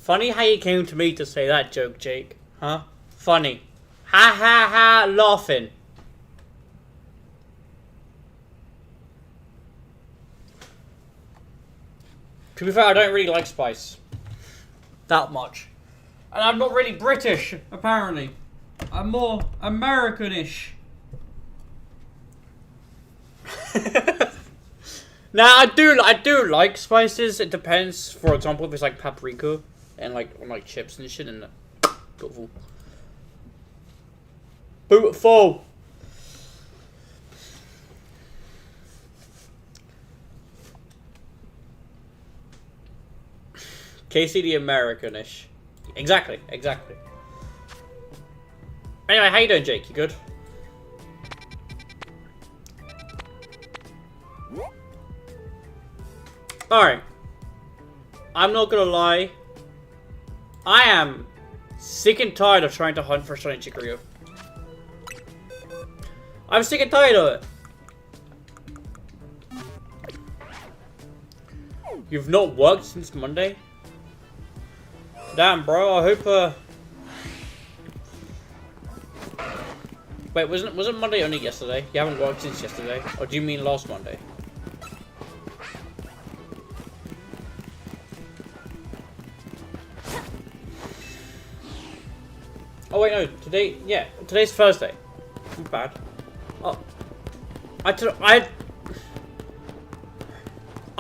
Funny how you came to me to say that joke, Jake. Huh? Funny. Ha ha ha, laughing. To be fair, I don't really like spice. That much. And I'm not really British, apparently. I'm more American-ish. Now, I do like spices. It depends. For example, if it's like paprika and like on like chips and shit, and beautiful. Beautiful. Casey the American-ish. Exactly. Anyway, how you doing, Jake? You good? Alright. I'm not gonna lie. I am sick and tired of trying to hunt for Shiny Chikorita. I'm sick and tired of it. You've not worked since Monday? Damn, bro. I hope, Wait, wasn't Monday only yesterday? You haven't worked since yesterday? Or do you mean last Monday? Oh wait, no. Today's Thursday. Not bad. Oh. I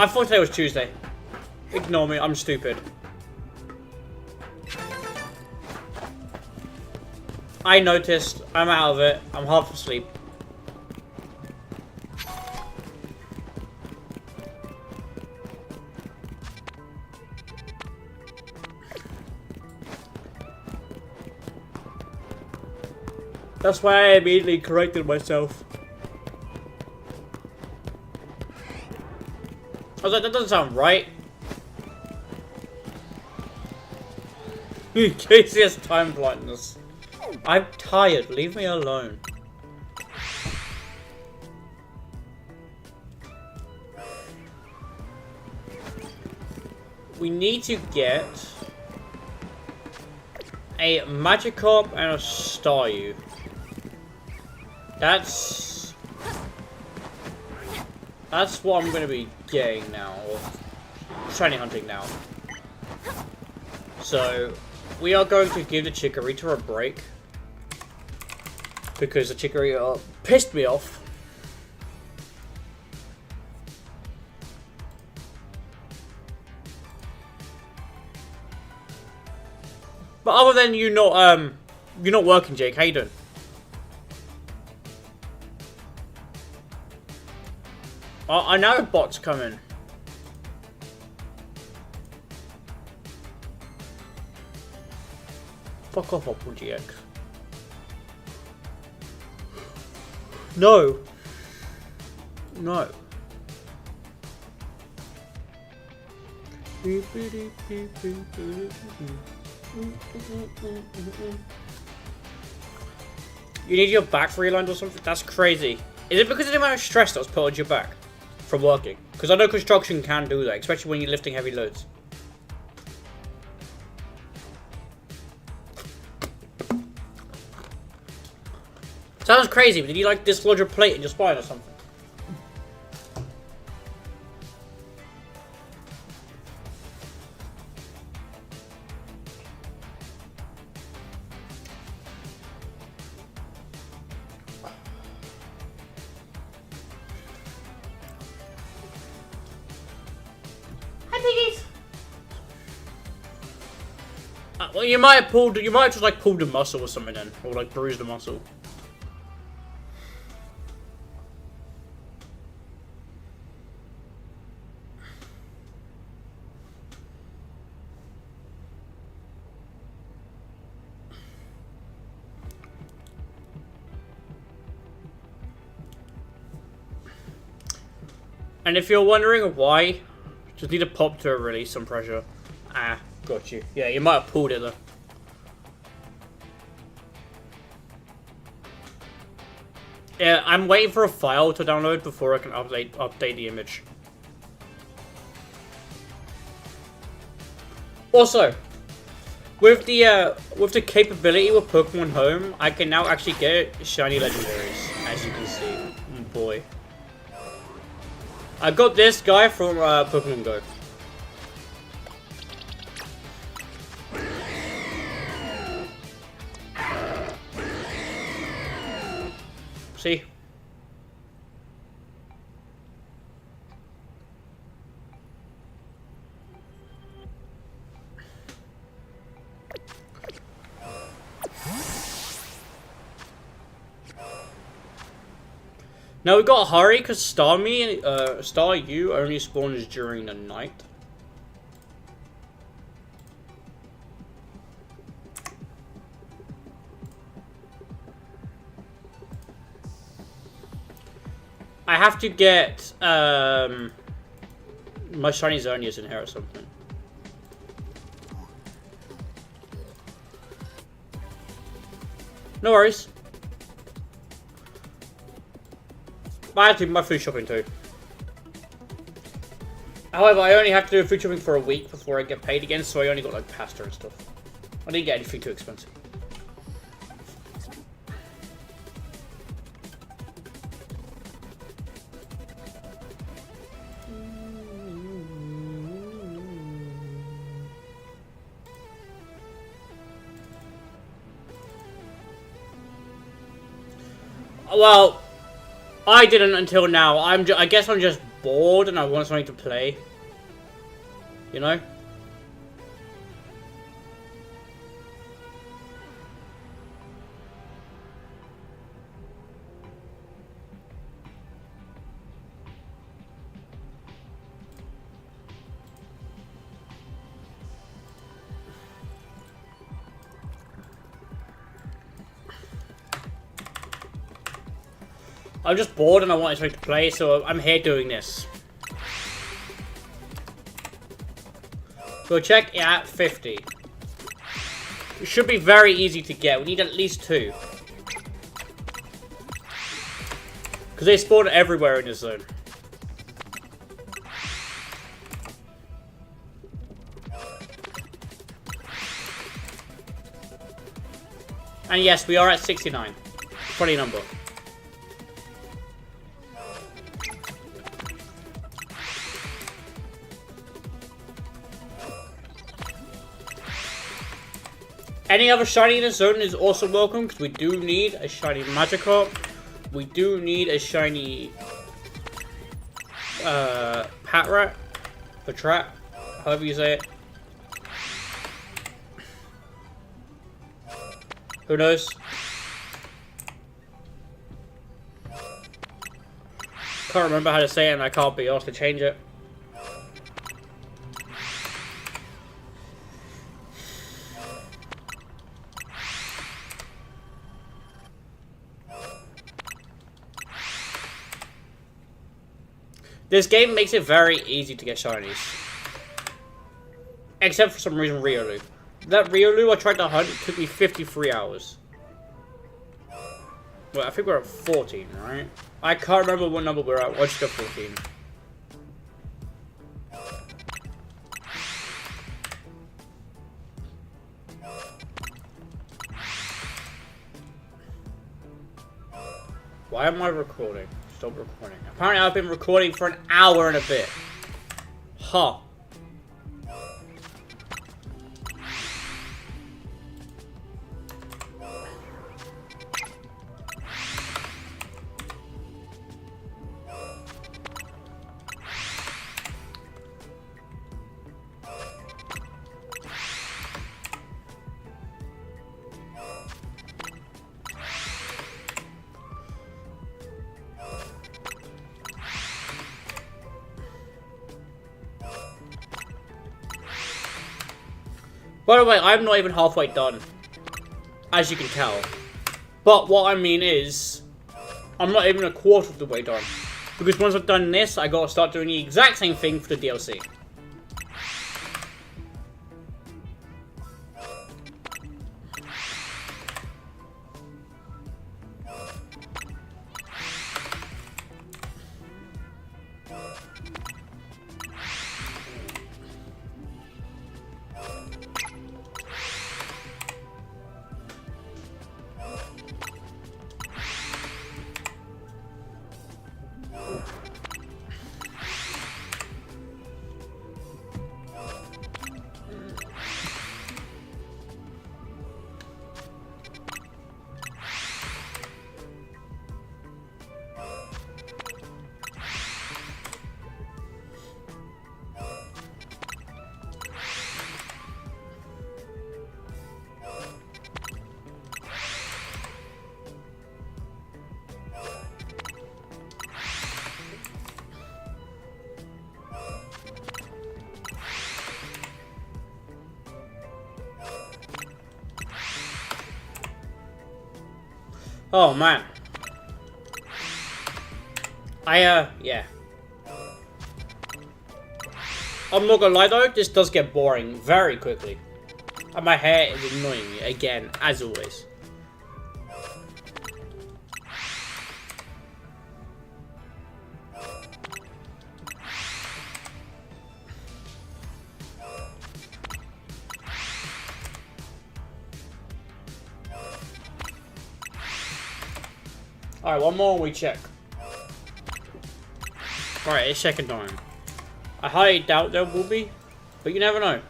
thought today was Tuesday. Ignore me, I'm stupid. I noticed. I'm out of it. I'm half asleep. That's why I immediately corrected myself. I was like, that doesn't sound right. Casey has time blindness. I'm tired. Leave me alone. We need to get a Magikarp and a Staryu. That's what I'm going to be getting now, or shiny hunting now. So, we are going to give the Chikorita a break. Because the Chikorita pissed me off. But other than you're not working, Jake, how you doing? I know bots coming. Fuck off, Opal GX. No. No. You need your back realigned or something? That's crazy. Is it because of the amount of stress that was put on your back from working? Because I know construction can do that, especially when you're lifting heavy loads. Sounds crazy, but did you like dislodge a plate in your spine or something? Well, you might have just like pulled a muscle or something then, or like bruised a muscle. And if you're wondering why, just need to pop to release some pressure. Ah, got you. Yeah, you might have pulled it though. Yeah, I'm waiting for a file to download before I can update the image. Also, with the capability with Pokemon Home, I can now actually get shiny legendaries, as you can see. Oh boy. I got this guy from Pokemon Go. See? Now we got to hurry because Star U only spawns during the night. I have to get my shiny Zonias in here or something. No worries. I have to do my food shopping too. However, I only have to do food shopping for a week before I get paid again, so I only got like pasta and stuff. I didn't get anything too expensive. Well, I didn't until now. I guess I'm just bored and I want something to play. You know? I'm just bored and I wanted something to play, so I'm here doing this. We'll check it at 50. It should be very easy to get. We need at least 2. Because they spawn everywhere in this zone. And yes, we are at 69. Funny number. Any other shiny in the zone is also welcome, because we do need a shiny Magikarp. We do need a shiny Patrat, Patrat, however you say it. Who knows? Can't remember how to say it and I can't be asked to change it. This game makes it very easy to get shinies. Except for some reason Riolu. That Riolu I tried to hunt took me 53 hours. Well, I think we're at 14, right? I can't remember what number we're at. Let's go 14. Why am I recording? Stop recording. Apparently I've been recording for an hour and a bit. Huh. By the way, I'm not even halfway done, as you can tell. But what I mean is, I'm not even a quarter of the way done. Because once I've done this, I gotta start doing the exact same thing for the DLC. Oh man. Yeah. I'm not gonna lie though, this does get boring very quickly. And my hair is annoying me again, as always. Alright, one more and we check. Alright, it's second time. I highly doubt there will be, but you never know.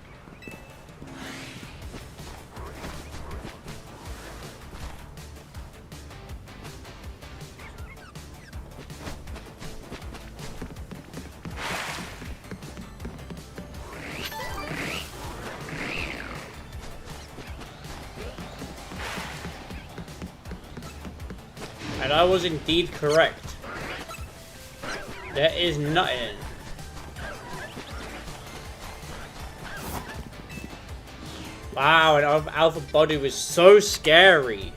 And I was indeed correct. There is nothing. Wow, and Alpha Body was so scary.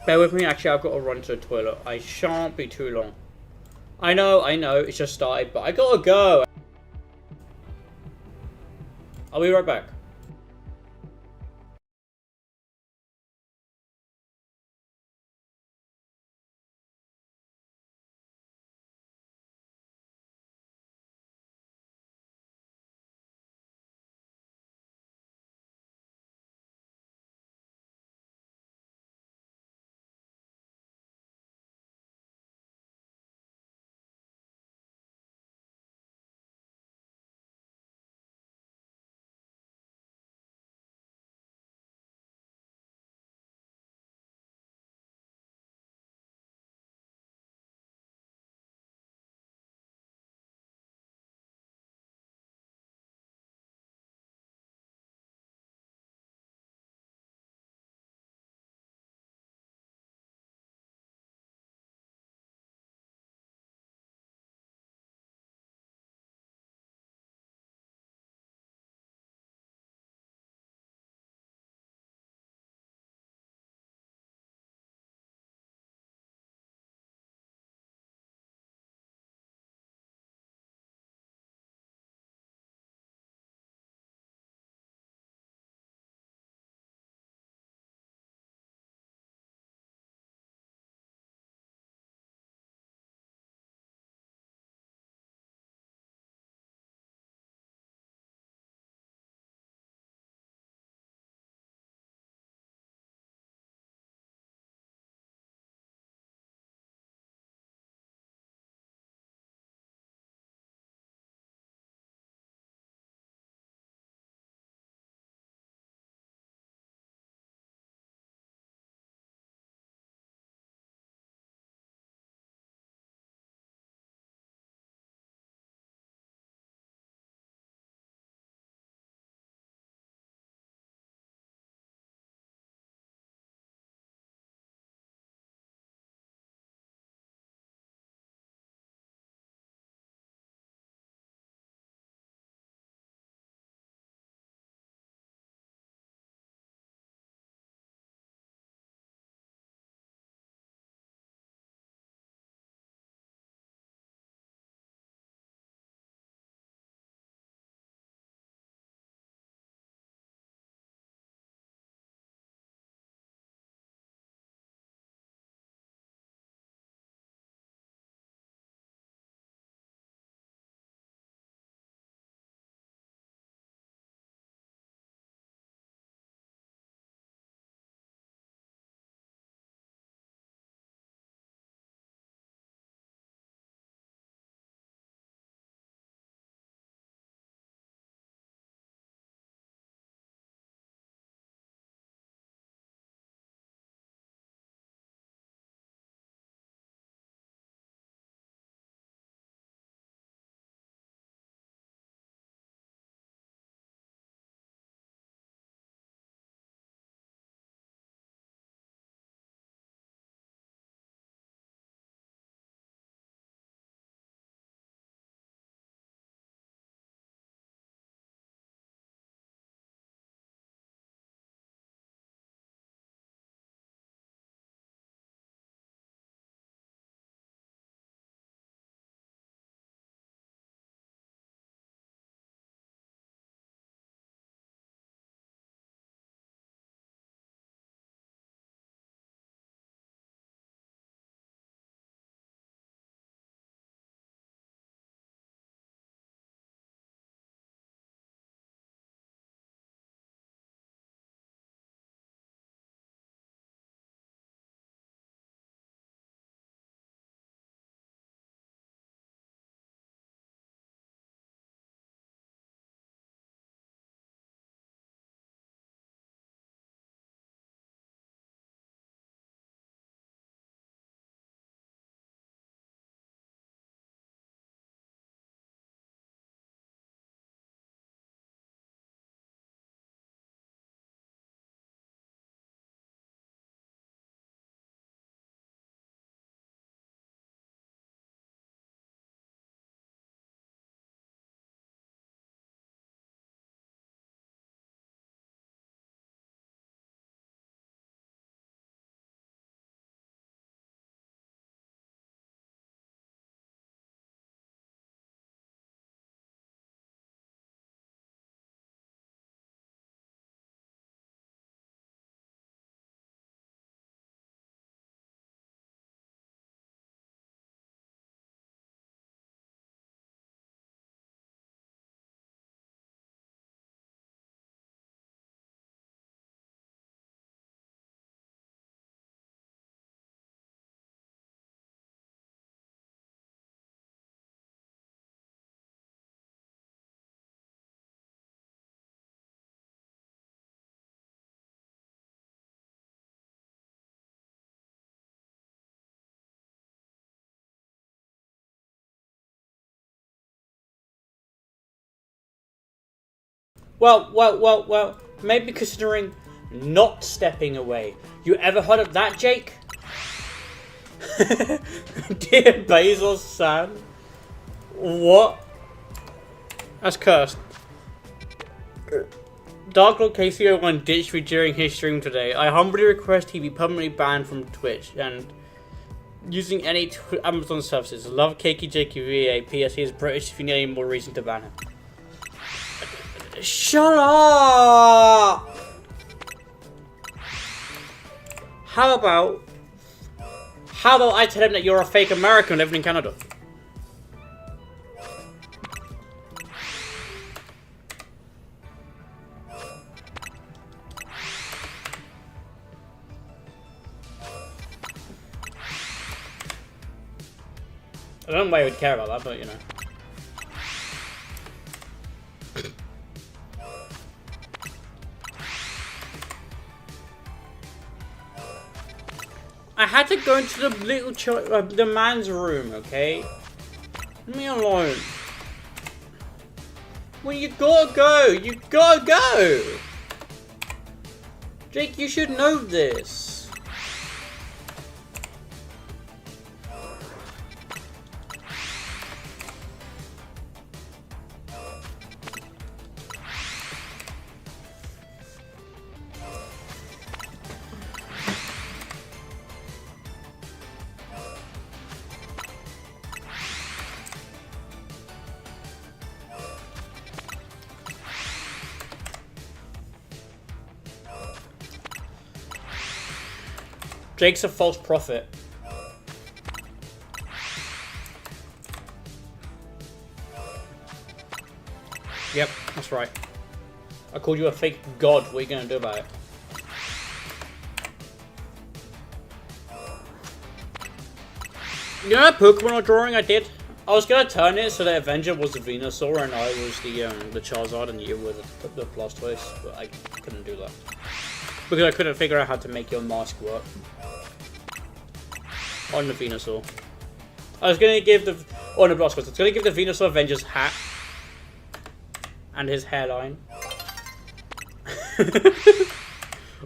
Bear with me, actually I've got to run to the toilet. I shan't be too long. I know, it's just started, but I gotta go. I'll be right back. Well. Maybe considering not stepping away. You ever heard of that, Jake? Dear Basil-san. What? That's cursed. Dark Lord KCO1 ditched me during his stream today. I humbly request he be permanently banned from Twitch and using any Amazon services. Love Cakey Jakey VA. PS, he is British if you need any more reason to ban him. Shut up! How about I tell him that you're a fake American living in Canada? I don't know why he would care about that, but you know. I had to go into the little the man's room, okay? Leave me alone. Well, you gotta go. You gotta go. Jake, you should know this. Jake's a false prophet. Yep, that's right. I called you a fake god. What are you gonna do about it? You know that Pokemon drawing I did? I was gonna turn it so that Avenger was the Venusaur and I was the Charizard and you were the Blastoise, but I couldn't do that. Because I couldn't figure out how to make your mask work. On the Venusaur. I was gonna give the... Oh, no, Blastoise. I was gonna give the Venusaur Avenger's hat. And his hairline.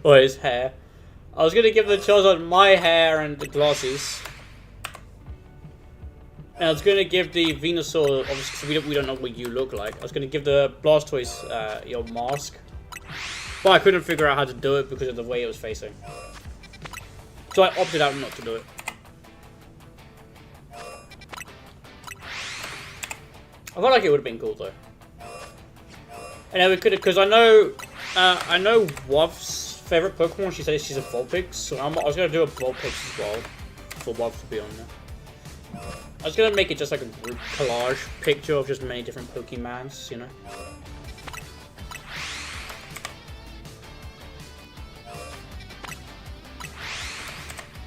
Or his hair. I was gonna give the Charizard my hair and the glasses. And I was gonna give the Venusaur... Obviously, we don't know what you look like. I was gonna give the Blastoise your mask. But I couldn't figure out how to do it because of the way it was facing. So I opted out not to do it. I felt like it would have been cool though. And then we could have, because I know Wov's favorite Pokemon. She said she's a Vulpix, so I was gonna do a Vulpix as well for Wov to be on there. I was gonna make it just like a group collage picture of just many different Pokemons, you know.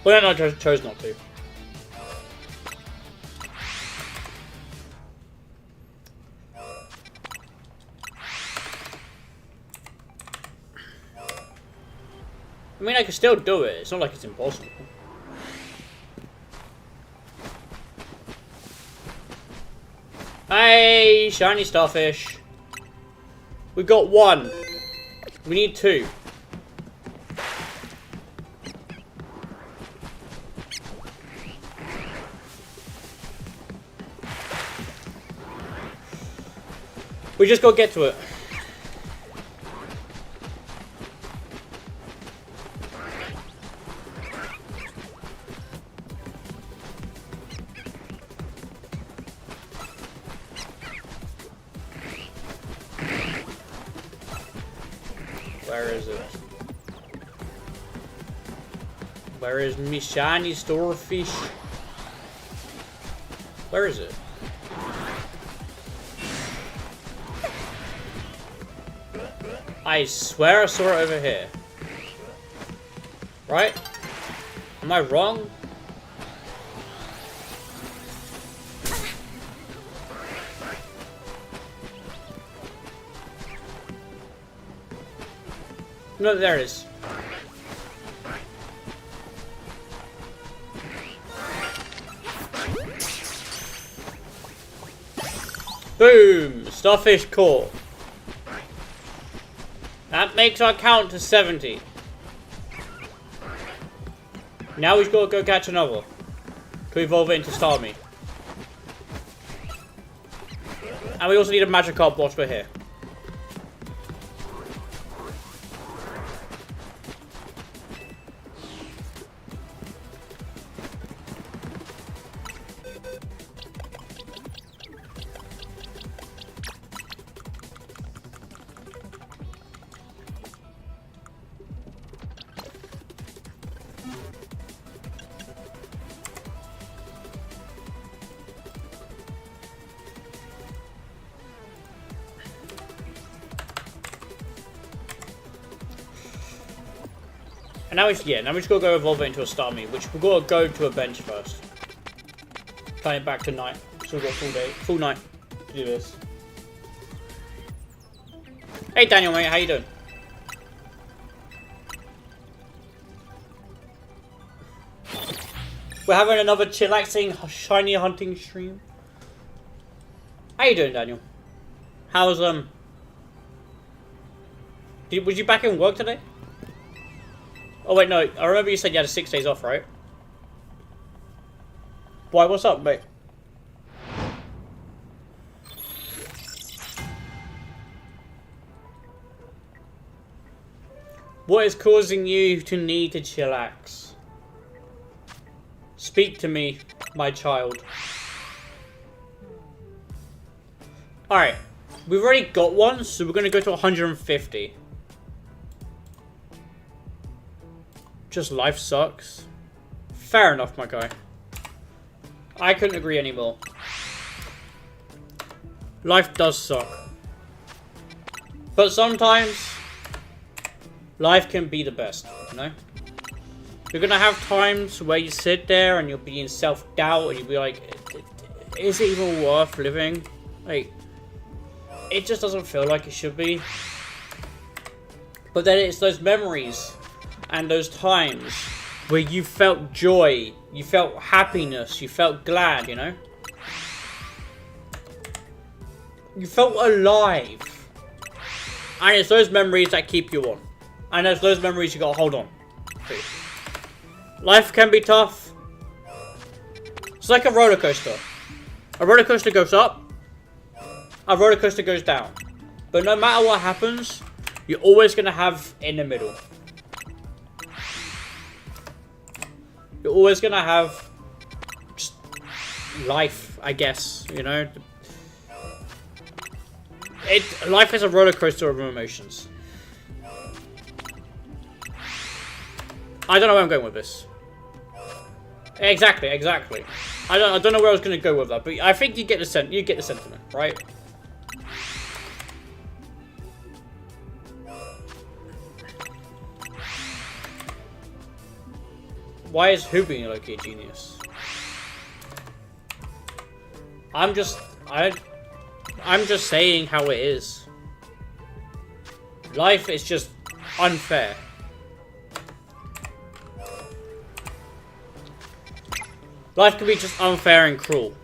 But then I chose not to. I mean, I can still do it. It's not like it's impossible. Hey, shiny starfish. We got one. We need two. We just gotta get to it. Where is it? Where is me shiny starfish? Where is it? I swear I saw it over here. Right? Am I wrong? No, there it is. Boom! Starfish caught. That makes our count to 70. Now we've got to go catch another. To evolve it into Starmie. And we also need a Magikarp whilst we're here. And now now we just gotta go evolve it into a Starmie, which we've got to go to a bench first. Turn it back to night. So we've got full night to do this. Hey Daniel, mate, how you doing? We're having another chillaxing shiny hunting stream. How you doing, Daniel? How's was you back in work today? Oh wait, no. I remember you said you had 6 days off, right? Why? What's up, mate? What is causing you to need to chillax? Speak to me, my child. Alright. We've already got one, so we're going to go to 150. Just life sucks. Fair enough, my guy. I couldn't agree anymore. Life does suck. But sometimes, life can be the best, you know? You're gonna have times where you sit there and you'll be in self-doubt and you'll be like, is it even worth living? Like, it just doesn't feel like it should be. But then it's those memories and those times where you felt joy, you felt happiness, you felt glad, you know? You felt alive. And it's those memories that keep you on. And it's those memories you gotta hold on to. Life can be tough. It's like a roller coaster. A roller coaster goes up. A roller coaster goes down. But no matter what happens, you're always gonna have in the middle. You're always gonna have just life, I guess, you know? Life is a roller coaster of emotions. I don't know where I'm going with this. Exactly. I don't know where I was gonna go with that, but I think you get the sentiment, right? Why is who being a low-key genius? I'm just saying how it is. Life is just unfair. Life can be just unfair and cruel.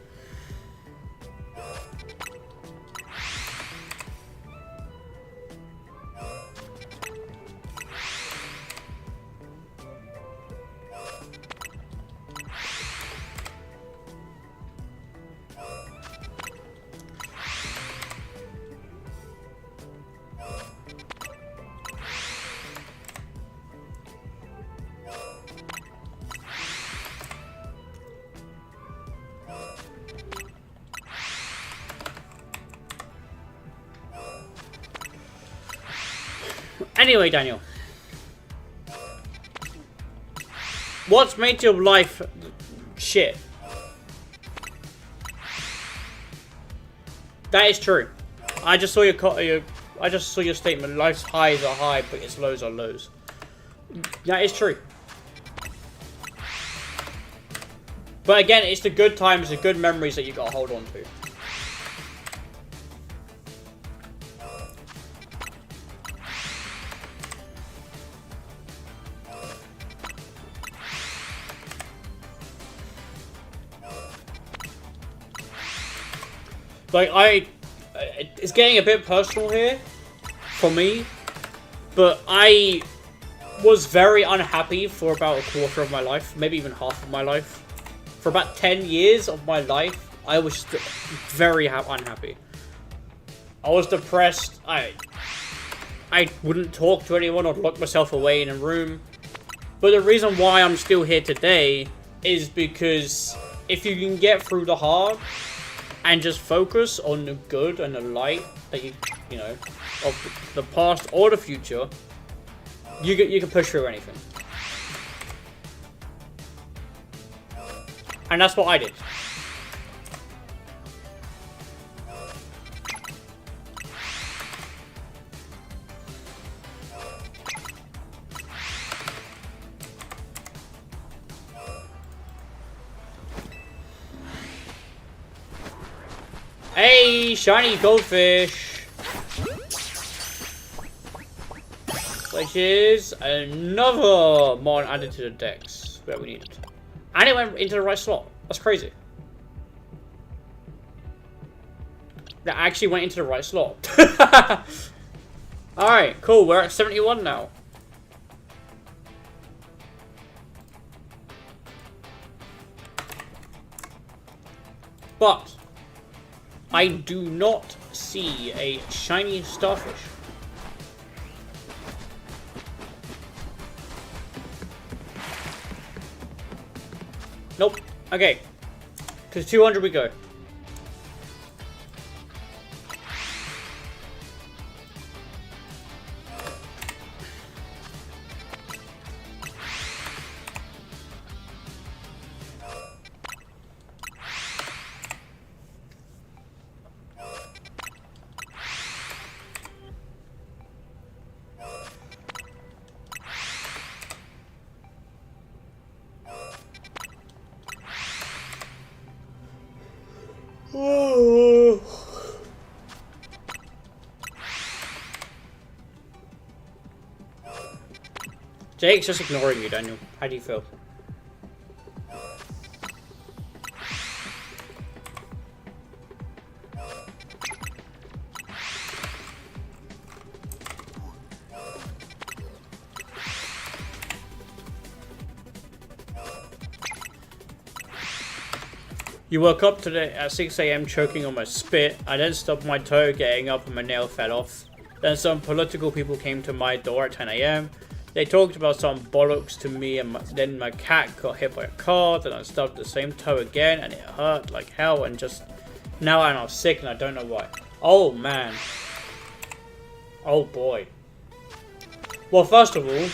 Anyway, Daniel. What's made your life shit? That is true. I just saw your statement. Life's highs are high, but its lows are lows. That is true. But again, it's the good times, the good memories that you gotta hold on to. Like, it's getting a bit personal here, for me, But I was very unhappy for about a quarter of my life, maybe even half of my life. For about 10 years of my life, I was very unhappy. I was depressed. I wouldn't talk to anyone. I'd lock myself away in a room. But the reason why I'm still here today is because if you can get through the hard and just focus on the good and the light that you know, of the past or the future, you can push through anything. And that's what I did. Hey, shiny goldfish! Which is another mon added to the decks where we need it. And it went into the right slot. That's crazy. That actually went into the right slot. Alright, cool. We're at 71 now. But I do not see a shiny starfish. Nope. Okay. To 200 we go. Jake's just ignoring you, Daniel. How do you feel? You woke up today at 6 AM choking on my spit. I then stubbed my toe getting up and my nail fell off. Then some political people came to my door at 10 AM. They talked about some bollocks to me and then my cat got hit by a car. Then I stubbed the same toe again and it hurt like hell and just now I'm sick and I don't know why. Oh man. Oh boy. Well, first of all,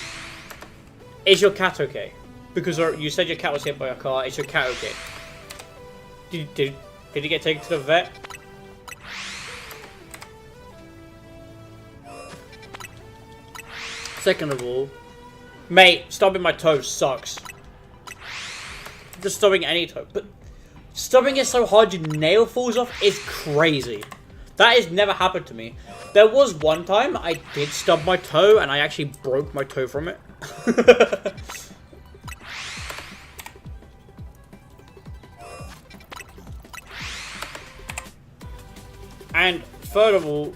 is your cat okay? Because you said your cat was hit by a car. Is your cat okay? Did he get taken to the vet? Second of all, mate, stubbing my toe sucks. Just stubbing any toe, but stubbing it so hard your nail falls off is crazy. That has never happened to me. There was one time I did stub my toe and I actually broke my toe from it. And third of all,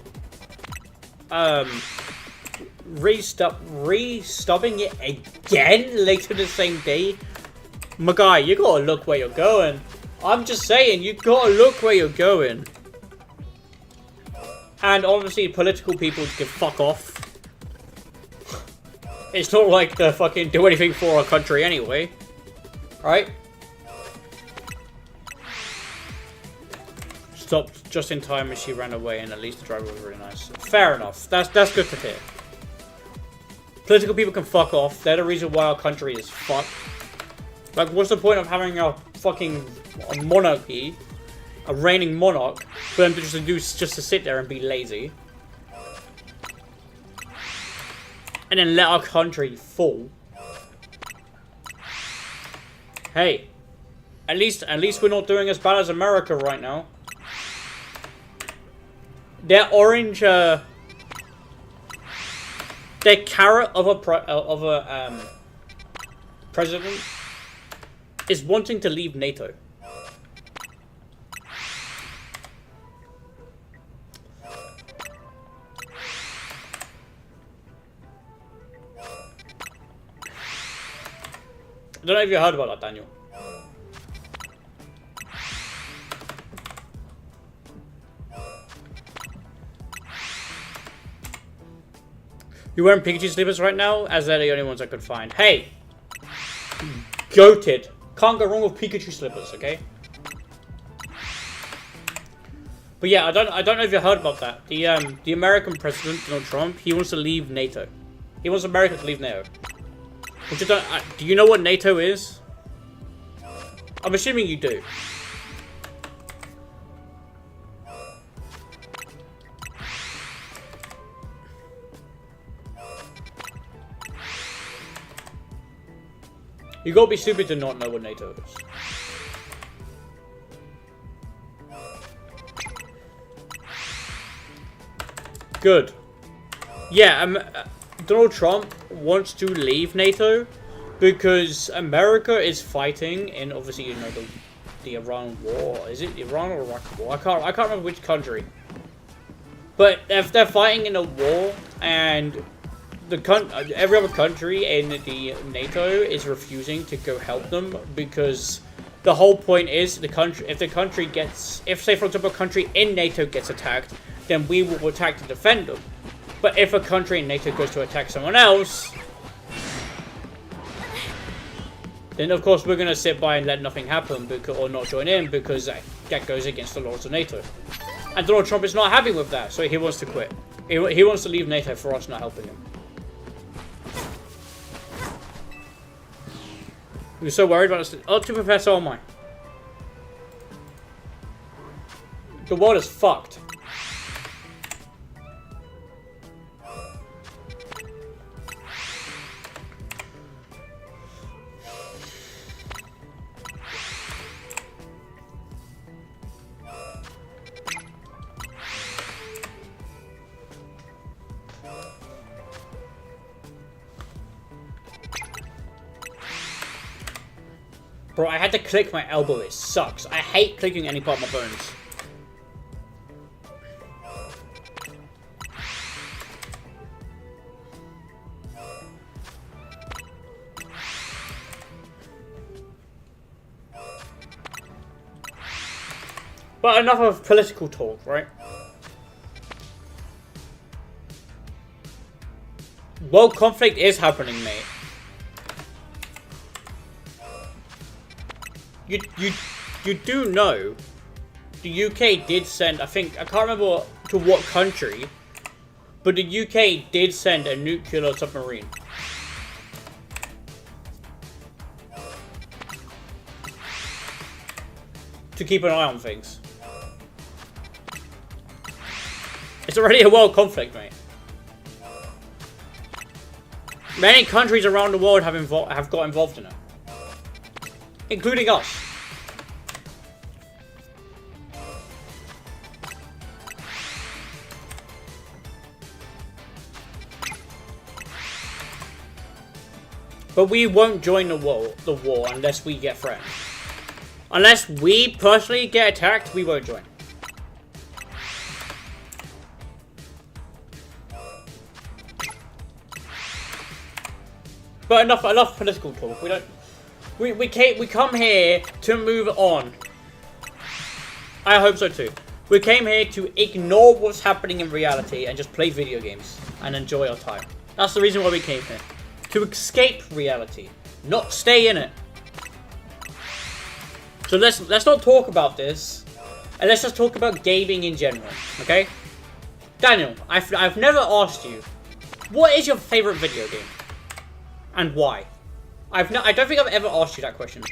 re-stubbing it again later the same day? My guy, you gotta look where you're going. I'm just saying, you gotta look where you're going. And obviously, political people can fuck off. It's not like they fucking do anything for our country anyway. Right? Stopped just in time as she ran away, and at least the driver was really nice. Fair enough. That's good to hear. Political people can fuck off. They're the reason why our country is fucked. Like, what's the point of having a fucking monarchy, a reigning monarch, for them to just to sit there and be lazy, and then let our country fall? Hey, at least we're not doing as bad as America right now. Their orange, their carrot of a president is wanting to leave NATO. don't know if you heard about that, Daniel. You're wearing Pikachu slippers right now, as they're the only ones I could find. Hey! Goated. Can't go wrong with Pikachu slippers, okay? But yeah, I don't know if you heard about that. The American president, Donald Trump, he wants to leave NATO. He wants America to leave NATO. Which do you know what NATO is? I'm assuming you do. You gotta be stupid to not know what NATO is. Good. Yeah, Donald Trump wants to leave NATO because America is fighting in, obviously, you know, the Iran war. Is it Iran or Iraq war? I can't remember which country. But if they're fighting in a war and every other country in the NATO is refusing to go help them because the whole point is if the country gets, say for example a country in NATO gets attacked, then we will attack to defend them. But if a country in NATO goes to attack someone else, then of course we're going to sit by and let nothing happen or not join in because that goes against the laws of NATO. And Donald Trump is not happy with that, so he wants to quit. He wants to leave NATO for us not helping him. You're so worried about this. Oh, to prepare, so am I. The world is fucked. Bro, I had to click my elbow. It sucks. I hate clicking any part of my bones. But enough of political talk, right? World conflict is happening, mate. You do know the UK did send, I can't remember to what country, but the UK did send a nuclear submarine. To keep an eye on things. It's already a world conflict, mate. Many countries around the world have got involved in it. Including us. But we won't join the war unless we get threatened. Unless we personally get attacked, we won't join. But enough political talk. We come here to move on. I hope so too. We came here to ignore what's happening in reality and just play video games and enjoy our time. That's the reason why we came here. To escape reality, not stay in it. So let's not talk about this, and let's just talk about gaming in general, okay? Daniel, I've never asked you, what is your favorite video game, and why? I don't think I've ever asked you that question.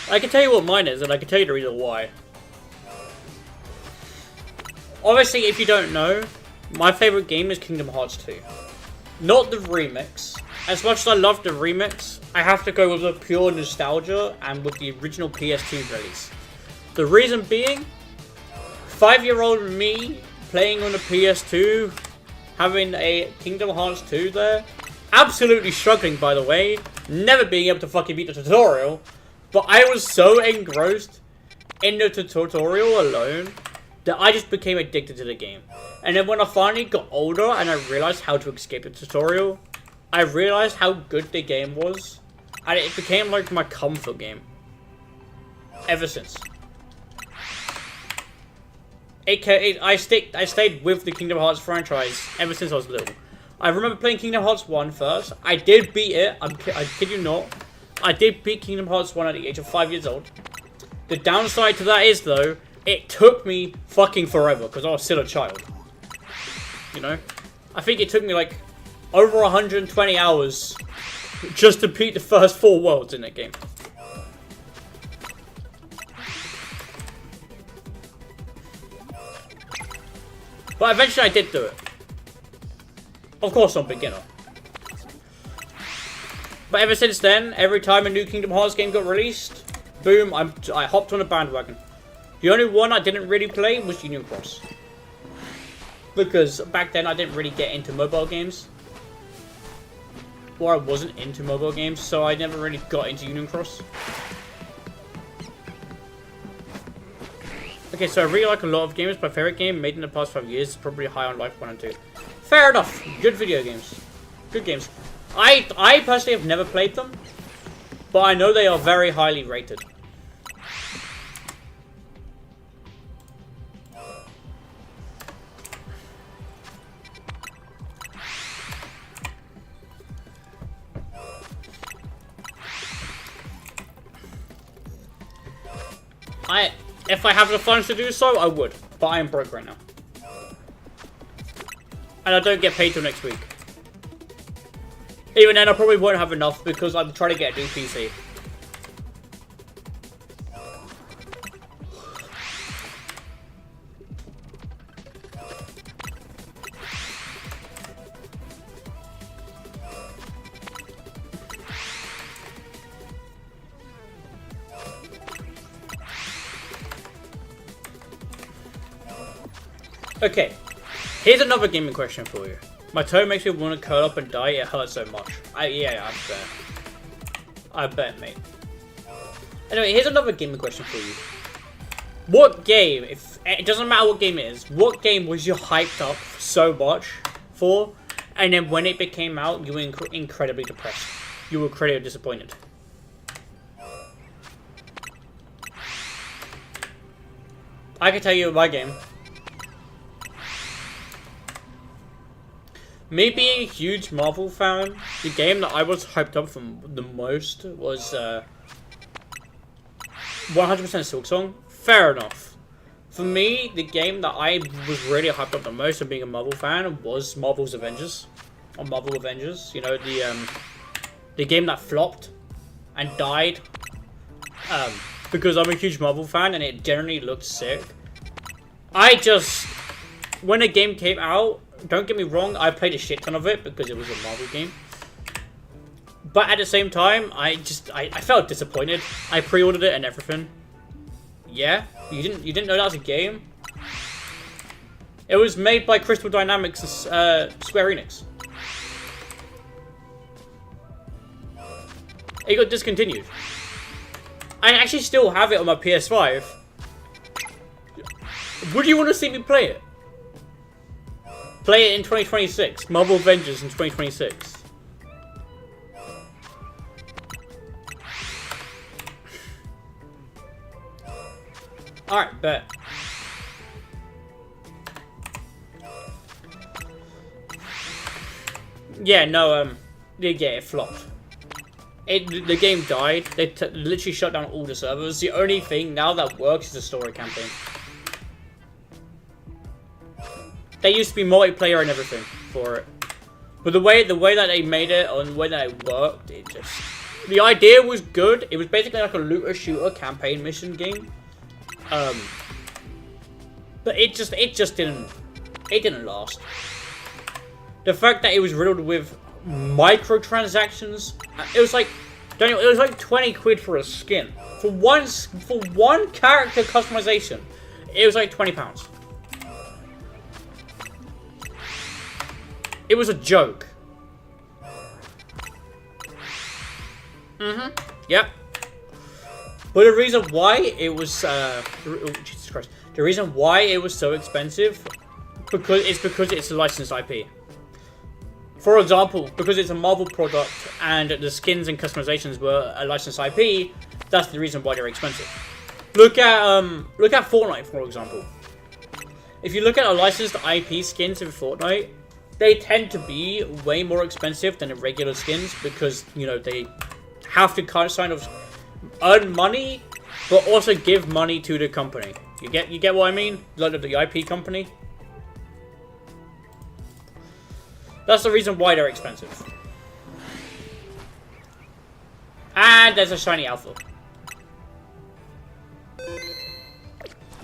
I can tell you what mine is, and I can tell you the reason why. Obviously, if you don't know, my favorite game is Kingdom Hearts 2. Not the remix, as much as I love the remix, I have to go with the pure nostalgia and with the original PS2 release. The reason being, 5-year-old me playing on the PS2, having a Kingdom Hearts 2 there, absolutely struggling by the way, never being able to fucking beat the tutorial, but I was so engrossed in the tutorial alone that I just became addicted to the game. And then when I finally got older and I realized how to escape the tutorial, I realized how good the game was, and it became like my comfort game ever since. I stayed with the Kingdom Hearts franchise ever since I was little. I remember playing Kingdom Hearts 1 first. I did beat it. I kid you not. I did beat Kingdom Hearts 1 at the age of 5 years old. The downside to that is, though, it took me fucking forever because I was still a child. You know? I think it took me like over 120 hours just to beat the first 4 worlds in that game. But eventually I did do it. Of course I'm a beginner. But ever since then, every time a new Kingdom Hearts game got released, boom, I hopped on a bandwagon. The only one I didn't really play was Union Cross. Because back then I didn't really get into mobile games. Or I wasn't into mobile games, so I never really got into Union Cross. Okay, so I really like a lot of games. My favorite game made in the past 5 years is probably High on Life 1 and 2. Fair enough. Good video games. Good games. I personally have never played them, but I know they are very highly rated. If I have the funds to do so, I would. But I am broke right now. And I don't get paid till next week. Even then, I probably won't have enough because I'm trying to get a new PC. Okay, here's another gaming question for you. My toe makes me want to curl up and die. It hurts so much. Yeah, I bet, mate. Anyway, here's another gaming question for you. What game, if it doesn't matter what game it is, what game was you hyped up so much for, and then when it came out, you were incredibly depressed? You were incredibly disappointed. I can tell you my game. Me being a huge Marvel fan, the game that I was hyped up for the most was 100% Silk Song. Fair enough. For me, the game that I was really hyped up the most of being a Marvel fan was Marvel's Avengers. Or Marvel Avengers. You know, the game that flopped and died. Because I'm a huge Marvel fan and it generally looked sick. When the game came out, don't get me wrong, I played a shit ton of it because it was a Marvel game. But at the same time, I felt disappointed. I pre-ordered it and everything. Yeah? You didn't know that was a game? It was made by Crystal Dynamics, Square Enix. It got discontinued. I actually still have it on my PS5. Would you want to see me play it? Play it in 2026. Marvel Avengers in 2026. Alright, bet. Yeah, no, yeah, it flopped. The game died. They literally shut down all the servers. The only thing now that works is the story campaign. There used to be multiplayer and everything for it, but the way that they made it and the way that it worked, the idea was good. It was basically like a looter shooter campaign mission game, but it just didn't last. The fact that it was riddled with microtransactions. It was like, Daniel, it was like 20 quid for a skin. For one character customization, it was like £20. It was a joke. Yep. But the reason why it was, Jesus Christ. The reason why it was so expensive, because it's a licensed IP. For example, because it's a Marvel product and the skins and customizations were a licensed IP, that's the reason why they're expensive. Look at Fortnite, for example. If you look at a licensed IP skins in Fortnite, they tend to be way more expensive than the regular skins because, you know, they have to kind of earn money, but also give money to the company. You get what I mean? Like the IP company. That's the reason why they're expensive. And there's a shiny alpha.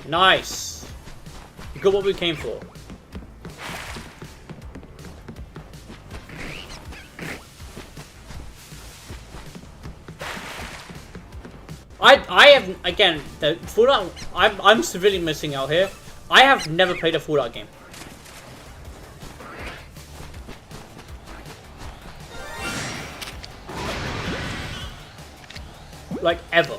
Nice. We got what we came for. I have, again, the Fallout, I'm severely missing out here. I have never played a Fallout game. Like, ever.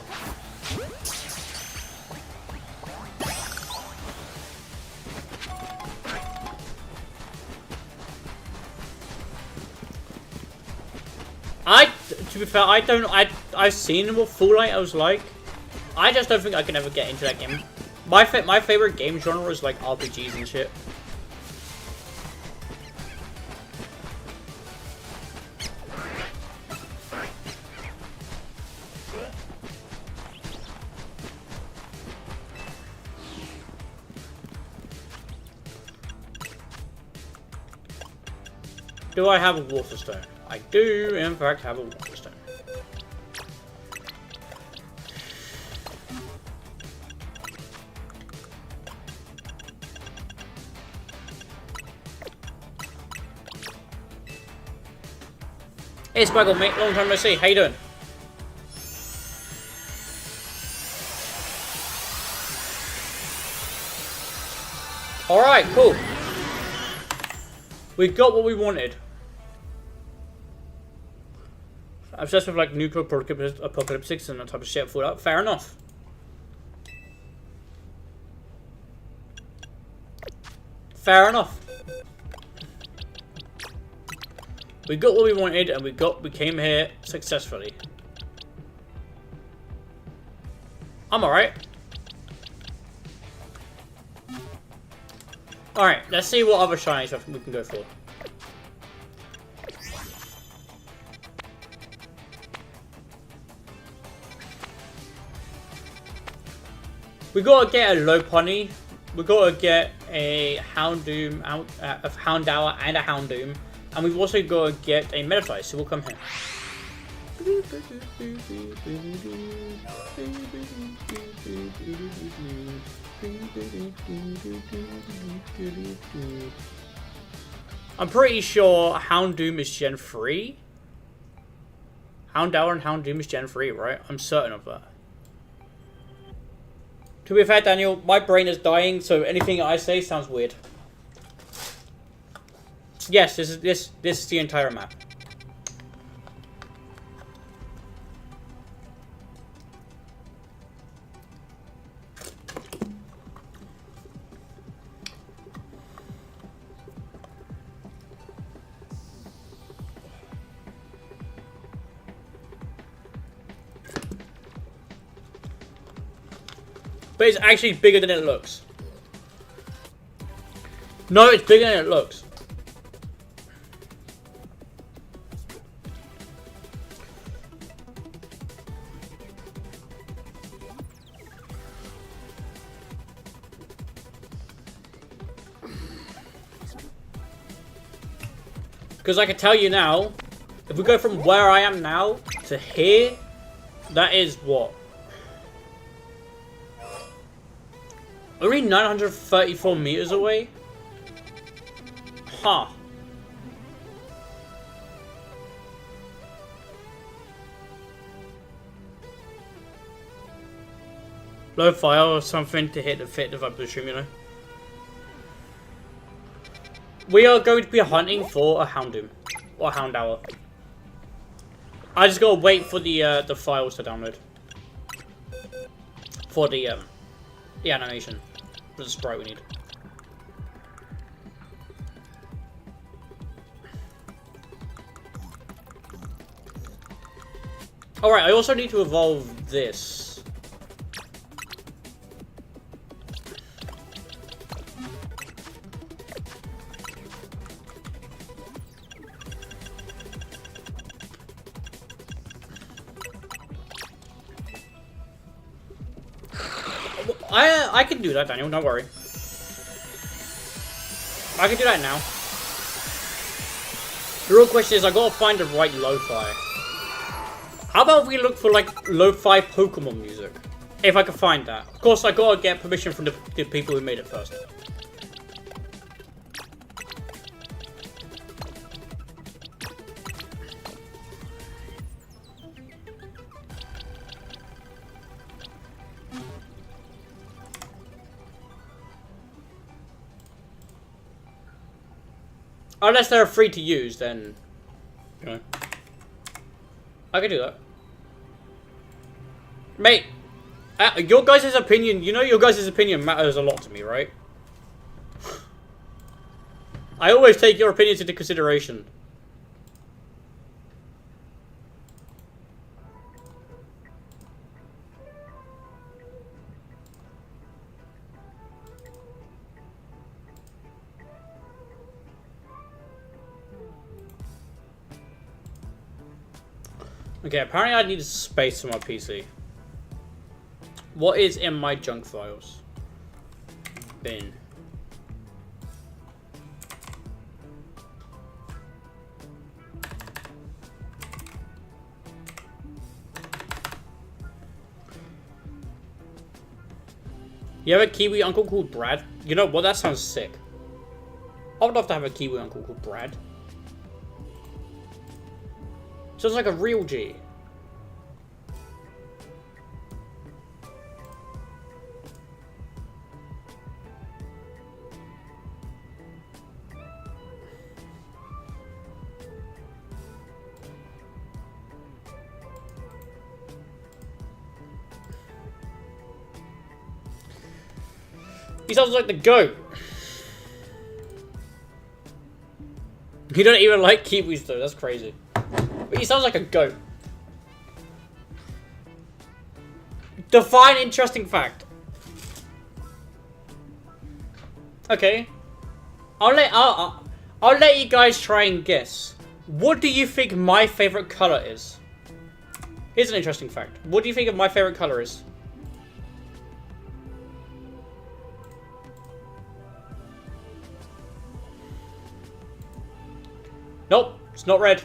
To be fair, I've seen what Fallout was like. I just don't think I can ever get into that game. My favorite game genre is like RPGs and shit. Do I have a water stone? I do, in fact, have a water stone. Hey, Sparkle, mate. Long time no see. How you doing? Alright, cool. We got what we wanted. Obsessed with like nuclear apocalyptics and that type of shit. Fallout. Fair enough. Fair enough. We got what we wanted and we came here successfully. I'm alright. Alright, let's see what other shinies we can go for. We gotta get a Lopunny. We gotta get a Houndoom, a Houndour and a Houndoom. And we've also gotta get a Meditite, so we'll come here. I'm pretty sure Houndoom is Gen 3. Houndour and Houndoom is Gen 3, right? I'm certain of that. To be fair, Daniel, my brain is dying, so anything I say sounds weird. Yes, this is the entire map. But it's actually bigger than it looks. No, it's bigger than it looks. Because I can tell you now, if we go from where I am now to here, that is what? Only 934 meters away? Huh. Low fire or something to hit the fit of the stream, you know. We are going to be hunting for a Houndoom. Or a Houndour. I just gotta wait for the files to download. For the animation. For the sprite we need. Alright, I also need to evolve this. I can do that, Daniel, don't worry. I can do that now. The real question is I gotta find the right lo-fi. How about we look for like lo-fi Pokemon music? If I can find that. Of course I gotta get permission from the people who made it first. Unless they're free to use, then, you know, I can do that. Mate, your guys' opinion, you know your guys' opinion matters a lot to me, right? I always take your opinions into consideration. Okay, apparently I need space on my PC. What is in my junk files? Bin. You have a Kiwi uncle called Brad? You know what? That sounds sick. I would love to have a Kiwi uncle called Brad. Sounds like a real G. He sounds like the goat. You don't even like Kiwis though, that's crazy. But he sounds like a goat. Define interesting fact. Okay. I'll let you guys try and guess. What do you think my favorite color is? Here's an interesting fact. What do you think of my favorite color is? Nope, it's not red.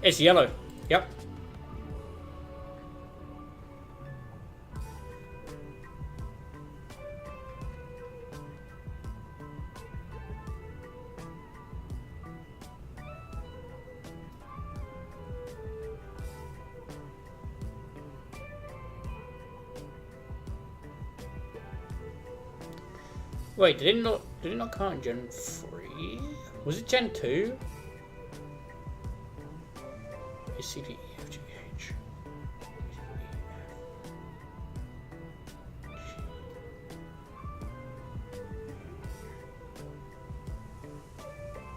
It's yellow. Yep. Wait, did it not count Gen 3? Was it Gen 2? A, C, D, E, F, G, H.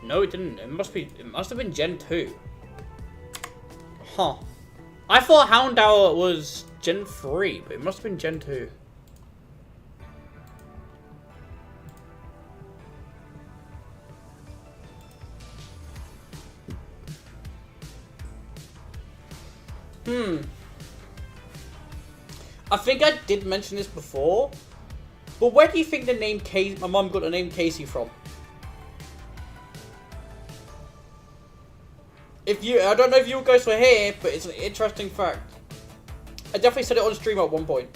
No, it didn't. It must have been Gen 2. Huh. I thought Houndour was Gen 3, but it must have been Gen 2. I think I did mention this before, but where do you think the name my mum got the name Casey from? I don't know if you guys were here, but it's an interesting fact. I definitely said it on stream at one point.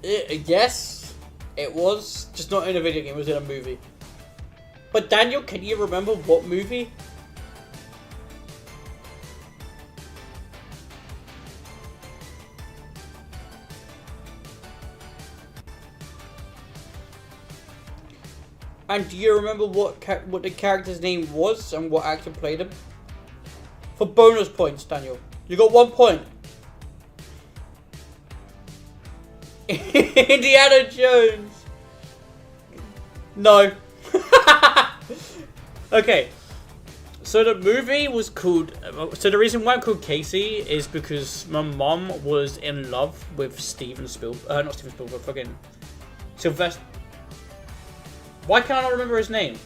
Yes, it was. Just not in a video game, it was in a movie. But Daniel, can you remember what movie? And do you remember what the character's name was and what actor played him? For bonus points, Daniel. You got 1 point. Indiana Jones. No. Okay. So the movie was called... So the reason why I'm called Casey is because my mom was in love with Steven Spielberg. Not Steven Spielberg, fucking... Sylvester... Why can't I not remember his name?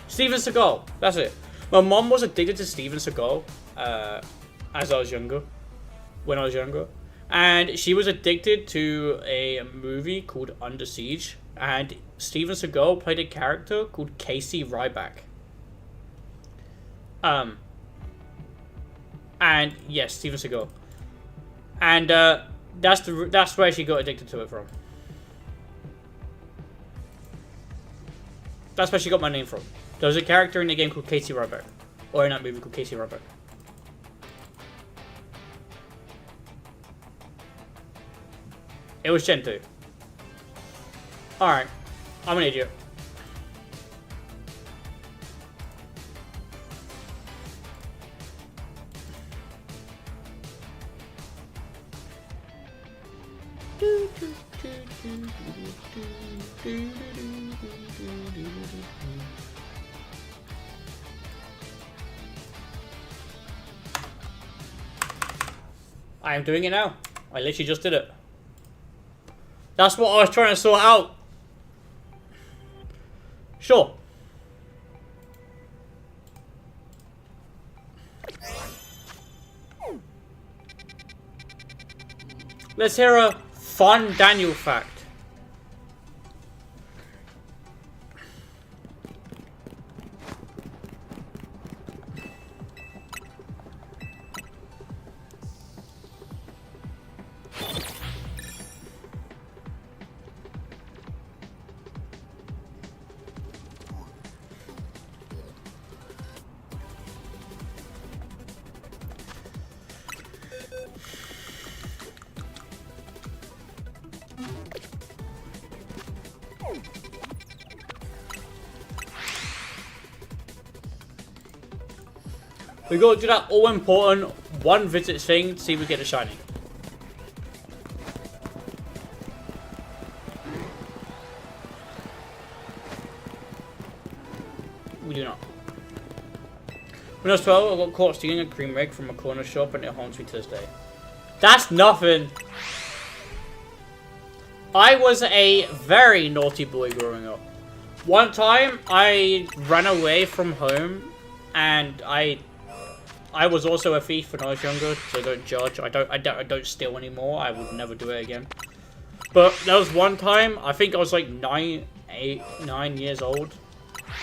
Steven Seagal. That's it. My mom was addicted to Steven Seagal as I was younger. When I was younger. And she was addicted to a movie called Under Siege. And Steven Seagal played a character called Casey Ryback. And yes, Steven Seagal. And that's where she got addicted to it from. That's where she got my name from. There was a character in the game called Casey Ryback. Or in that movie called Casey Ryback. It was Gen 2. Alright. I'm an idiot. I am doing it now. I literally just did it. That's what I was trying to sort out. Sure. Let's hear a fun Daniel fact. We gotta do that all important one visit thing to see if we get a shiny. We do not. When I was 12, I got caught stealing a cream egg from a corner shop and it haunts me to this day. That's nothing. I was a very naughty boy growing up. One time, I ran away from home and I was also a thief when I was younger, so don't judge. I don't steal anymore. I would never do it again. But there was one time, I think I was like 9 years old.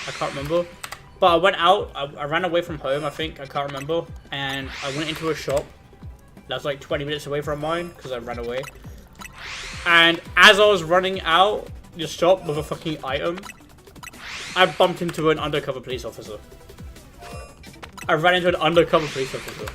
I can't remember. But I went out, I ran away from home, I think, I can't remember. And I went into a shop that was like 20 minutes away from mine, because I ran away. And as I was running out the shop with a fucking item, I bumped into an undercover police officer. I ran into an undercover police officer.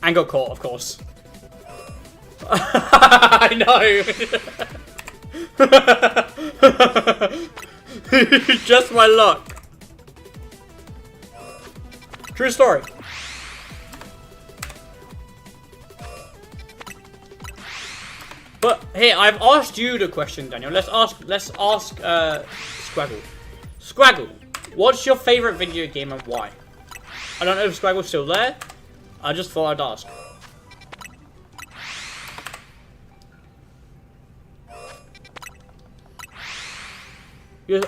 And got caught, of course. I know. Just my luck. True story. But hey, I've asked you the question, Daniel. Let's ask Squaggle. Squaggle, what's your favorite video game and why? I don't know if Squaggle's still there. I just thought I'd ask.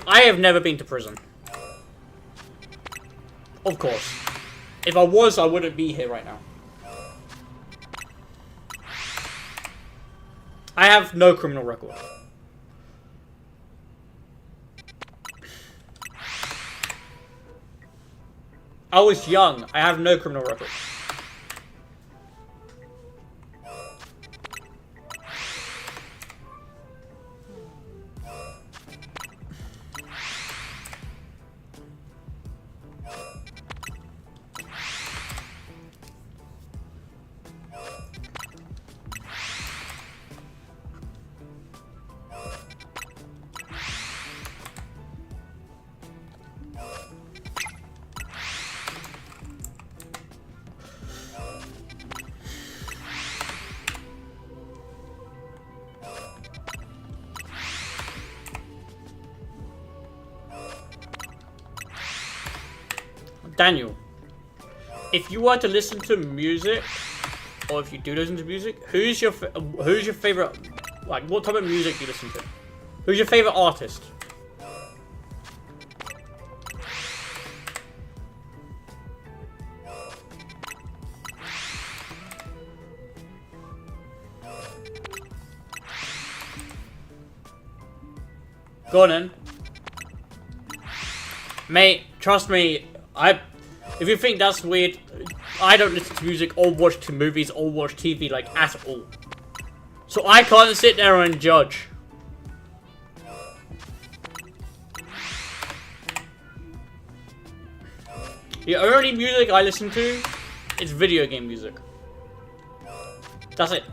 I have never been to prison. Of course. If I was, I wouldn't be here right now. I have no criminal record. I was young. I have no criminal record. Daniel, if you were to listen to music, or if you do listen to music, who's your favorite? Like, what type of music do you listen to? Who's your favorite artist? Go on in. Mate, trust me, if you think that's weird, I don't listen to music or watch to movies or watch TV like at all. So I can't sit there and judge. The only music I listen to is video game music. That's it.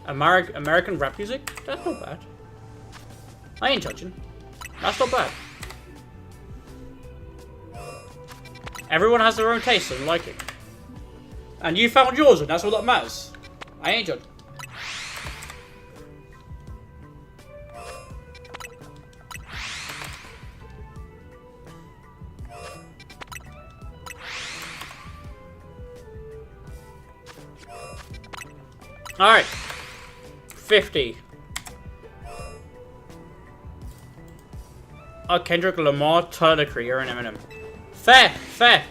American rap music? That's not bad. I ain't judging. That's not bad. Everyone has their own taste and liking. And you found yours, and that's all that matters. I ain't judging. Alright. 50. Kendrick Lamar, Tyler Creator, and Eminem. Fair, fair.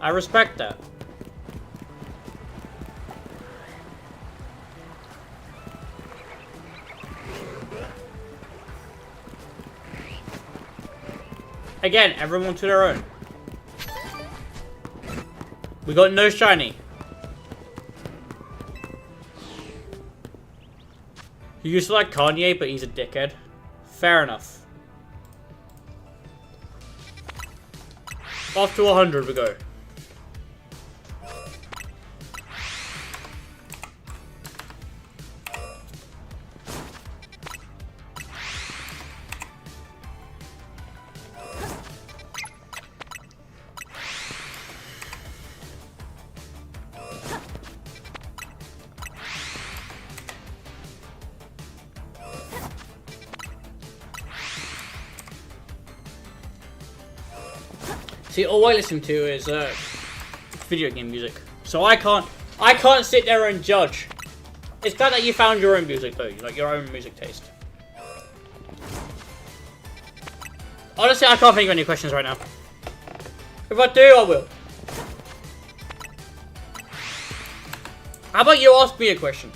I respect that. Again, everyone to their own. We got no shiny. He used to like Kanye, but he's a dickhead. Fair enough. Off to 100 we go. See, all I listen to is video game music, so I can't sit there and judge. It's glad that you found your own music though, like your own music taste. Honestly, I can't think of any questions right now. If I do, I will. How about you ask me a question?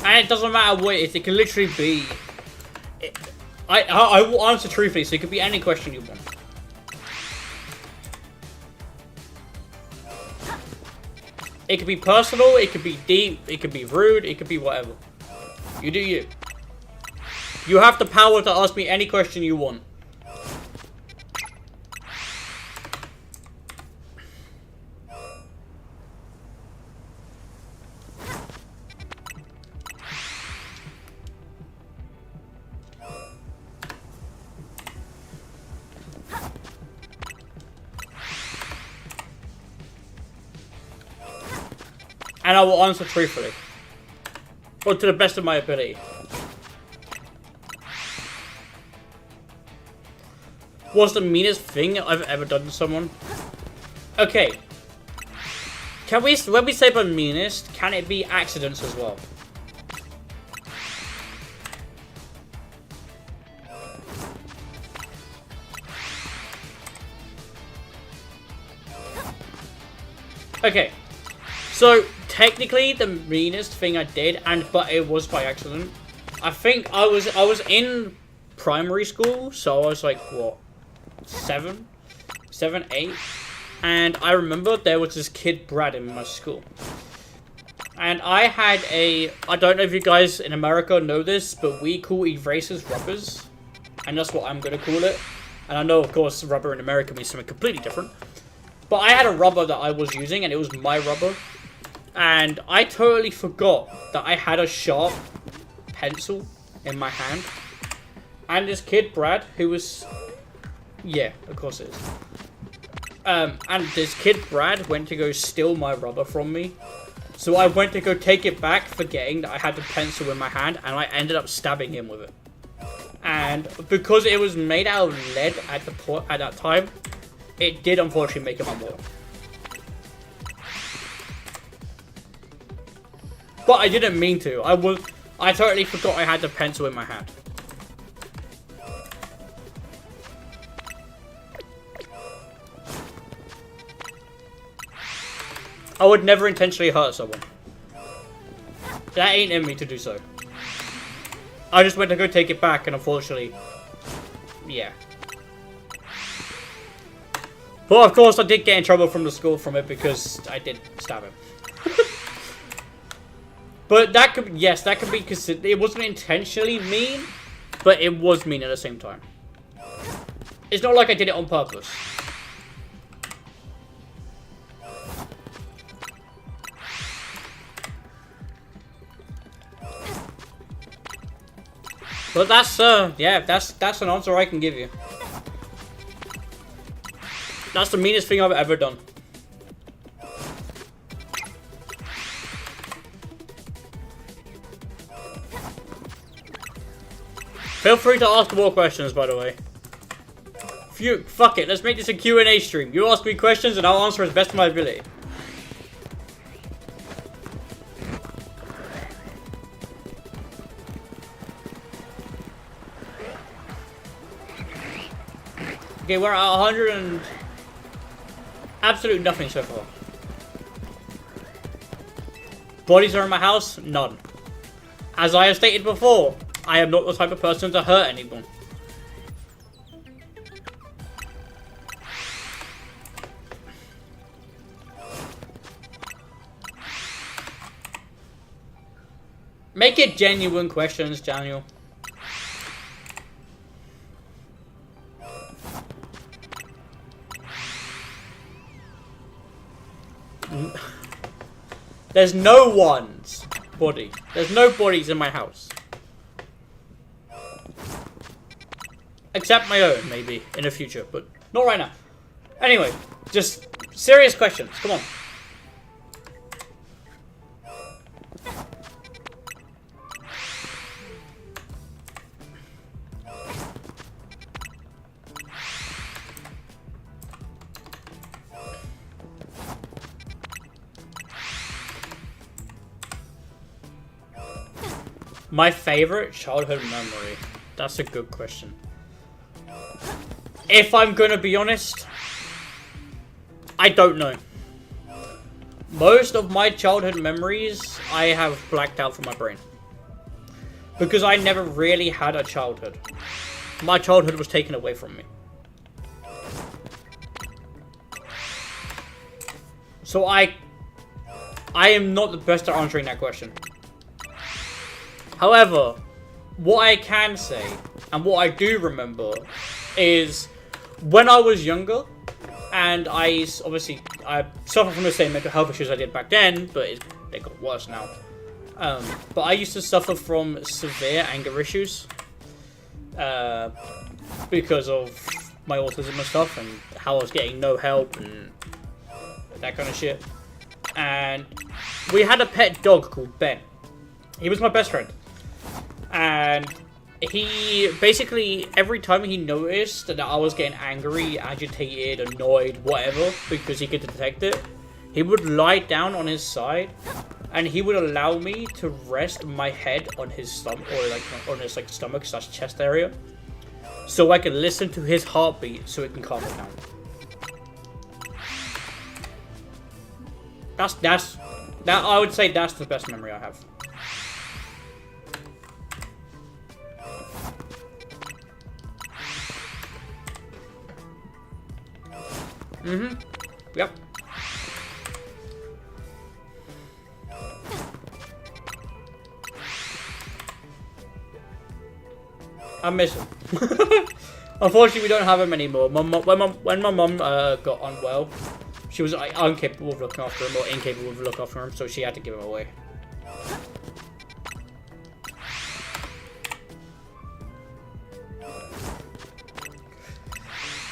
And it doesn't matter what it is, it can literally be... I will answer truthfully, so it could be any question you want. It could be personal, it could be deep, it could be rude, it could be whatever. You do you. You have the power to ask me any question you want. And I will answer truthfully. Or to the best of my ability. What's the meanest thing I've ever done to someone? Okay. Can we, when we say by meanest, can it be accidents as well? Okay, so technically the meanest thing I did, but it was by accident. I think I was in primary school, so I was like what, 7, 8, and I remember there was this kid Brad in my school, and I don't know if you guys in America know this, but we call erasers rubbers, and that's what I'm gonna call it. And I know, of course, rubber in America means something completely different. But I had a rubber that I was using, and it was my rubber. And I totally forgot that I had a sharp pencil in my hand. And this kid, Brad, who was... Yeah, of course it is. And this kid, Brad, went to go steal my rubber from me. So I went to go take it back, forgetting that I had the pencil in my hand, and I ended up stabbing him with it. And because it was made out of lead at that time, it did unfortunately make him immortal. But I didn't mean to. I totally forgot I had the pencil in my hand. I would never intentionally hurt someone. That ain't in me to do so. I just went to go take it back, and unfortunately, yeah. But of course, I did get in trouble from the school from it because I did stab him. But that could, yes, that could be considered. It wasn't intentionally mean, but it was mean at the same time. It's not like I did it on purpose. But that's yeah, that's an answer I can give you. That's the meanest thing I've ever done. Feel free to ask more questions, by the way. Fuck it, let's make this a Q&A stream. You ask me questions and I'll answer as best of my ability. Okay, we're at 100 and... absolute nothing so far. Bodies are in my house? None. As I have stated before, I am not the type of person to hurt anyone. Make it genuine questions, Daniel. There's no one's body. There's no bodies in my house. Except my own, maybe, in the future, but not right now. Anyway, just serious questions. Come on. My favorite childhood memory? That's a good question. If I'm gonna be honest, I don't know. Most of my childhood memories, I have blacked out from my brain. Because I never really had a childhood. My childhood was taken away from me. So I am not the best at answering that question. However, what I can say, and what I do remember, is when I was younger, and I suffer from the same mental health issues I did back then, but they got worse now. But I used to suffer from severe anger issues because of my autism and stuff, and how I was getting no help and that kind of shit. And we had a pet dog called Ben. He was my best friend. And he basically, every time he noticed that I was getting angry, agitated, annoyed, whatever, because he could detect it, he would lie down on his side, and he would allow me to rest my head on his stomach, or like on his like stomach / chest area, so I can listen to his heartbeat, so it can calm me down. That I would say that's the best memory I have. Yep. I miss him. Unfortunately, we don't have him anymore. When my mum got unwell, she was incapable of looking after him, or incapable of looking after him, so she had to give him away.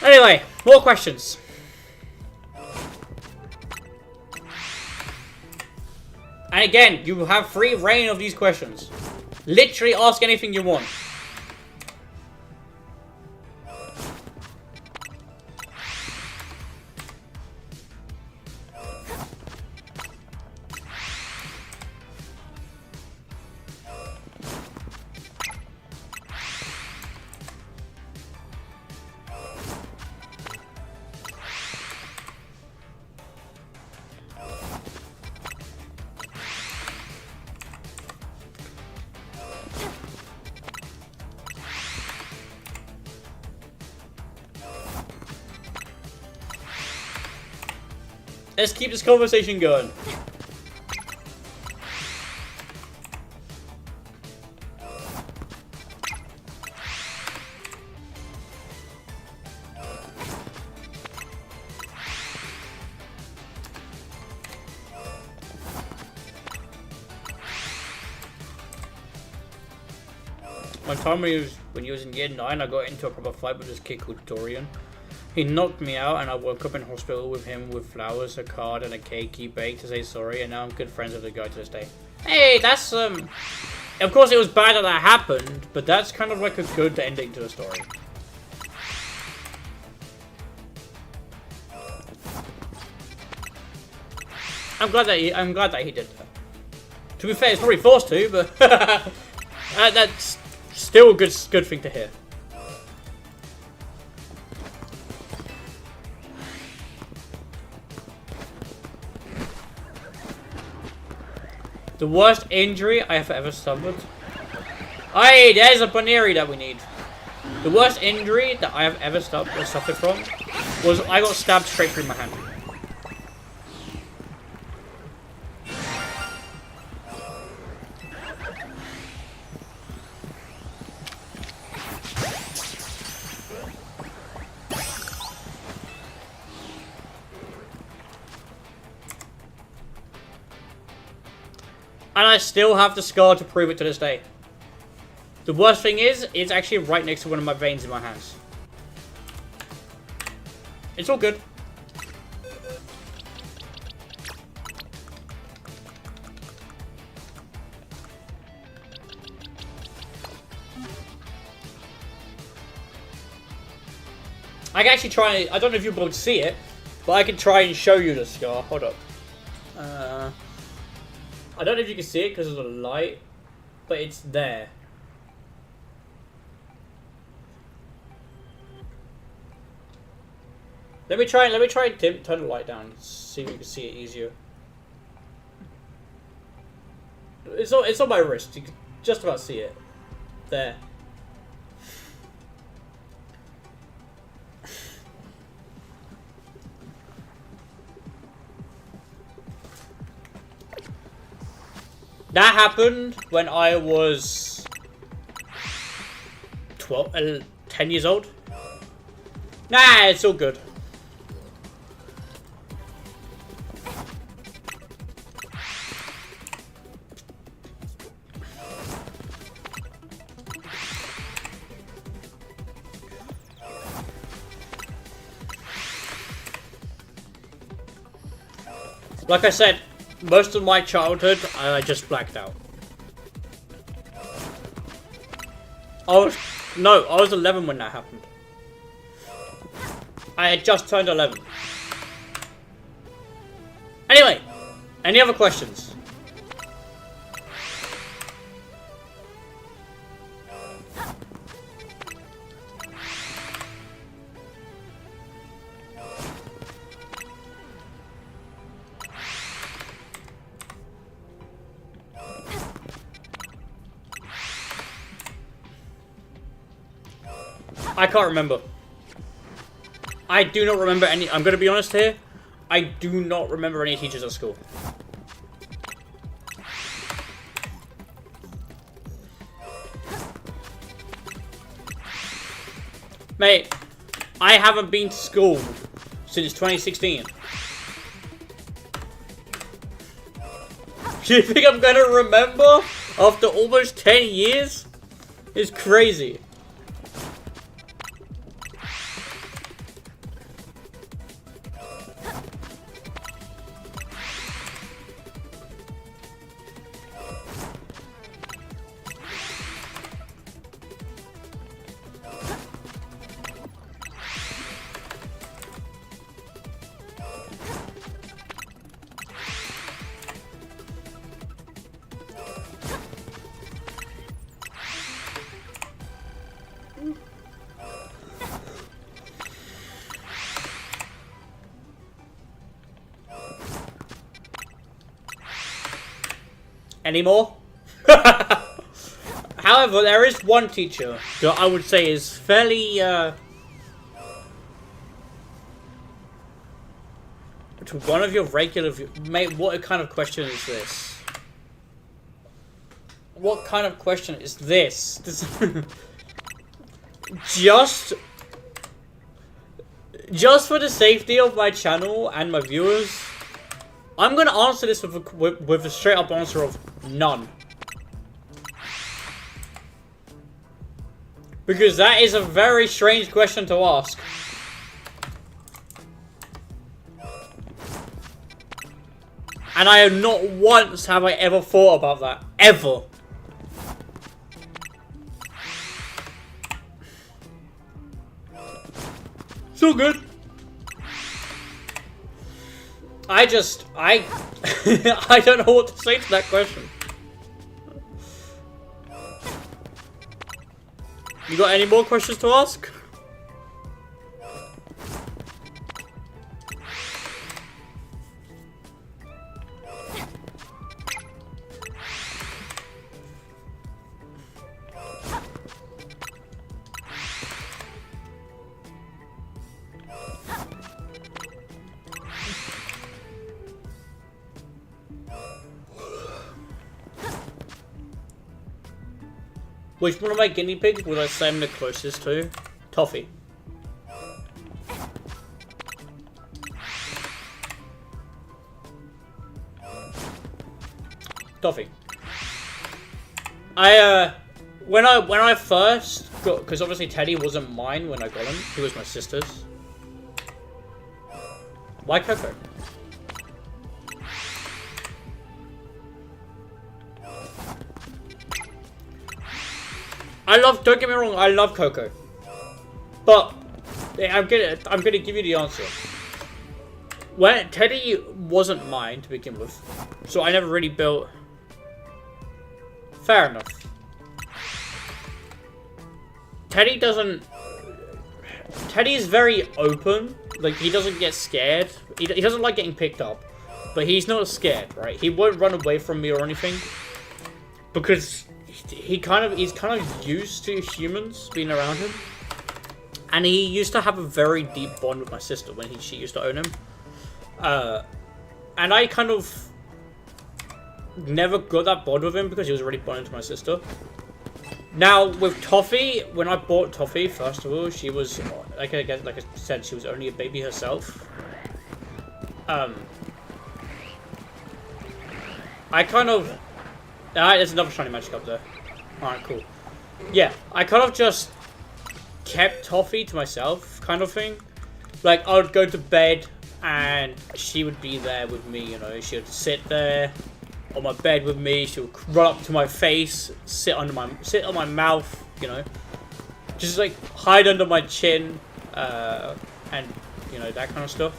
Anyway, more questions. And again, you have free reign of these questions. Literally ask anything you want. Let's keep this conversation going. One time when he was in year 9, I got into a proper fight with this kid called Dorian. He knocked me out, and I woke up in hospital with him with flowers, a card, and a cake he baked to say sorry, and now I'm good friends with the guy to this day. Hey, that's, Of course it was bad that happened, but that's kind of like a good ending to the story. I'm glad that he did that. To be fair, he's probably forced to, but that's still a good thing to hear. The worst injury I have ever suffered. Hey, there's a Baneri that we need. The worst injury that I have ever suffered from was I got stabbed straight through my hand. And I still have the scar to prove it to this day. The worst thing is, it's actually right next to one of my veins in my hands. It's all good. I can actually try, I don't know if you'll be able to see it, but I can try and show you the scar. Hold up. I don't know if you can see it because of the light, but it's there. Let me try and turn the light down, see if you can see it easier. It's on my wrist. You can just about see it. There. That happened when I was 10 years old. Nah, it's all good. Like I said, most of my childhood, I just blacked out. I was 11 when that happened. I had just turned 11. Anyway, Any other questions? I can't remember. I do not remember any. I'm going to be honest here. I do not remember any teachers at school. Mate, I haven't been to school since 2016. Do you think I'm going to remember after almost 10 years? It's crazy. Any more? However, there is one teacher that I would say is fairly, to one of your regular mate, what kind of question is this? What kind of question is this? Just for the safety of my channel and my viewers, I'm gonna answer this with a straight up answer of none. Because that is a very strange question to ask. And I have not once have I ever thought about that. Ever. So good. I I don't know what to say to that question. You got any more questions to ask? Which one of my guinea pigs would I say I'm the closest to? Toffee. Toffee. When I first got, because obviously Teddy wasn't mine when I got him, he was my sister's. Why Coco? Don't get me wrong, I love Coco. But, I'm gonna give you the answer. When Teddy wasn't mine to begin with, so I never really built... Fair enough. Teddy's very open, like he doesn't get scared. He doesn't like getting picked up, but he's not scared, right? He won't run away from me or anything, because he's kind of used to humans being around him, and he used to have a very deep bond with my sister when she used to own him, and I kind of never got that bond with him because he was already bonded to my sister. Now with Toffee, when I bought Toffee, first of all, she was like I said, she was only a baby herself. I kind of there's another shiny magic up there. Alright, cool. Yeah, I kind of just kept Toffee to myself, kind of thing. Like, I would go to bed, and she would be there with me, you know. She would sit there on my bed with me. She would run up to my face, sit on my mouth, you know. Just, like, hide under my chin, and, you know, that kind of stuff.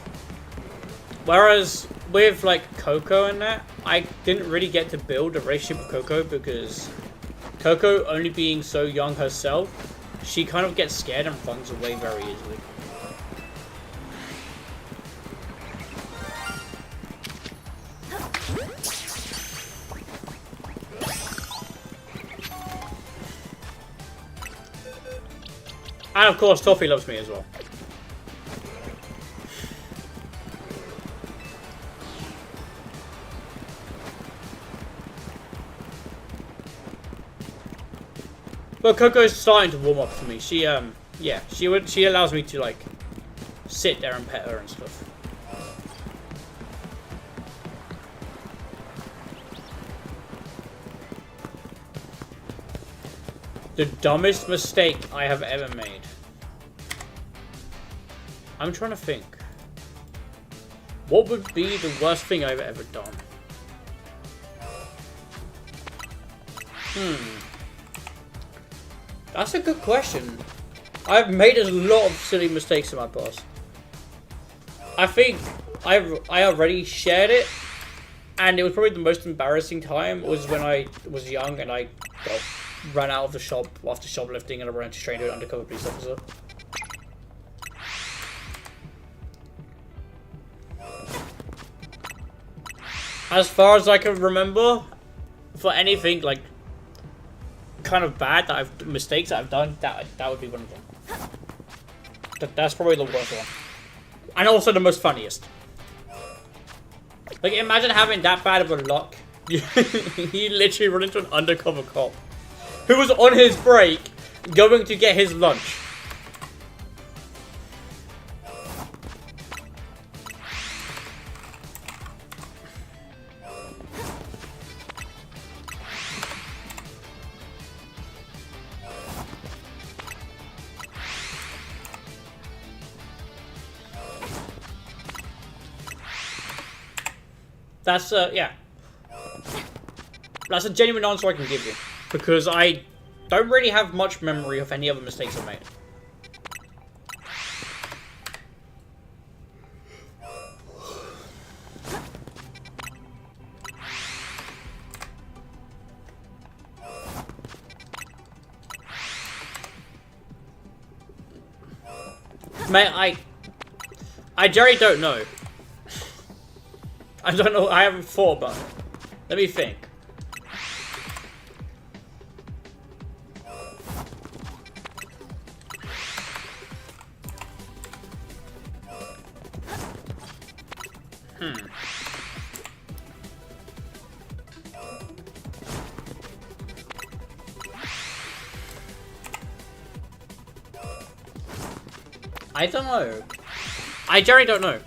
Whereas with like Coco and that, I didn't really get to build a relationship with Coco because Coco, only being so young herself, she kind of gets scared and runs away very easily. And of course, Toffee loves me as well. But Coco's starting to warm up to me. She yeah, she allows me to like sit there and pet her and stuff. The dumbest mistake I have ever made. I'm trying to think. What would be the worst thing I've ever done? That's a good question. I've made a lot of silly mistakes in my past. I think I already shared it, and it was probably the most embarrassing time was when I was young and I ran out of the shop after shoplifting and I ran into stranger undercover police officer. As far as I can remember, for anything like kind of bad that mistakes that I've done, that would be one of them. That's probably the worst one, and also the most funniest. Like, imagine having that bad of a luck. You literally run into an undercover cop who was on his break going to get his lunch. That's, yeah. That's a genuine answer I can give you. Because I don't really have much memory of any other mistakes I've made. Mate, I generally don't know. I don't know, I haven't thought about it. Let me think. I don't know. I generally don't know.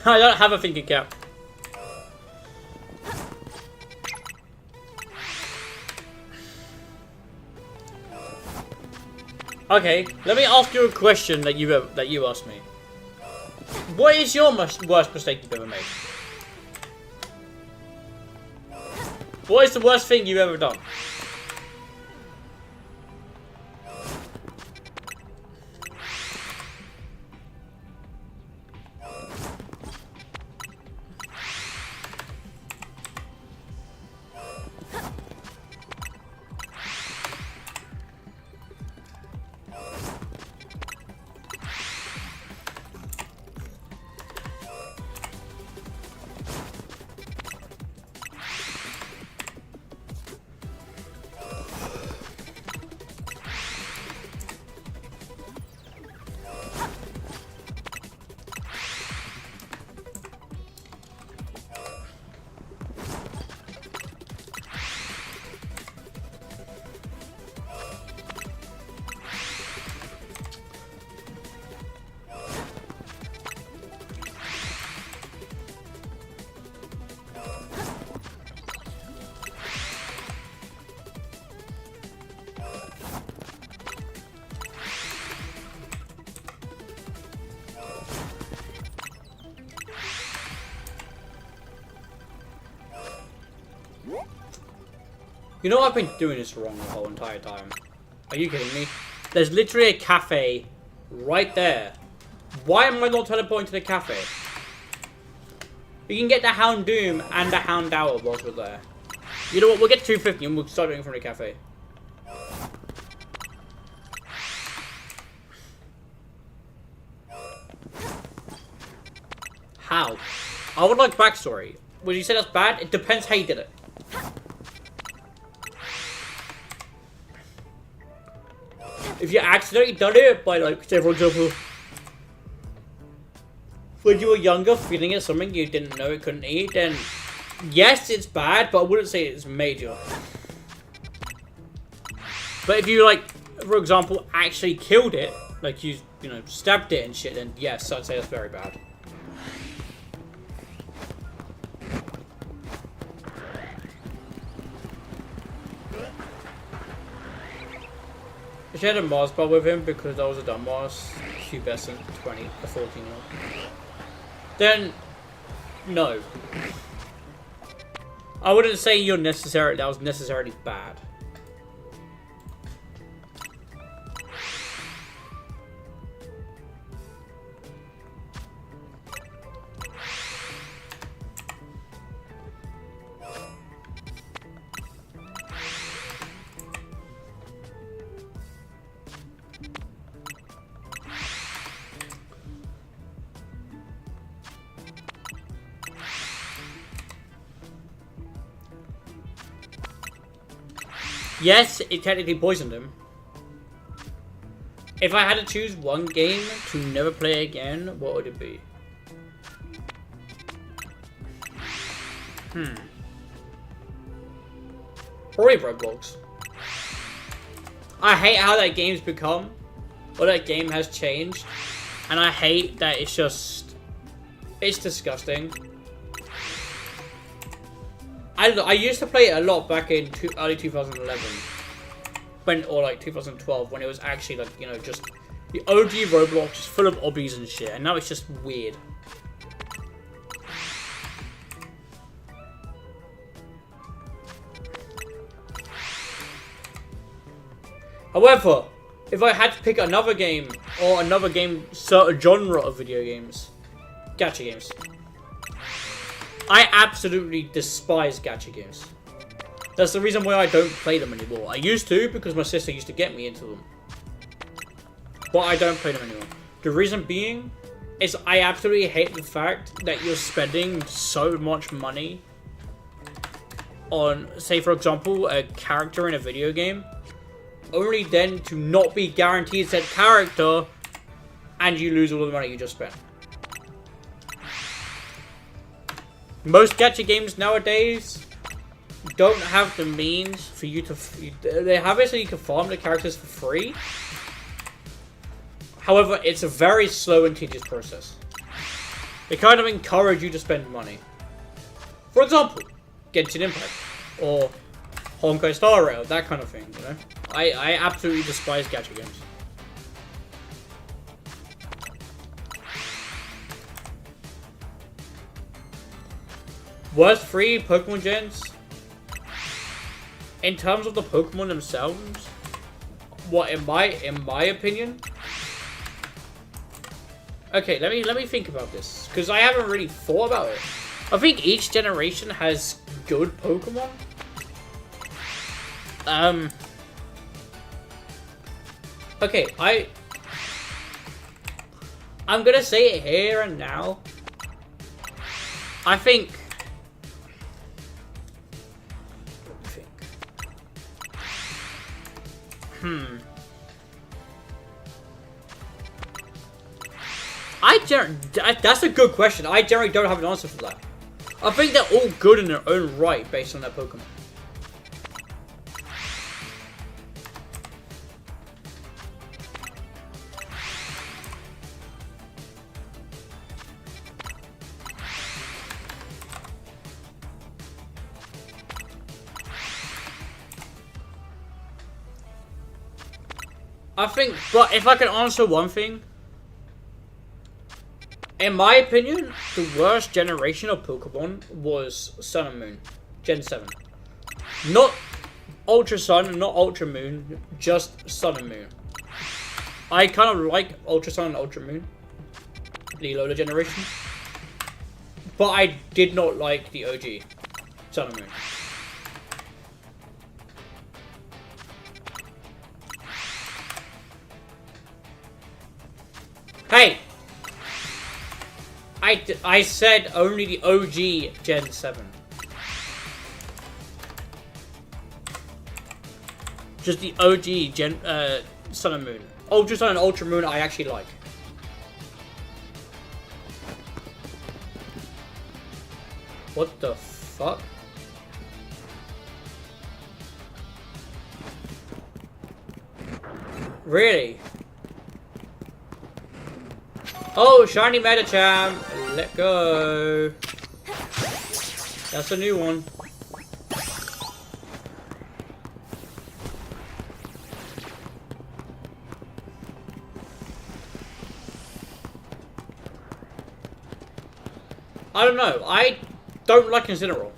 I don't have a thinking cap. Okay, let me ask you a question that you asked me. What is your worst mistake you've ever made? What is the worst thing you've ever done? You know I've been doing this wrong the whole entire time. Are you kidding me? There's literally a cafe Right there. Why am I not teleporting to the cafe? You can get the Houndoom and the Houndour whilst we're there. You know what? We'll get 250 and we'll start doing it from the cafe. How? I would like backstory. Would you say that's bad? It depends how you did it. If you accidentally done it by, like, say for example, when you were younger, feeding it something you didn't know it couldn't eat, then yes, it's bad, but I wouldn't say it's major. But if you, like, for example, actually killed it, like you know, stabbed it and shit, then yes, I'd say that's very bad. I shared a Mars bar with him because I was a dumb Mars, pubescent, 20 or 14-year-old. Then, no. I wouldn't say that was necessarily bad. Yes, it technically poisoned him. If I had to choose one game to never play again, what would it be? Probably Roblox. I hate how that game's become, or that game has changed, and I hate that it's disgusting. I used to play it a lot back in early 2011, or like 2012, when it was actually like, you know, just the OG Roblox, just full of obbies and shit, and now it's just weird. However, if I had to pick another game, or another game, certain genre of video games, gacha games. I absolutely despise gacha games. That's the reason why I don't play them anymore. I used to, because my sister used to get me into them. But I don't play them anymore. The reason being is I absolutely hate the fact that you're spending so much money on, say for example, a character in a video game, only then to not be guaranteed said character, and you lose all the money you just spent. Most gacha games nowadays don't have the means for you to... They have it so you can farm the characters for free. However, it's a very slow and tedious process. They kind of encourage you to spend money. For example, Genshin Impact. Or Honkai Star Rail, that kind of thing, you know? I absolutely despise gacha games. Worst free Pokemon gens? In terms of the Pokemon themselves? What, in my opinion? Okay, let me think about this, because I haven't really thought about it. I think each generation has good Pokemon. Okay, I'm gonna say it here and now. I think... That's a good question. I generally don't have an answer for that. I think they're all good in their own right based on their Pokemon. I think, but if I can answer one thing, in my opinion, the worst generation of Pokemon was Sun and Moon, Gen 7. Not Ultra Sun, not Ultra Moon, just Sun and Moon. I kind of like Ultra Sun and Ultra Moon, the Lola generation, but I did not like the OG Sun and Moon. Hey! I said only the OG Gen 7. Just the OG Gen Sun and Moon. Ultra Sun and Ultra Moon I actually like. What the fuck? Really? Oh, shiny Metacham! Let go! That's a new one. I don't know. I don't like Incineroar.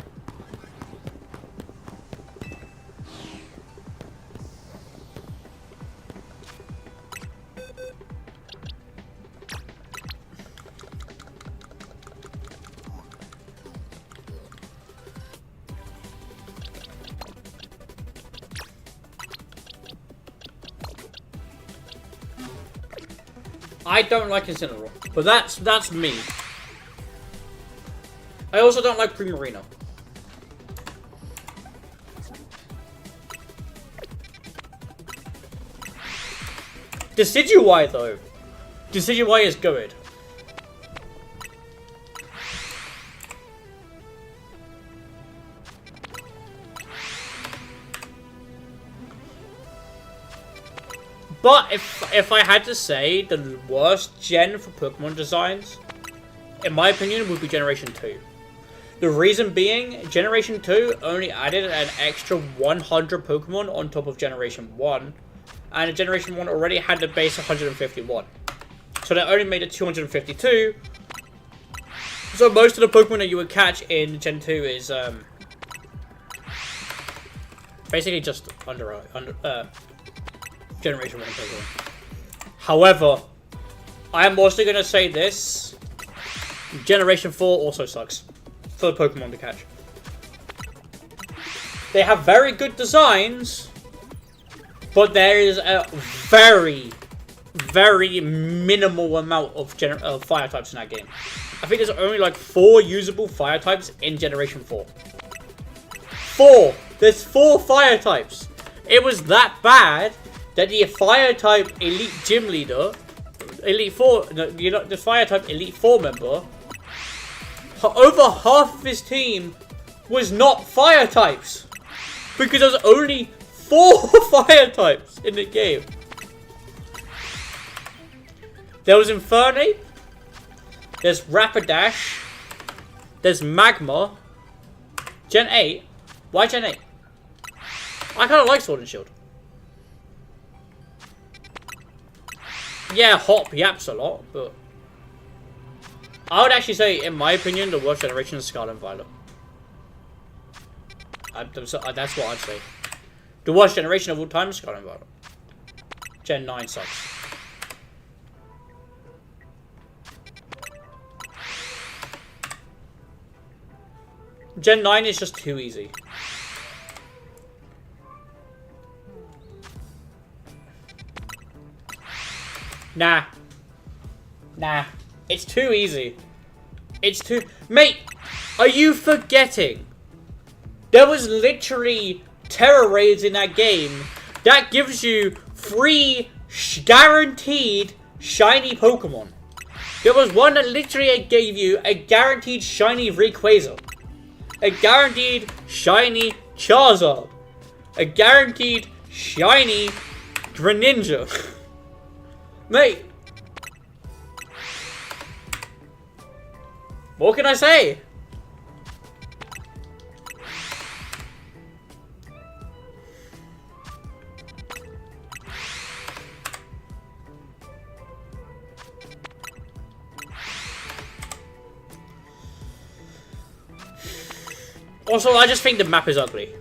I don't like Incineroar, but that's me. I also don't like Primarina. Decidueye though. Decidueye is good. But if I had to say the worst gen for Pokemon designs, in my opinion, would be Generation 2. The reason being, Generation 2 only added an extra 100 Pokemon on top of Generation 1. And Generation 1 already had the base 151. So they only made it 252. So most of the Pokemon that you would catch in Gen 2 is basically just under Generation 1 Pokemon. However, I am also going to say this. Generation 4 also sucks for the Pokemon to catch. They have very good designs, but there is a very, very minimal amount of fire types in that game. I think there's only like 4 usable fire types in Generation 4. 4! There's 4 fire types! It was that bad that the fire type Elite Gym Leader, Elite 4, no, you know, the fire type Elite 4 member, over half of his team was not fire types. Because there's only 4 fire types in the game. There was Infernape, there's Rapidash, there's Magma, Gen 8. Why Gen 8? I kind of like Sword and Shield. Yeah, Hop yaps a lot, but I would actually say, in my opinion, the worst generation is Scarlet and Violet. That's what I'd say. The worst generation of all time is Scarlet and Violet. Gen 9 sucks. Gen 9 is just too easy. Nah. Nah. It's too easy. It's too... Mate, are you forgetting? There was literally Terror Raids in that game that gives you 3 guaranteed shiny Pokemon. There was one that literally gave you a guaranteed shiny Rayquaza, a guaranteed shiny Charizard, a guaranteed shiny Greninja. Mate, what can I say? Also, I just think the map is ugly.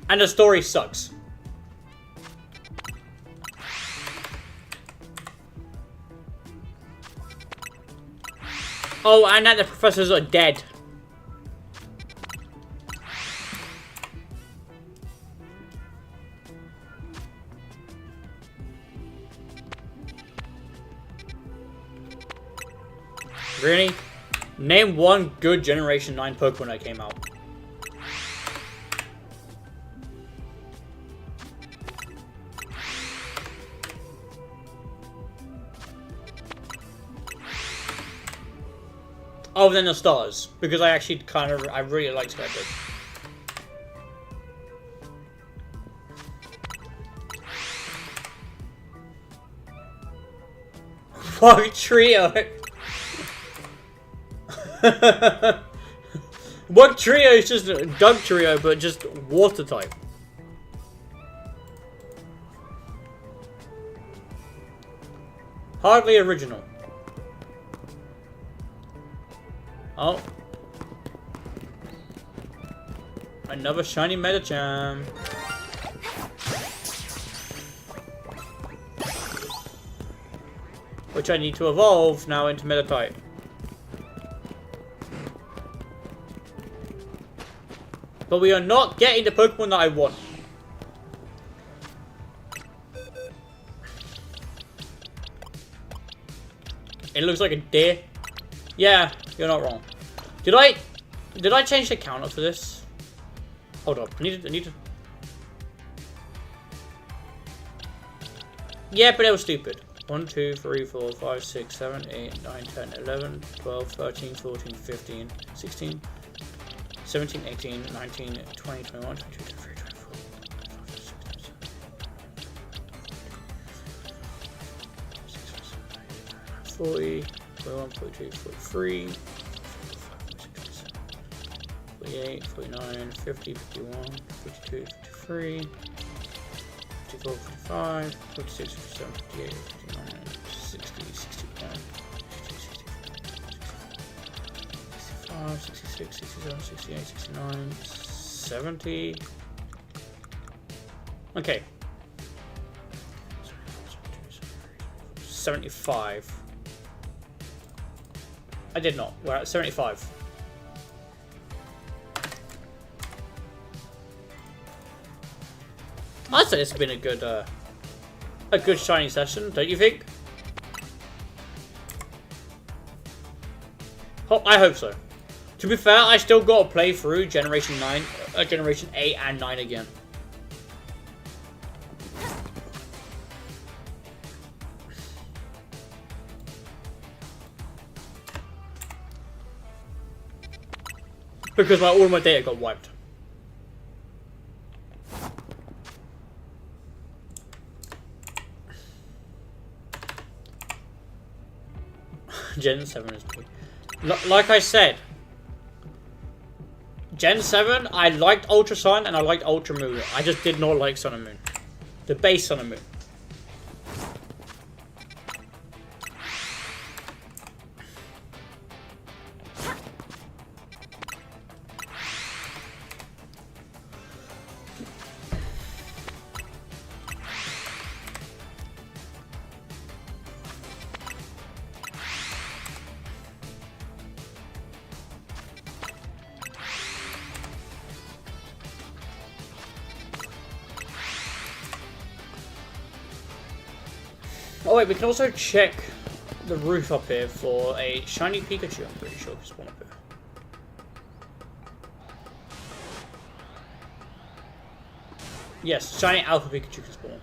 And the story sucks. Oh, and that the professors are dead. Really? Name one good Generation 9 Pokemon that came out. Other than the stars, because I actually I really like Skype. Fuck trio. What trio is just a Doug trio, but just water type. Hardly original. Oh. Another shiny Metacham. Which I need to evolve now into Metatype. But we are not getting the Pokemon that I want. It looks like a deer. Yeah, you're not wrong. Did I change the counter for this? Hold up, I need to. Yeah, but that was stupid. 1, 2, 3, 4, 5, 6, 7, 8, 9, 10, 11, 12, 13, 14, 15, 16, 17, 18, 19, 20, 21, 22, 23, 24, 40, 41, 42, 43, 48, 49, 50, 51, 52, 53, 54, 55, 56, 57, 58, 59, 60, 61, 65, 66, 67, 68, 69, 70. Okay. 75. I did not. We're at 75. I'd say it's been a good shiny session, don't you think? I hope so. To be fair, I still got to play through Generation 9, Generation 8 and 9 again. Because all my data got wiped. Gen 7 is good. Like I said, Gen 7, I liked Ultra Sun and I liked Ultra Moon. I just did not like Sun and Moon. The base Sun and Moon. Oh wait, we can also check the roof up here for a shiny Pikachu. I'm pretty sure there's one up here. Yes, shiny Alpha Pikachu can spawn.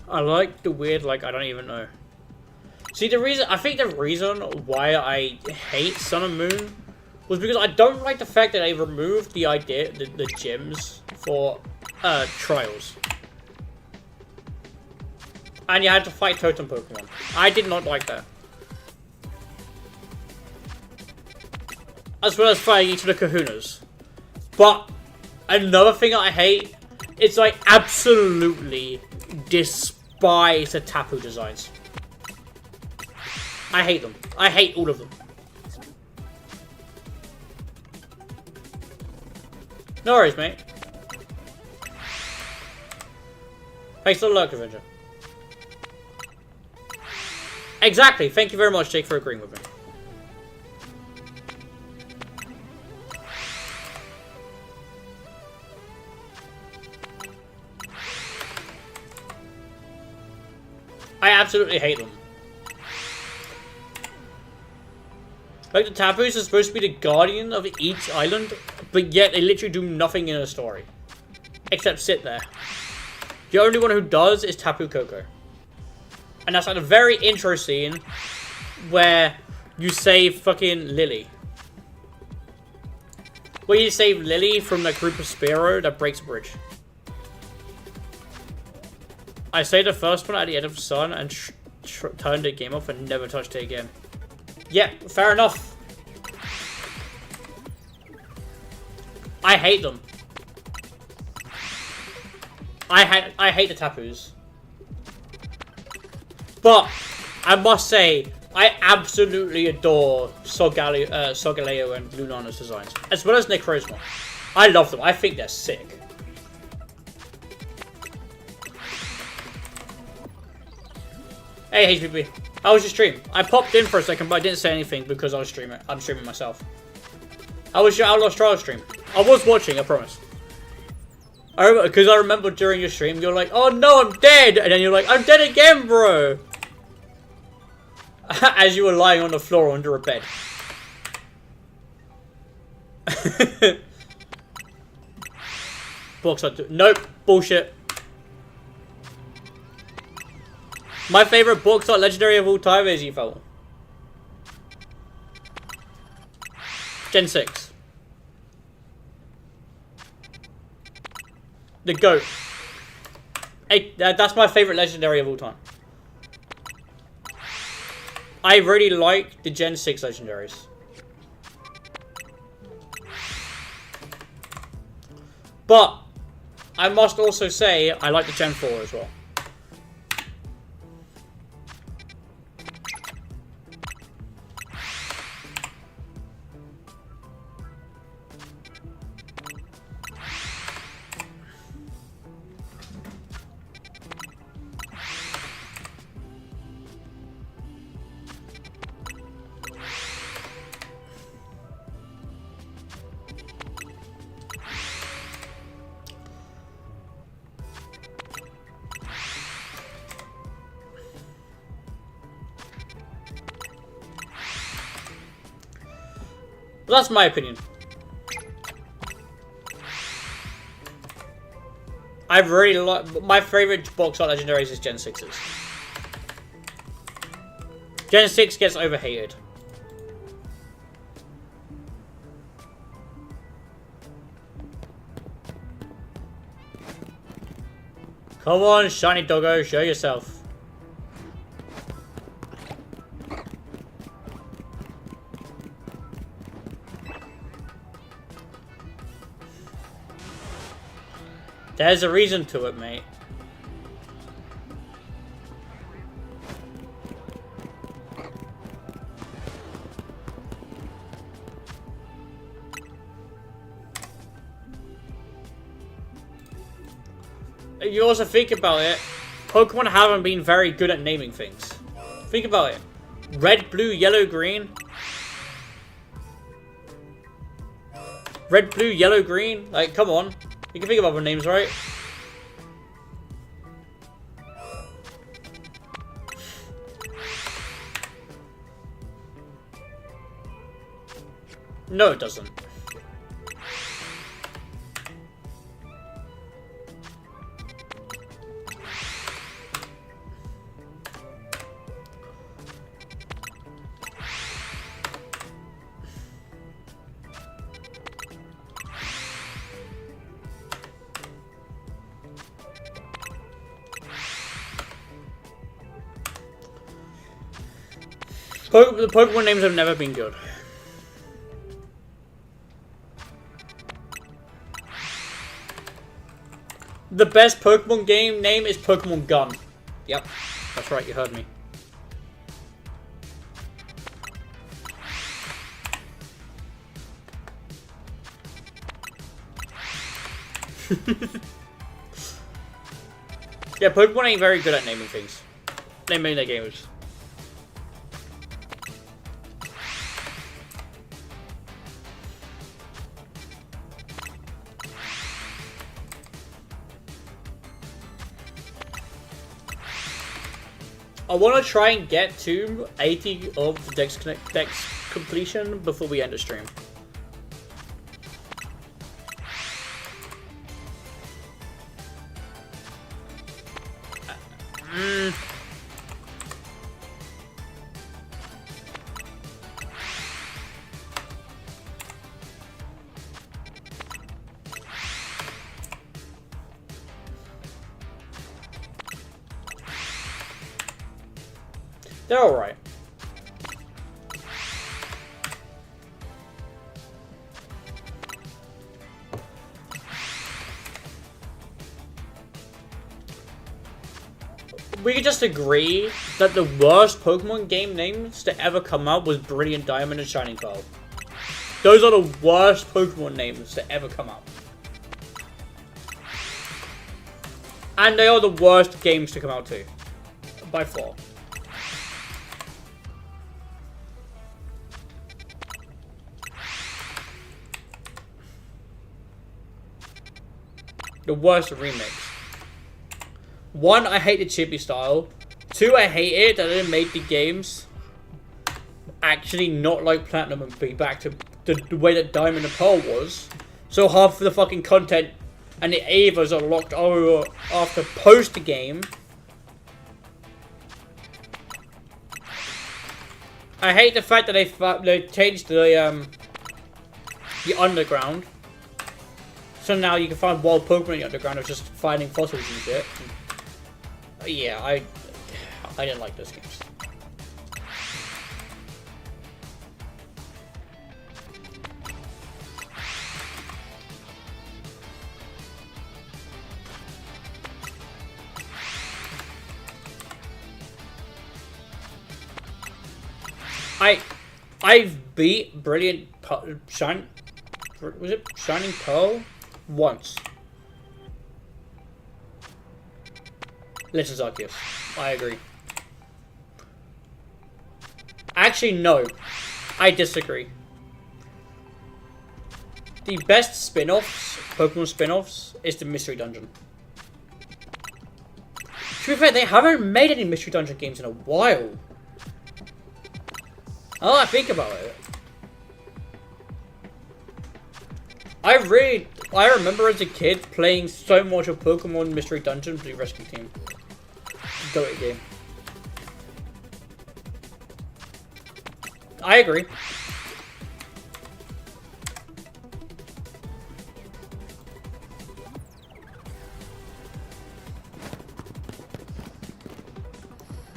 I like the weird, like, I don't even know. See, I think the reason why I hate Sun and Moon was because I don't like the fact that they removed the gyms for trials. And you had to fight Totem Pokemon. I did not like that. As well as fighting each of the Kahunas. But another thing I hate is I absolutely despise the Tapu designs. I hate them. I hate all of them. No worries, mate. Thanks for the luck, Avenger. Exactly. Thank you very much, Jake, for agreeing with me. I absolutely hate them. Like, the Tapus are supposed to be the guardian of each island, but yet they literally do nothing in a story. Except sit there. The only one who does is Tapu Koko. And that's like a very intro scene where you save fucking Lily. Where you save Lily from that group of Spearow that breaks a bridge. I saved the first one at the end of the sun and turned the game off and never touched it again. Yeah, fair enough. I hate them. I hate the Tapus. But I must say, I absolutely adore Solgaleo and Lunana's designs, as well as Necrozma. I love them. I think they're sick. Hey HPP, how was your stream? I popped in for a second, but I didn't say anything because I was streaming. I'm streaming myself. How was your Outlaw Trial stream? I was watching, I promise. Because I remember during your stream, you're like, "Oh no, I'm dead," and then you're like, "I'm dead again, bro." As you were lying on the floor under a bed. Box art. Nope, bullshit. My favorite box art legendary of all time is Evil. Gen 6. The GOAT. Hey, that's my favorite legendary of all time. I really like the Gen 6 legendaries. But I must also say I like the Gen 4 as well. But that's my opinion. I really like... My favorite box art legendaries is Gen 6's. Gen 6 gets overhated. Come on, shiny doggo, show yourself. There's a reason to it, mate. You also think about it, Pokemon haven't been very good at naming things. Think about it. Red, blue, yellow, green. Red, blue, yellow, green. Like, come on. You can think of other names, right? No, it doesn't. The Pokemon names have never been good. The best Pokemon game name is Pokemon Gun. Yep, that's right, you heard me. Yeah, Pokemon ain't very good at naming things. Naming their gamers. I want to try and get to 80 of the Dex completion before we end the stream. They're alright. We could just agree that the worst Pokemon game names to ever come out was Brilliant Diamond and Shining Pearl. Those are the worst Pokemon names to ever come out. And they are the worst games to come out too. By far. The worst remakes. 1, I hate the chibi style. 2, I hate it that they made the games actually not like Platinum and be back to the way that Diamond and Pearl was. So half of the fucking content and the Avas are locked over after post-game. I hate the fact that they changed the underground. So now you can find wild Pokemon in the underground of just finding fossils and shit. Yeah, I didn't like those games. I've beat Brilliant was it Shining Pearl? Once. Legends Arceus. I agree. Actually, no. I disagree. The best spin-offs, Pokemon spin-offs, is the Mystery Dungeon. To be fair, they haven't made any Mystery Dungeon games in a while. Now that I think about it. I remember as a kid playing so much of Pokemon Mystery Dungeon Blue Rescue Team. Go at game. I agree.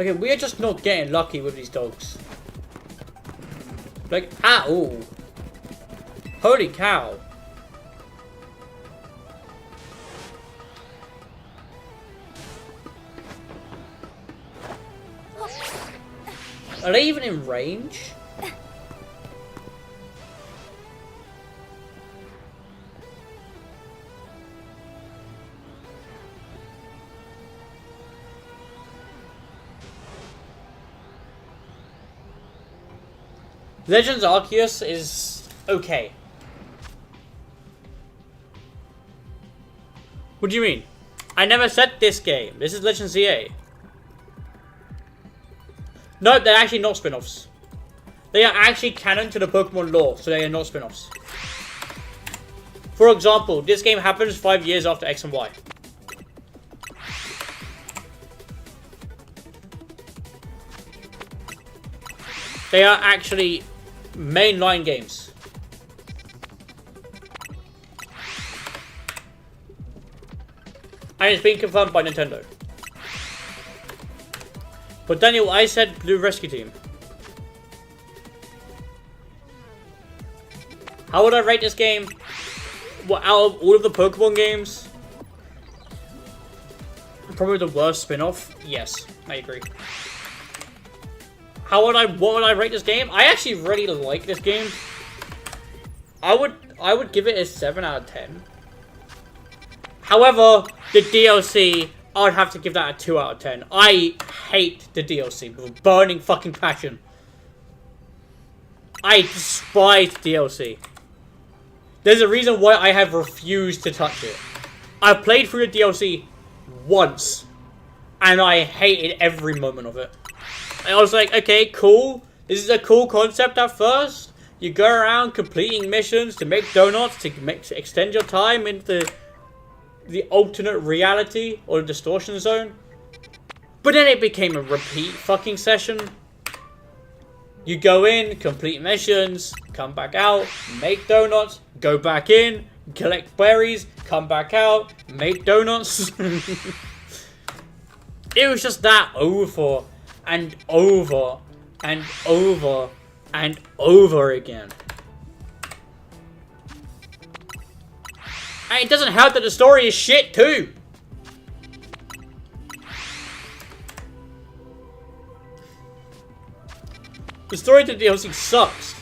Okay, we are just not getting lucky with these dogs. Like, ow! Holy cow! Are they even in range? Legends Arceus is okay. What do you mean? I never said this game. This is Legends ZA. No, they're actually not spin-offs. They are actually canon to the Pokemon lore, so they are not spin-offs. For example, this game happens 5 years after X and Y. They are actually mainline games. And it's been confirmed by Nintendo. But Daniel, I said Blue Rescue Team. How would I rate this game? What, out of all of the Pokemon games? Probably the worst spin-off? Yes, I agree. What would I rate this game? I actually really like this game. I would give it a 7 out of 10. However, the DLC, I'd have to give that a 2 out of 10. I hate the DLC with a burning fucking passion. I despise DLC. There's a reason why I have refused to touch it. I played through the DLC once, and I hated every moment of it. I was like, okay, cool. This is a cool concept at first. You go around completing missions to make donuts to extend your time into the alternate reality or the distortion zone. But then it became a repeat fucking session. You go in, complete missions, come back out, make donuts, go back in, collect berries, come back out, make donuts. It was just that over and over and over and over again. And it doesn't help that the story is shit too. The story to the DLC sucks.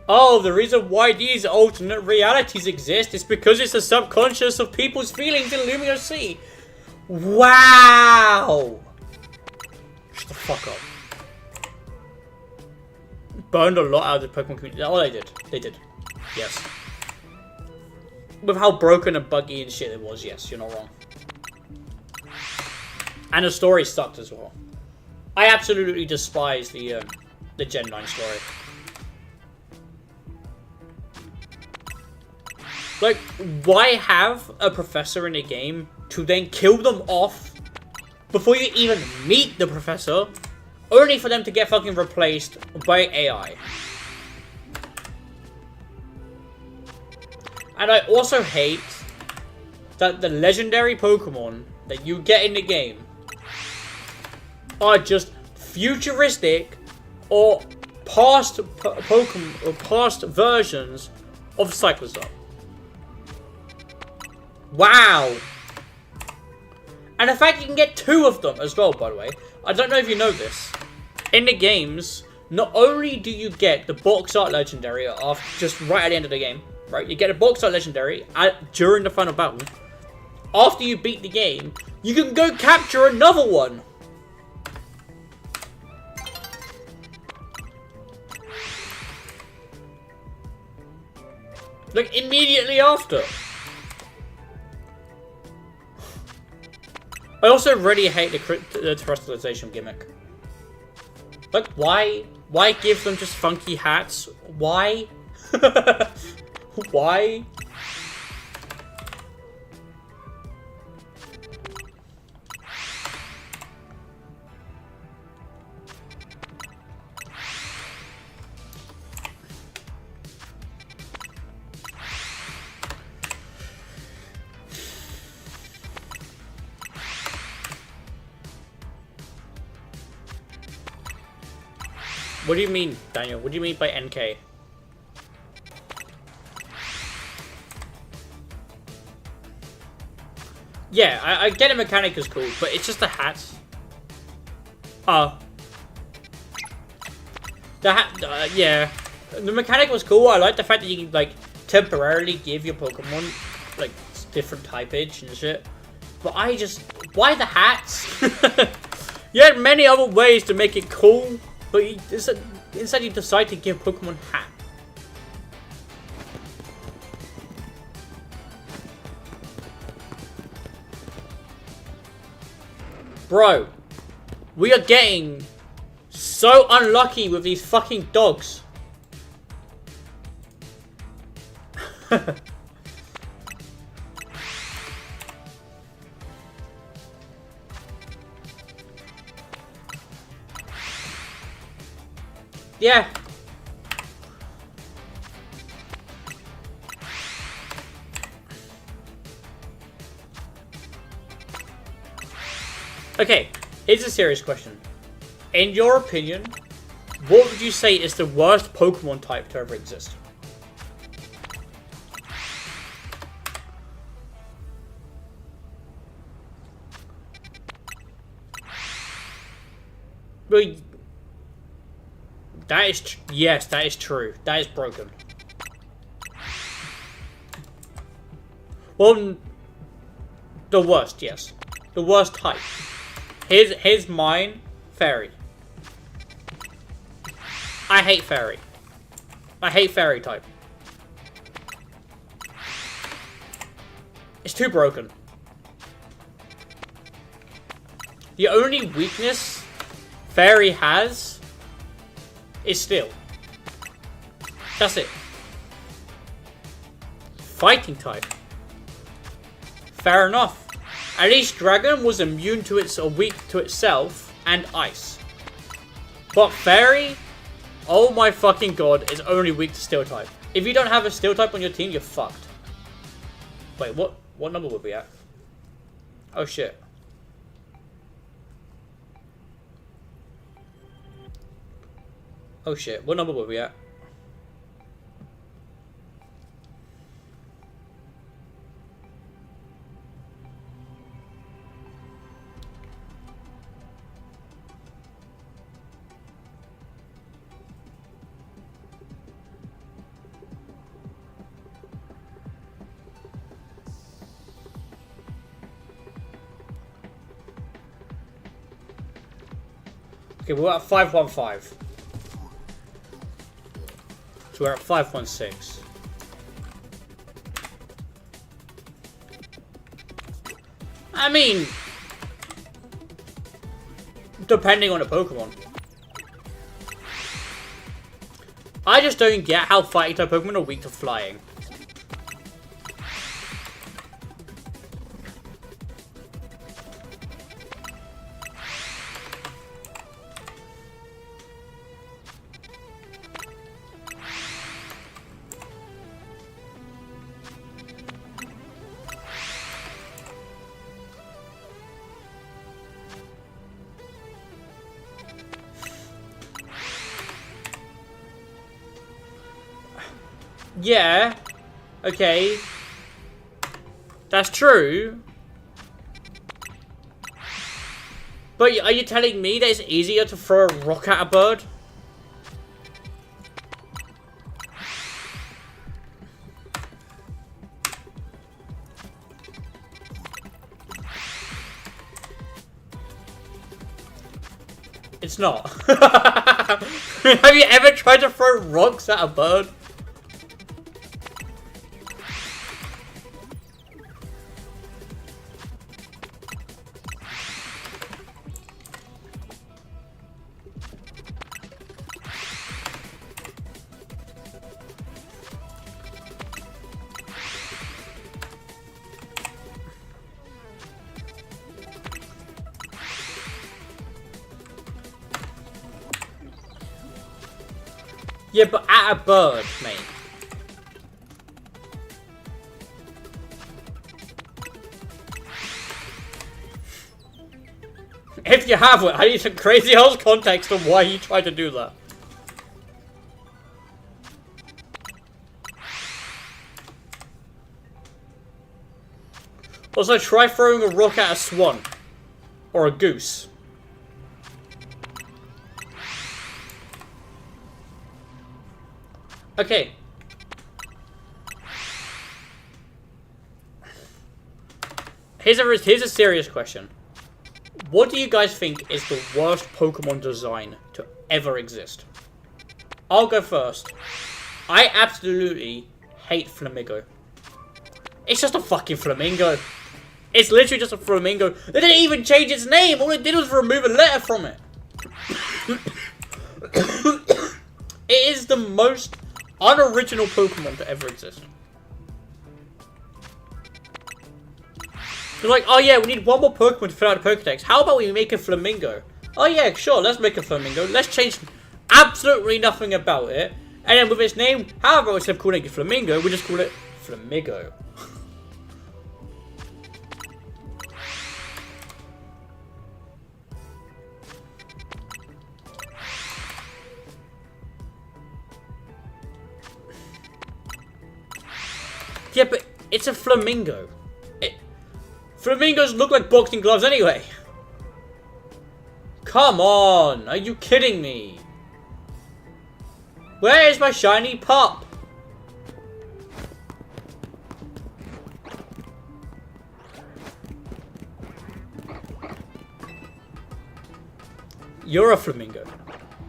Oh, the reason why these alternate realities exist is because it's the subconscious of people's feelings in Lumio Sea. Wow! Shut the fuck up. Burned a lot out of the Pokemon community. Oh, they did. They did. Yes. With how broken and buggy and shit it was, yes, you're not wrong. And the story sucked as well. I absolutely despise the Gen 9 story. Like, why have a professor in a game to then kill them off before you even meet the professor, only for them to get fucking replaced by AI? And I also hate that the legendary Pokemon that you get in the game are just futuristic or past Pokemon or past versions of Cyclozone. Wow! And the fact you can get 2 of them as well, by the way. I don't know if you know this. In the games, not only do you get the box art legendary just right at the end of the game, right? You get a box art legendary during the final battle. After you beat the game, you can go capture another one. Like, immediately after. I also really hate the terrestrialization gimmick. Like, why? Why give them just funky hats? Why? Why? What do you mean, Daniel? What do you mean by NK? Yeah, I get a mechanic is cool, but it's just the hats. Oh. The hat, yeah. The mechanic was cool. I like the fact that you can, like, temporarily give your Pokemon, like, different typage and shit. But I just... Why the hats? You had many other ways to make it cool. But instead you decide to give Pokemon hat. Bro, we are getting so unlucky with these fucking dogs. Yeah. Okay, here's a serious question. In your opinion, what would you say is the worst Pokemon type to ever exist? Well, That is... Yes, that is true. That is broken. Well... The worst, yes. The worst type. Here's mine. Fairy. I hate fairy. I hate fairy type. It's too broken. The only weakness fairy has is steel. That's it. Fighting type. Fair enough. At least dragon was immune to its or weak to itself and ice. But fairy, oh my fucking god, is only weak to steel type. If you don't have a steel type on your team, you're fucked. Wait, what number would we at? Oh shit. Oh shit, what number were we at? Okay, we're at 515. So we're at 516. I mean, depending on the Pokemon. I just don't get how fighting type Pokemon are weak to flying. Yeah, okay, that's true, but are you telling me that it's easier to throw a rock at a bird? It's not. Have you ever tried to throw rocks at a bird? Yeah, but at a bird, mate. If you have it, I need some crazy ass context on why you tried to do that. Also, try throwing a rock at a swan. Or a goose. Okay. Here's a serious question. What do you guys think is the worst Pokemon design to ever exist? I'll go first. I absolutely hate Flamingo. It's just a fucking flamingo. It's literally just a flamingo. They didn't even change its name. All it did was remove a letter from it. It is the most unoriginal Pokemon to ever exist. They're like, oh yeah, we need one more Pokemon to fill out the Pokedex. How about we make a flamingo? Oh yeah, sure, let's make a flamingo. Let's change absolutely nothing about it. And then with its name, however, instead of calling it Flamingo, we just call it Flamigo. Yeah, but it's a flamingo. Flamingos look like boxing gloves anyway. Come on, are you kidding me? Where is my shiny pup? You're a flamingo.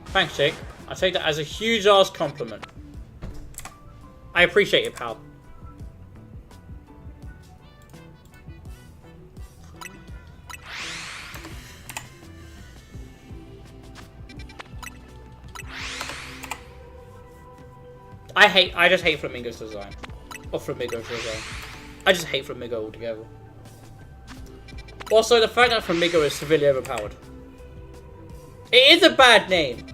Thanks, Jake. I take that as a huge ass compliment. I appreciate it, pal. I just hate Flamingo's design. Or Flamingo's design. I just hate Flamingo altogether. Also, the fact that Flamingo is severely overpowered. It is a bad name.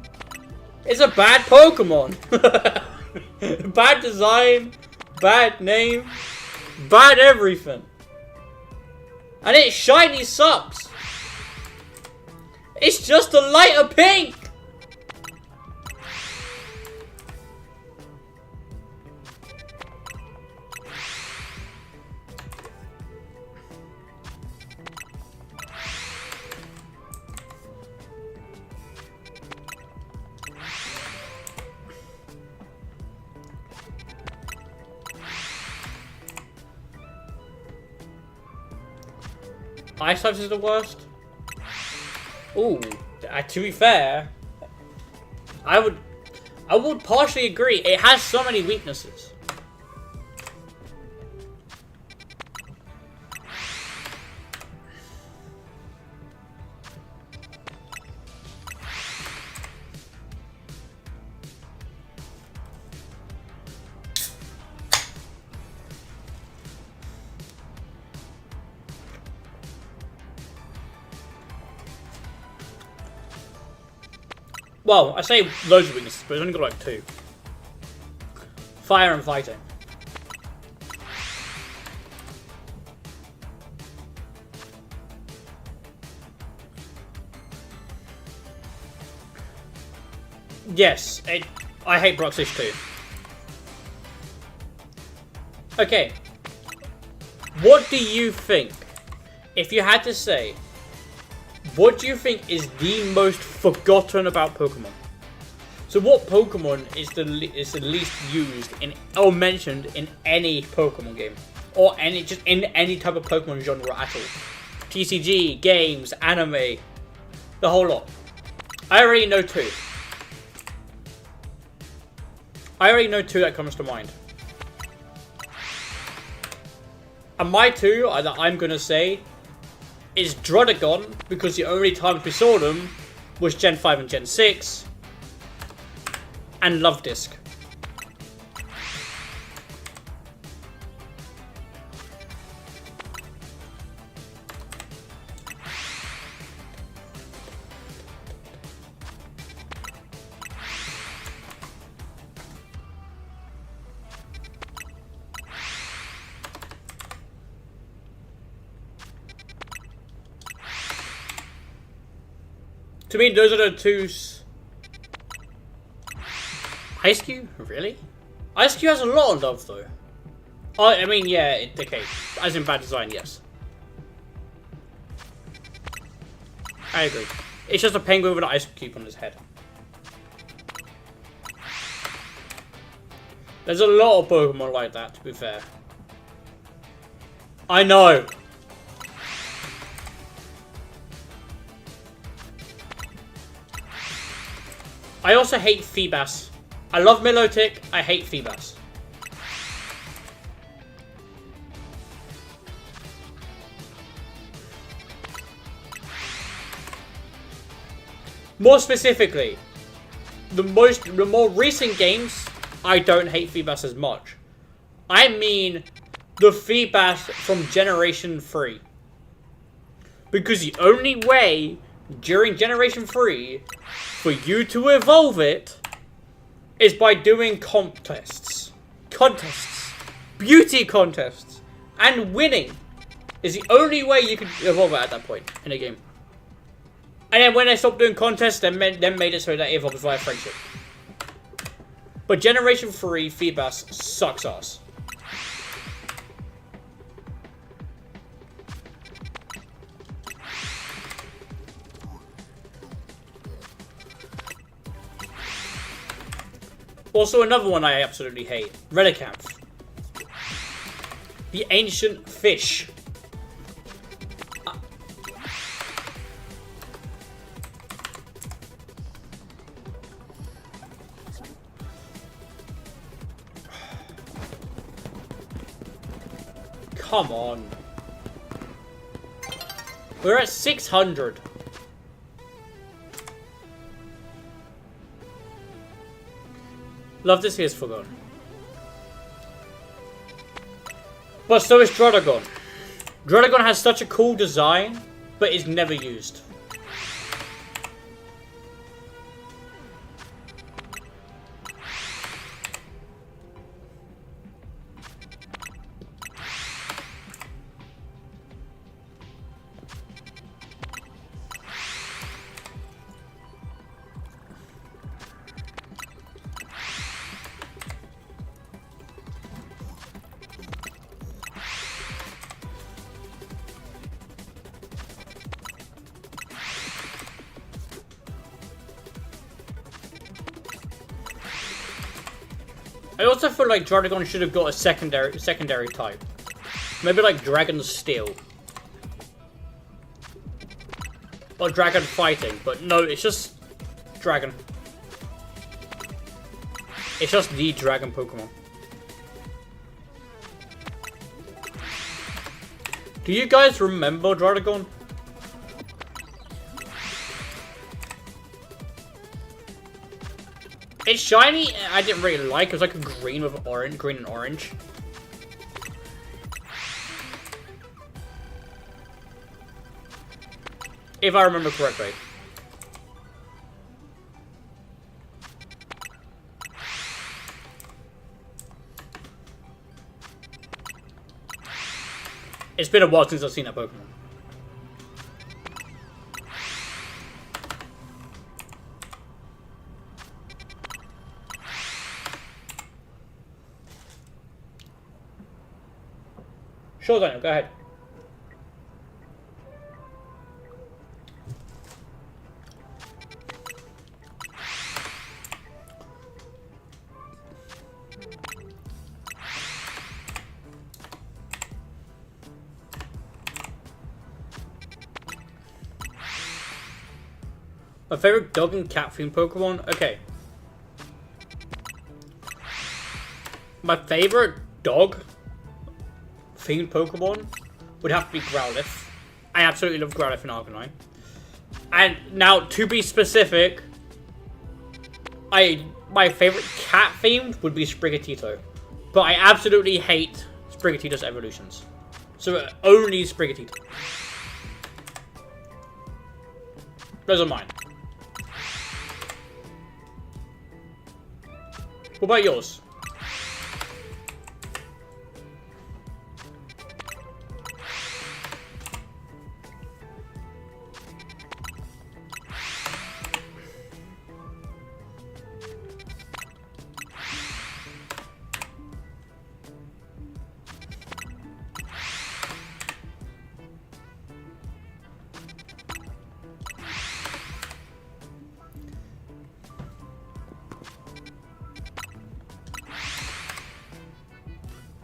It's a bad Pokemon. Bad design, bad name, bad everything. And its shiny sucks. It's just a lighter pink. Ice types is the worst. Ooh, to be fair, I would partially agree. It has so many weaknesses. Well, I say loads of weaknesses, but it's only got like 2. Fire and fighting. Yes, I hate Broxish too. Okay. What do you think, if you had to say, what do you think is the most forgotten about Pokemon? So what Pokemon is the least used in or mentioned in any Pokemon game? Or just in any type of Pokemon genre at all? TCG, games, anime, the whole lot. I already know 2. I already know 2 that comes to mind. And my 2 that I'm gonna say is Drodagon, because the only times we saw them was Gen 5 and Gen 6, and Love Disc. To me, those are the 2. Ice-Q? Really? Ice-Q has a lot of love, though. I mean, yeah, okay. As in bad design, yes. I agree. It's just a penguin with an ice cube on his head. There's a lot of Pokemon like that, to be fair. I know! I also hate Feebas. I love Milotic, I hate Feebas. More specifically, the more recent games, I don't hate Feebas as much. I mean the Feebas from Generation 3. Because the only way during Generation 3 for you to evolve it is by doing contests. Beauty contests. And winning is the only way you can evolve it at that point in a game. And then when they stopped doing contests, they made it so that it evolves via friendship. But Generation 3 Feebas sucks ass. Also, another one I absolutely hate. Relicanth. The ancient fish. Come on. We're at 600. Love to see us forgotten. But so is Drodagon. Drodagon has such a cool design, but is never used. I also feel like Drodagon should have got a secondary type. Maybe like Dragon Steel. Or Dragon Fighting, but no, it's just Dragon. It's just the Dragon Pokemon. Do you guys remember Drodagon? It's shiny, I didn't really like. It was like a green with orange, green and orange. If I remember correctly. It's been a while since I've seen that Pokemon. Sure, Daniel, go ahead. My favorite dog and cat themed Pokemon? Okay. My favorite dog themed Pokemon would have to be Growlithe. I absolutely love Growlithe and Arcanine. And now, to be specific, my favorite cat themed would be Sprigatito. But I absolutely hate Sprigatito's evolutions. So only Sprigatito. Those are mine. What about yours?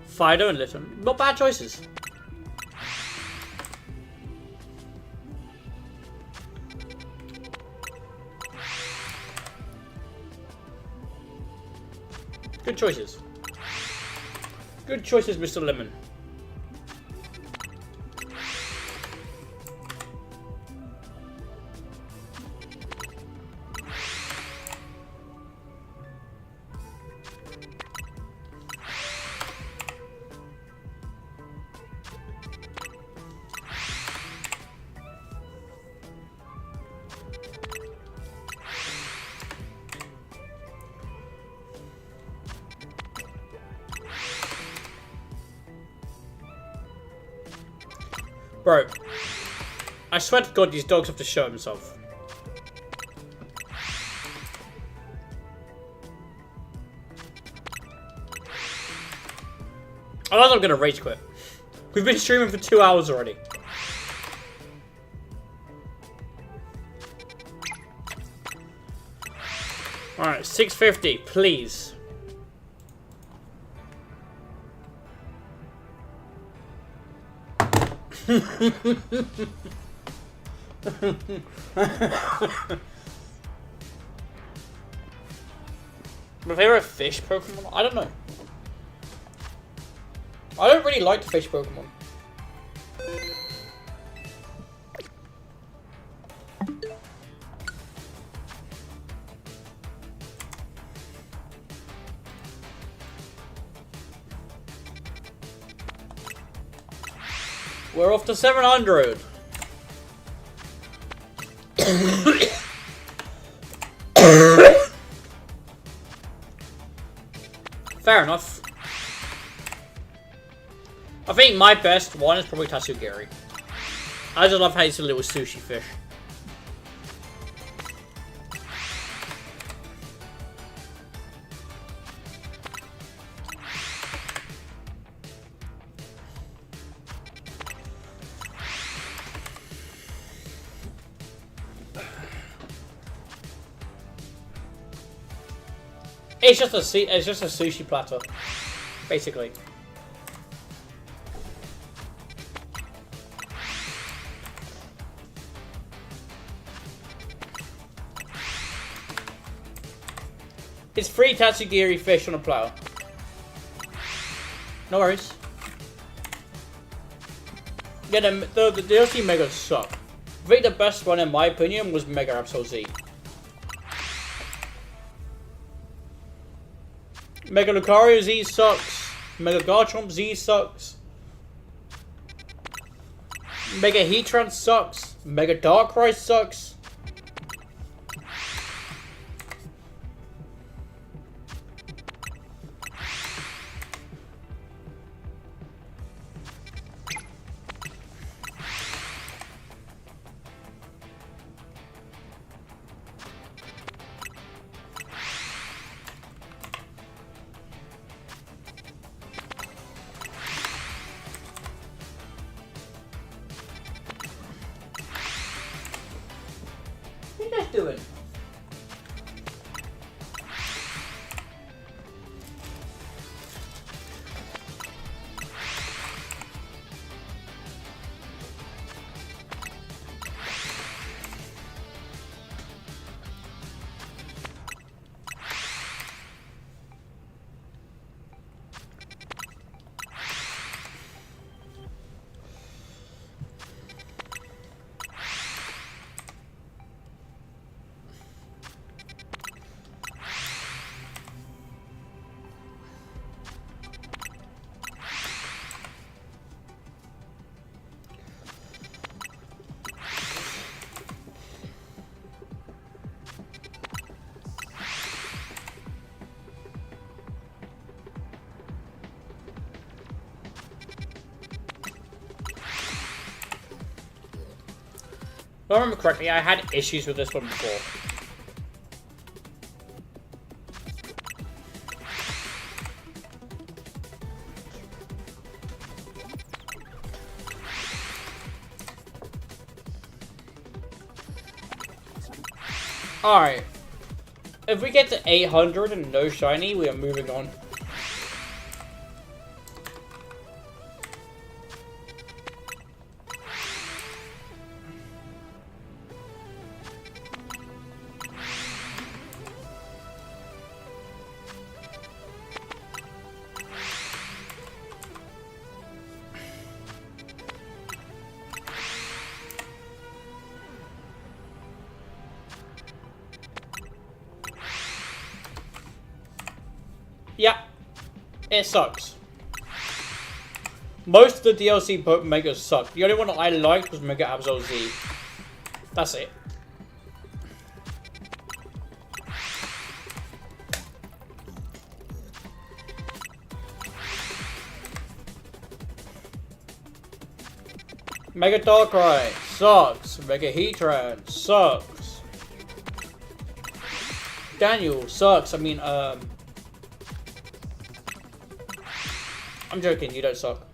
Fido and Litten. Not bad choices. Good choices. Good choices, Mr. Lemon. Bro, I swear to God, these dogs have to show himself. Otherwise I'm gonna rage quit. We've been streaming for 2 hours already. Alright, 650, please. My favorite fish Pokemon? I don't know. I don't really like the fish Pokemon. We're off to 700. Fair enough. I think my best one is probably Tatsugiri. I just love how he's a little sushi fish. It's just a sushi platter, basically. It's 3 Tatsugiri fish on a platter. No worries. Yeah, the DLC Megas suck. I think the best one, in my opinion, was Mega Absol Z. Mega Lucario Z sucks. Mega Garchomp Z sucks. Mega Heatran sucks. Mega Darkrai sucks. What are you guys doing? If I remember correctly, I had issues with this one before. Alright. If we get to 800 and no shiny, we are moving on. Yeah, it sucks. Most of the DLC Megas suck. The only one that I liked was Mega Absol Z. That's it. Mega Darkrai sucks. Mega Heatran sucks. Daniel sucks. I mean, I'm joking, you don't suck.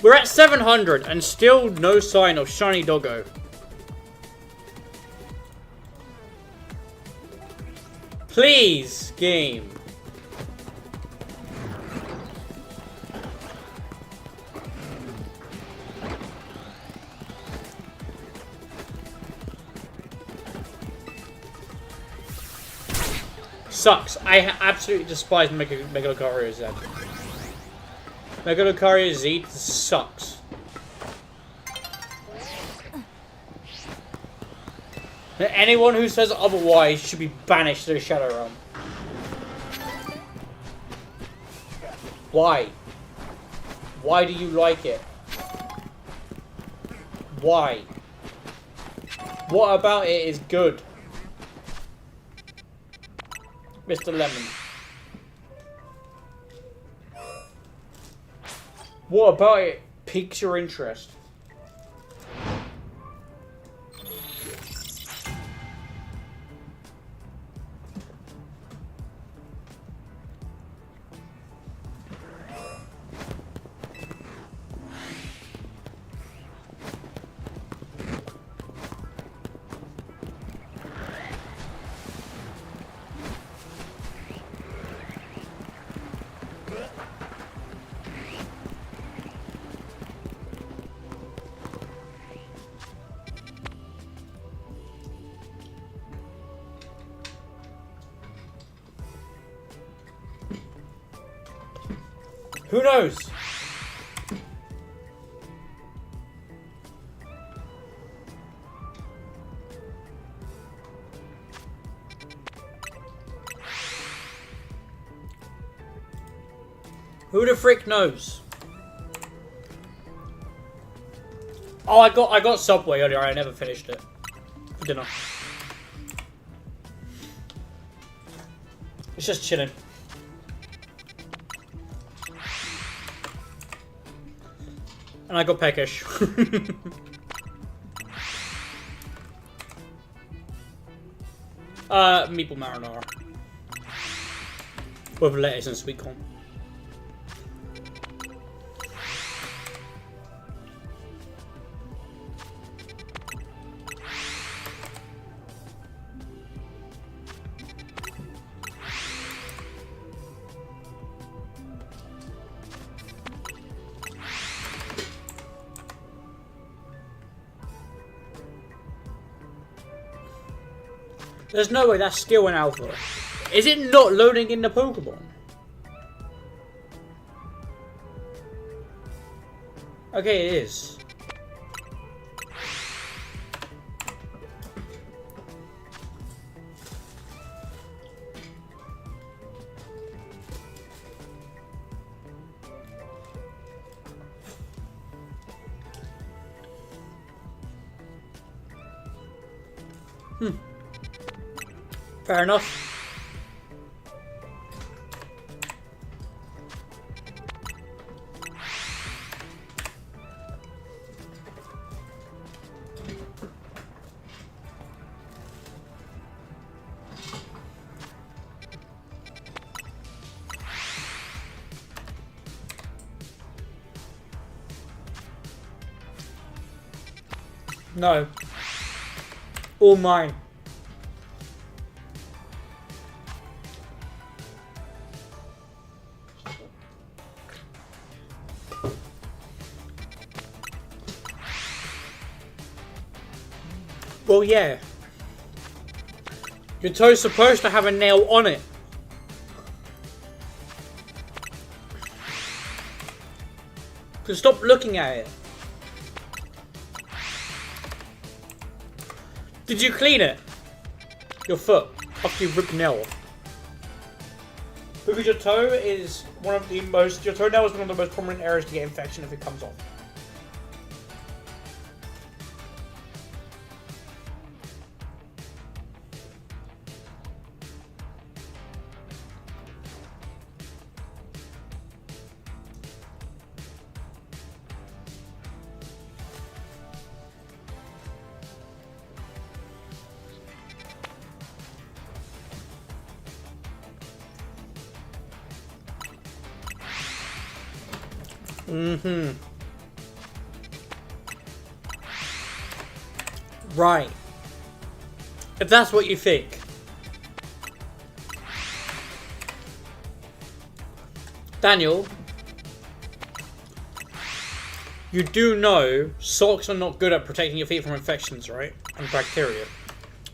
We're at 700 and still no sign of Shiny Doggo. Please, game. sucks. I absolutely despise Megalocaria Z. Megalocaria Z sucks. Anyone who says otherwise should be banished to the Shadow Realm. Why? Why do you like it? Why? What about it is good? Mr. Lemon. What about it piques your interest? Who knows? Who the frick knows? Oh, I got Subway earlier. I never finished it for dinner. It's just chilling. And I got peckish. Meatball marinara. With lettuce and sweet corn. There's no way that's skill in alpha. Is it not loading in the Pokemon? Okay, it is. Fair enough. No. All mine. Well, yeah. Your toe's supposed to have a nail on it. So stop looking at it. Did you clean it? Your foot after you ripped the nail off. Because your toe is one of the most... Your toenail is one of the most prominent areas to get infection if it comes off. Right. If that's what you think. Daniel, you do know socks are not good at protecting your feet from infections, right? And bacteria.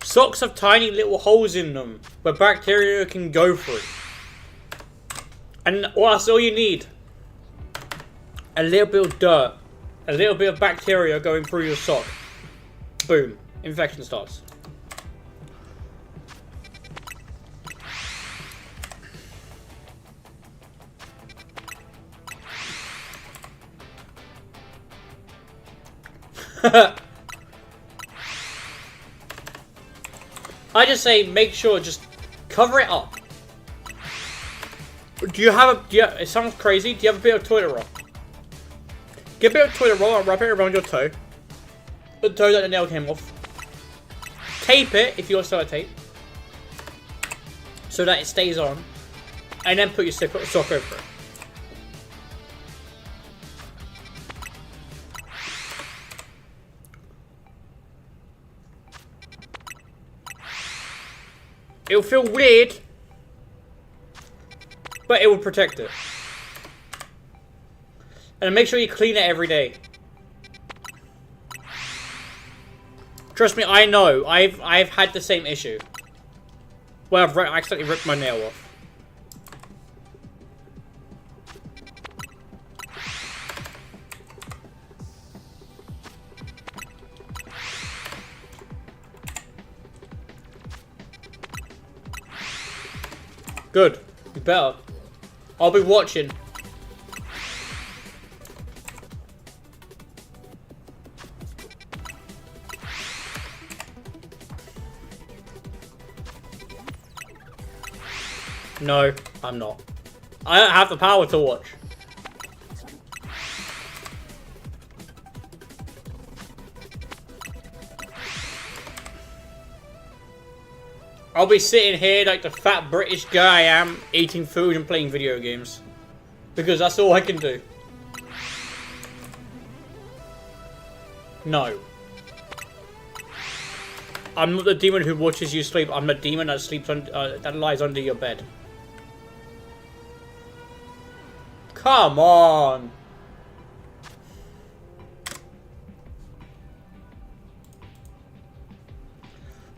Socks have tiny little holes in them where bacteria can go through. And that's all you need. A little bit of dirt. A little bit of bacteria going through your sock. Boom. Infection starts. I just say make sure, just cover it up. Do you have a, it sounds crazy, do you have a bit of toilet roll? Get a bit of toilet roll and wrap it around your toe. The toe that the nail came off. Tape it, if you also have tape. So that it stays on. And then put your sock over it. It'll feel weird, but it will protect it. And make sure you clean it every day. Trust me, I know. I've had the same issue. Well, I've accidentally ripped my nail off. Good. You better. I'll be watching. No, I'm not. I don't have the power to watch. I'll be sitting here like the fat British guy I am, eating food and playing video games. Because that's all I can do. No. I'm not the demon who watches you sleep. I'm the demon that sleeps on, that lies under your bed. Come on.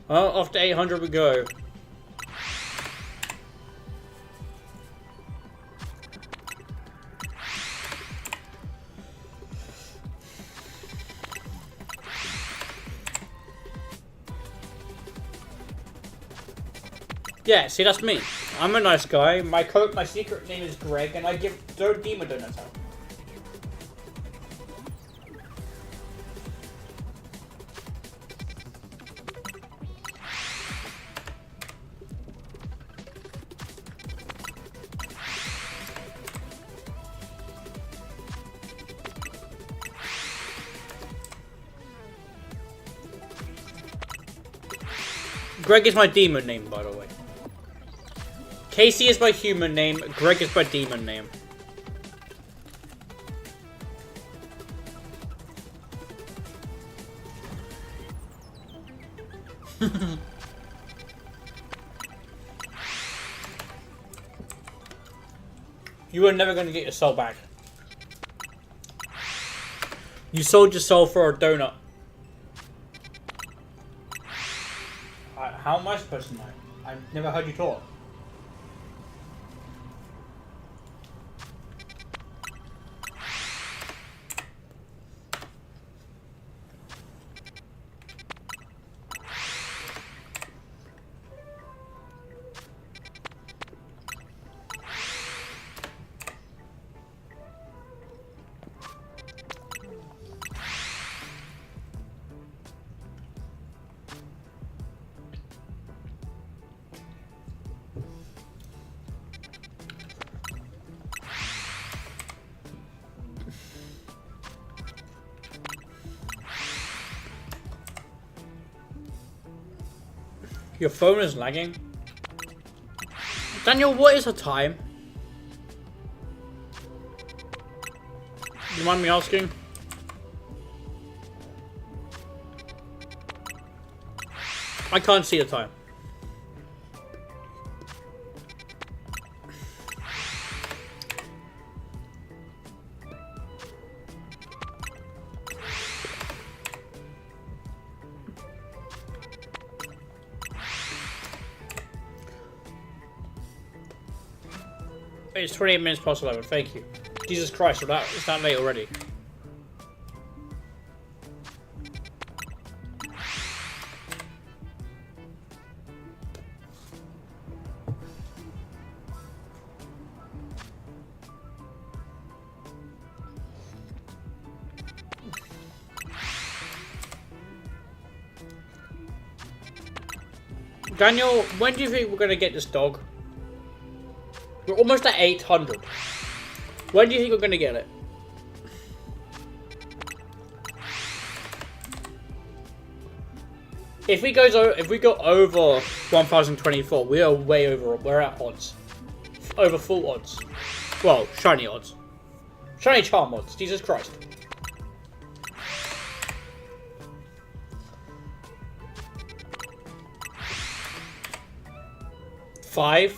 Well, off to 800 we go. Yeah, see, that's me. I'm a nice guy. My secret name is Greg, and I give demon donuts out. Greg is my demon name, by the way. Casey is my human name. Greg is my demon name. You are never going to get your soul back. You sold your soul for a donut. How am I supposed to know? I've never heard you talk. Your phone is lagging. Daniel, what is the time? You mind me asking? I can't see the time. It's 28 minutes past 11. Thank you. Jesus Christ, it's that late already. Daniel, when do you think we're going to get this dog? We're almost at 800. When do you think we're going to get it? If we go over 1024, we are way over. We're at odds. Over full odds. Well, shiny odds. Shiny charm odds. Jesus Christ. Five?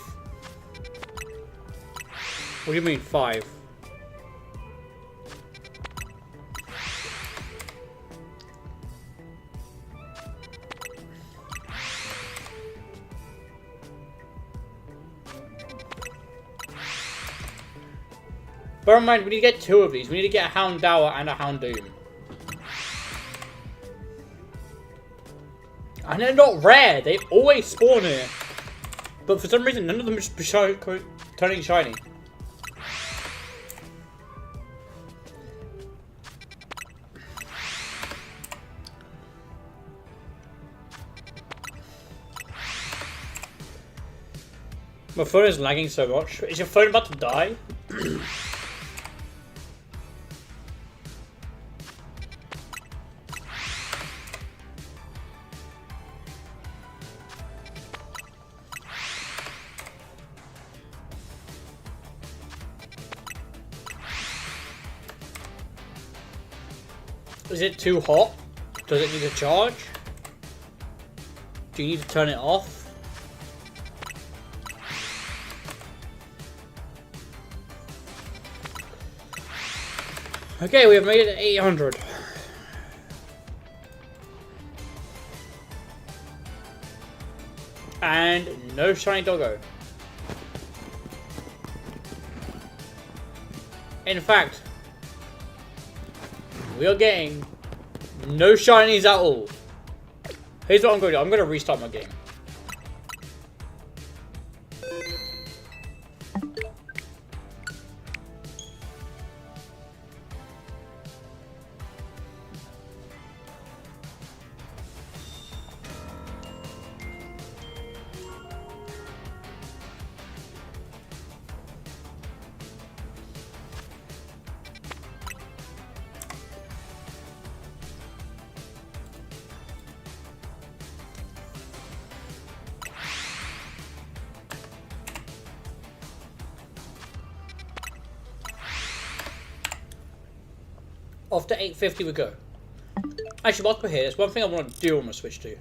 What do you mean 5? Bear in mind, we need to get 2 of these. We need to get a Houndour and a Houndoom. And they're not rare. They always spawn here. But for some reason, none of them are turning shiny. My phone is lagging so much. Is your phone about to die? Is it too hot? Does it need a charge? Do you need to turn it off? Okay, we have made it to 800. And no shiny doggo. In fact, we are getting no shinies at all. Here's what I'm going to do. I'm going to restart my game. Off to 850 we go. Actually, whilst we're here, there's one thing I want to do on my Switch too.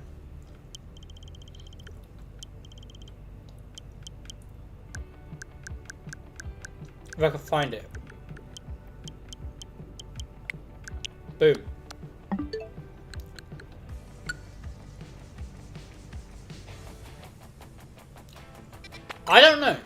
If I can find it. Boom. I don't know.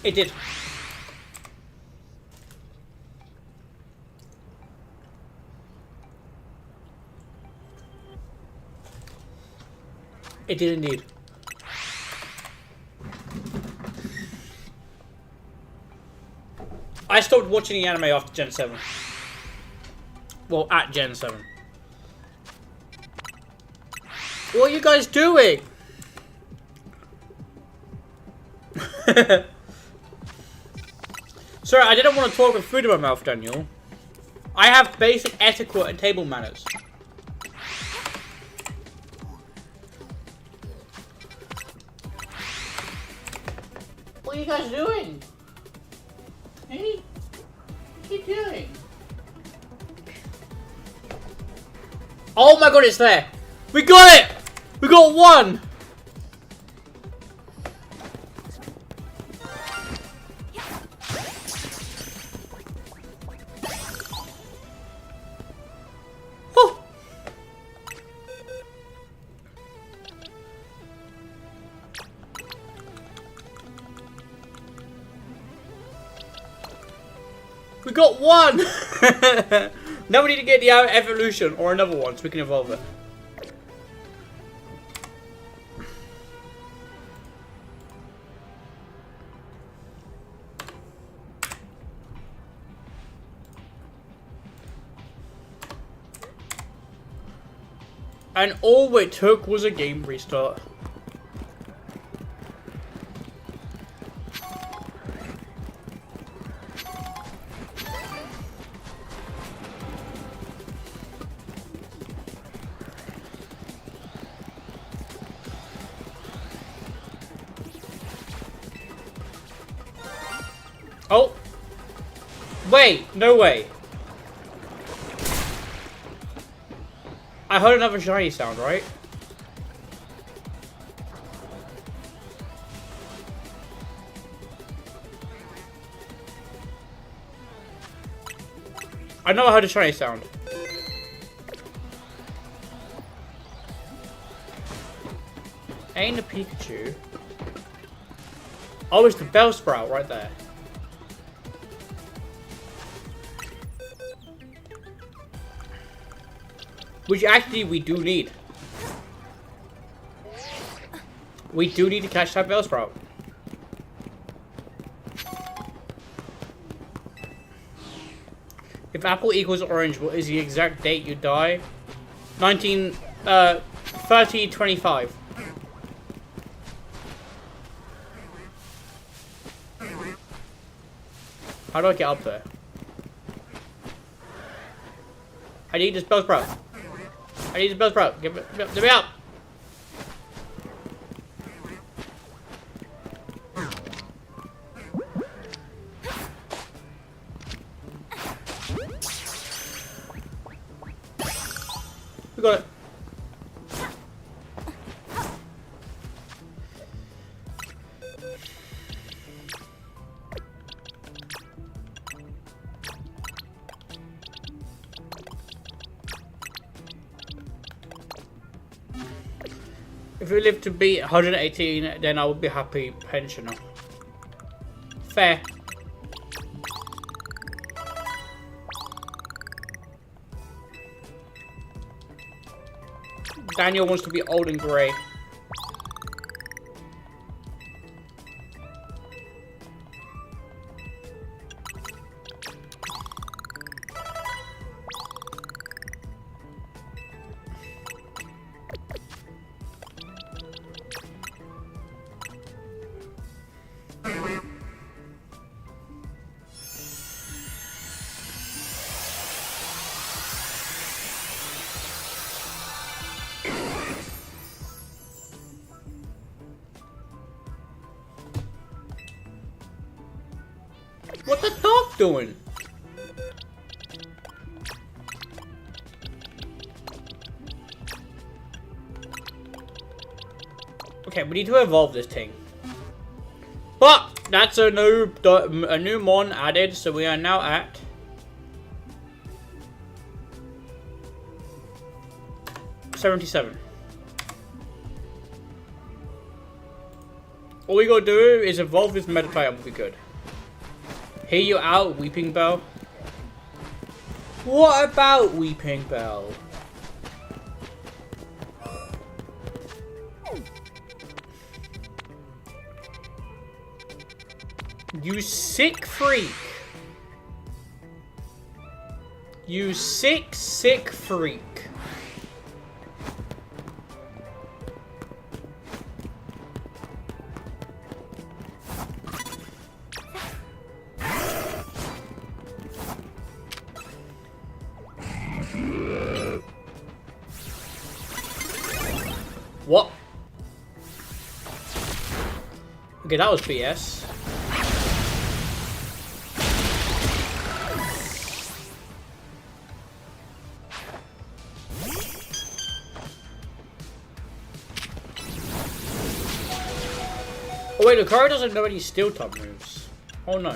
It did. It did indeed. I stopped watching the anime after Gen 7. Well, at Gen 7. What are you guys doing? Sorry, I didn't want to talk with food in my mouth, Daniel. I have basic etiquette and table manners. What are you guys doing? Hey? What are you doing? Oh my god, it's there! We got it! We got one! Oh. We got one! Now we need to get the evolution or another one so we can evolve it. And all it took was a game restart. Oh! Wait, no way. I heard another shiny sound, right? I know I heard a shiny sound. Ain't a Pikachu. Oh, it's the Bellsprout right there. Which actually we do need. We do need to catch that Bellsprout. If apple equals orange, what is the exact date you die? 3025. How do I get up there? I need this Bellsprout. I need the Bellsprout. Get me out. We got it. If we live to be 118, then I would be happy pensioner. Fair. Daniel wants to be old and grey. What the dog doing? Okay, we need to evolve this thing. But that's a new mon added, so we are now at 77. All we gotta do is evolve this Meditite and we'll be good. Hear you out, Weeping Bell. What about Weeping Bell? You sick freak. You sick freak. What? Okay, that was BS. Oh wait, Lucario doesn't know any steel type moves. Oh no.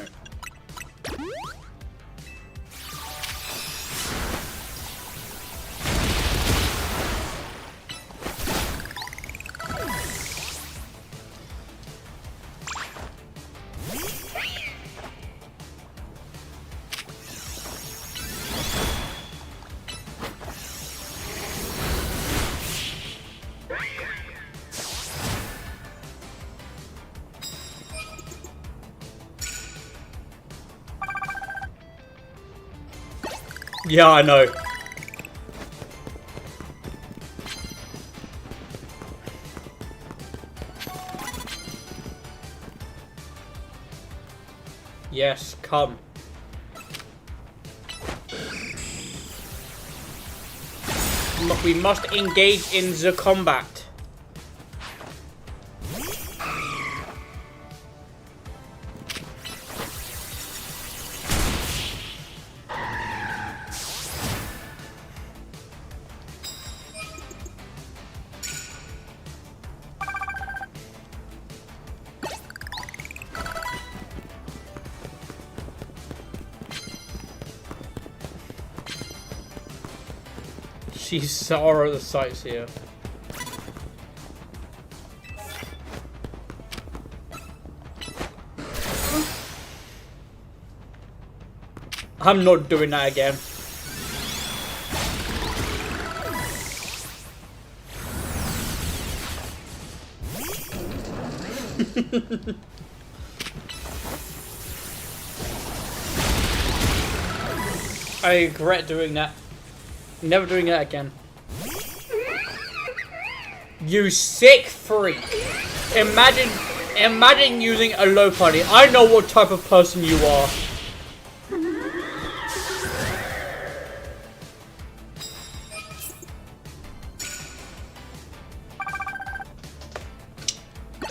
Yeah, I know. Yes, come. We must engage in the combat. She's sour at the sights here. I'm not doing that again. I regret doing that. Never doing that again. You sick freak! Imagine using a low party. I know what type of person you are.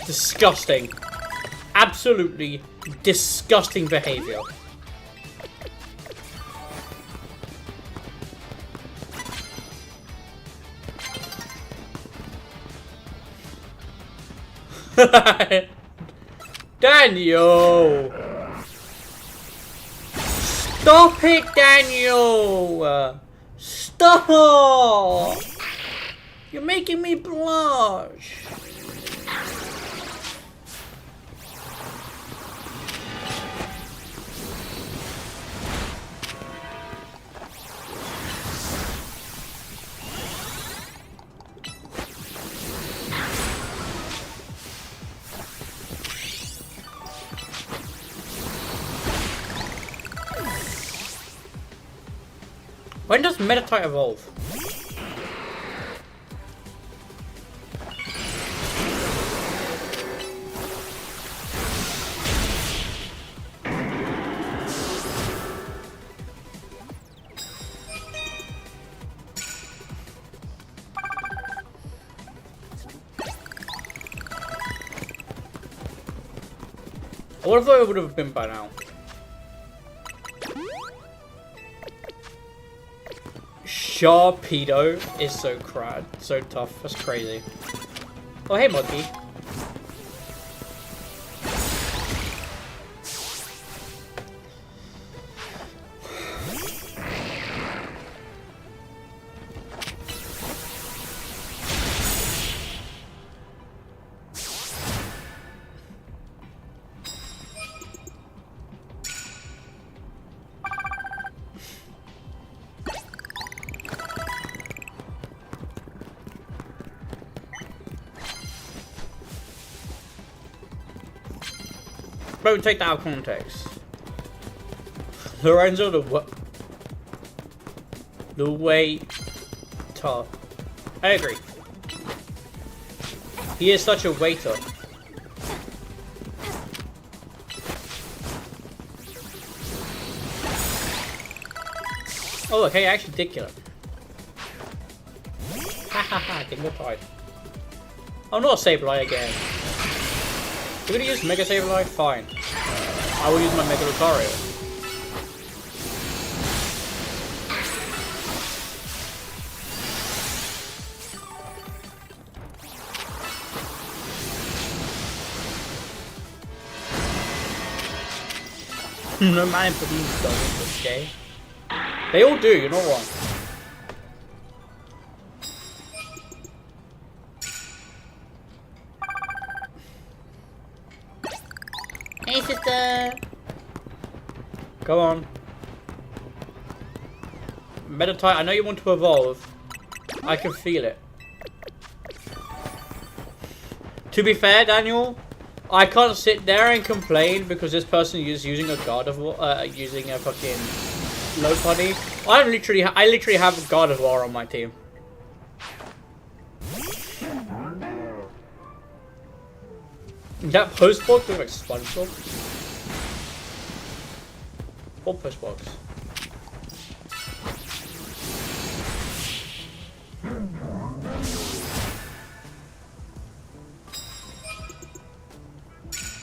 Disgusting. Absolutely disgusting behavior. Daniel! Stop it, Daniel! Stop! You're making me blush. When does Meditite evolve? What if I would have been by now? Sharpedo is so crad, so tough. That's crazy. Oh, hey, monkey. Don't take that out of context. Lorenzo, the way tough. I agree. He is such a waiter. Oh look, hey, I actually did kill him. Ha ha ha, get more pride. Oh, not Sableye again. You're gonna use Mega Sableye? Fine. I will use my Mega Lucario. No man believes doesn't, okay? They all do, you're not wrong. Hey sister! Go on. Meditite, I know you want to evolve. I can feel it. To be fair, Daniel, I can't sit there and complain because this person is using a God of War, using a fucking low body. I literally have a God of War on my team. That post box looks like SpongeBob. What post box?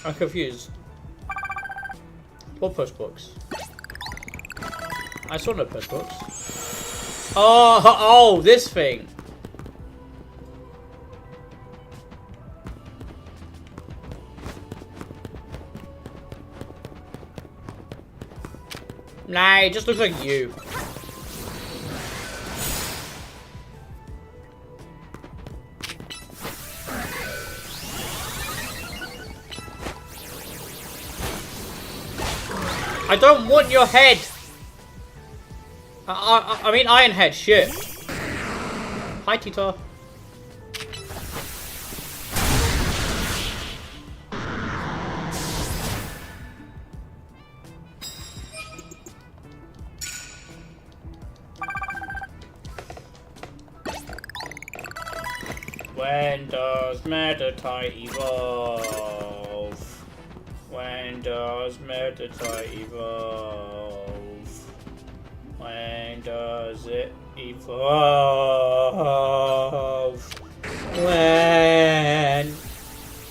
I'm confused. What post box? I saw no post box. Oh, this thing. Nah, it just looks like you. I don't want your head. I mean Iron Head. Shit. Hi, Tita. When does Meditite evolve? When does Meditite evolve? When does it evolve? When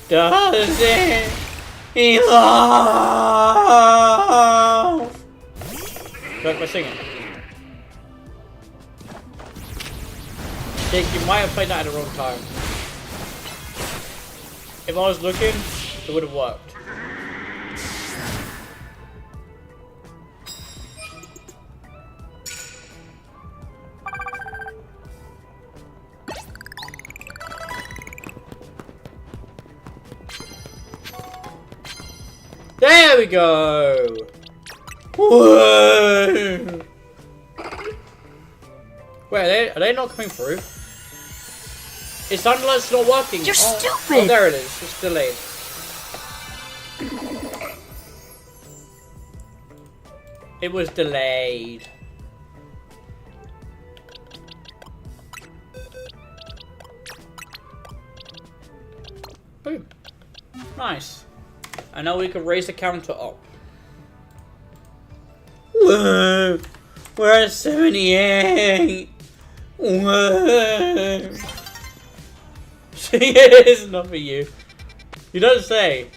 does it evolve? Look, we're singing. Jake, you might have played that at the wrong time. If I was looking, it would have worked. There we go! Whoa! Wait, are they not coming through? It's Sunderland's not working. You're stupid! Oh, there it is. It's delayed. It was delayed. Boom. Nice. And now we can raise the counter up. Whoa! We're at 78! Whoa! It's not for you. You don't say.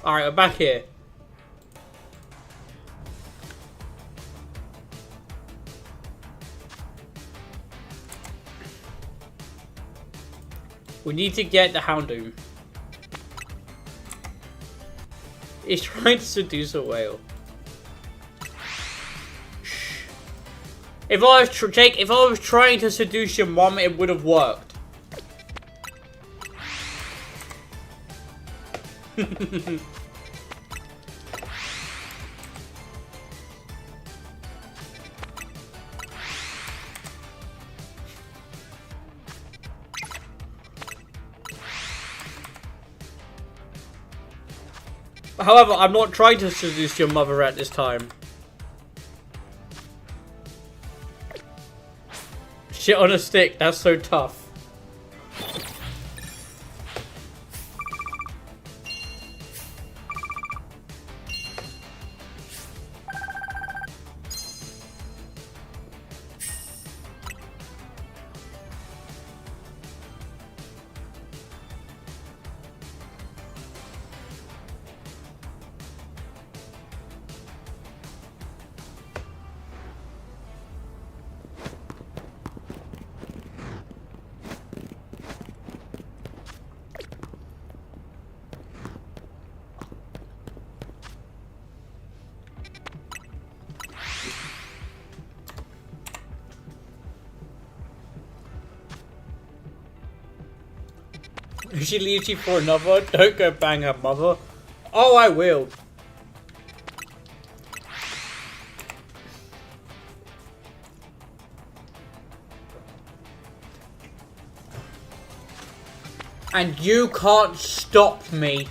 Alright, we're back here. We need to get the Houndoom. He's trying to seduce a whale. Shh. If I was Jake, if I was trying to seduce your mom, it would have worked. However, I'm not trying to seduce your mother at this time. Shit on a stick, that's so tough. If she leaves you for another, don't go bang her mother. Oh, I will. And you can't stop me.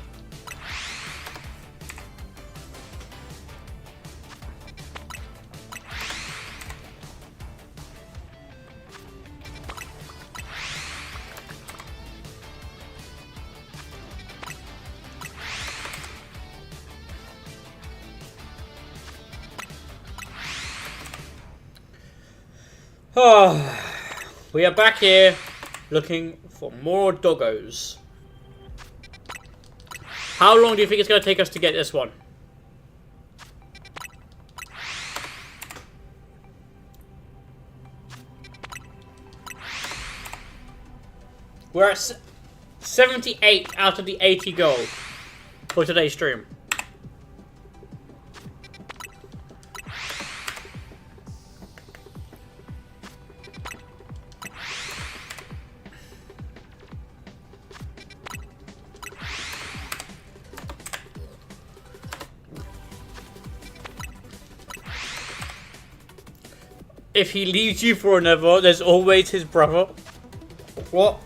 We are back here looking for more doggos. How long do you think it's going to take us to get this one? We're at 78 out of the 80 goal for today's stream. If he leaves you for another, there's always his brother. What?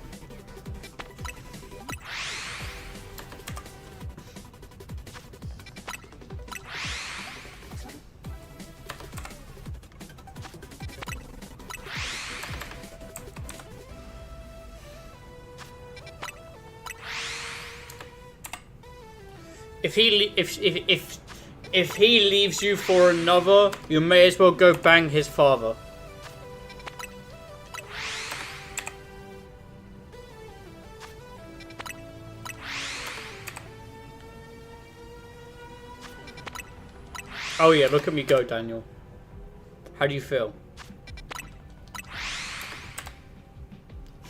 If he leaves you for another, you may as well go bang his father. Oh yeah, look at me go, Daniel. How do you feel?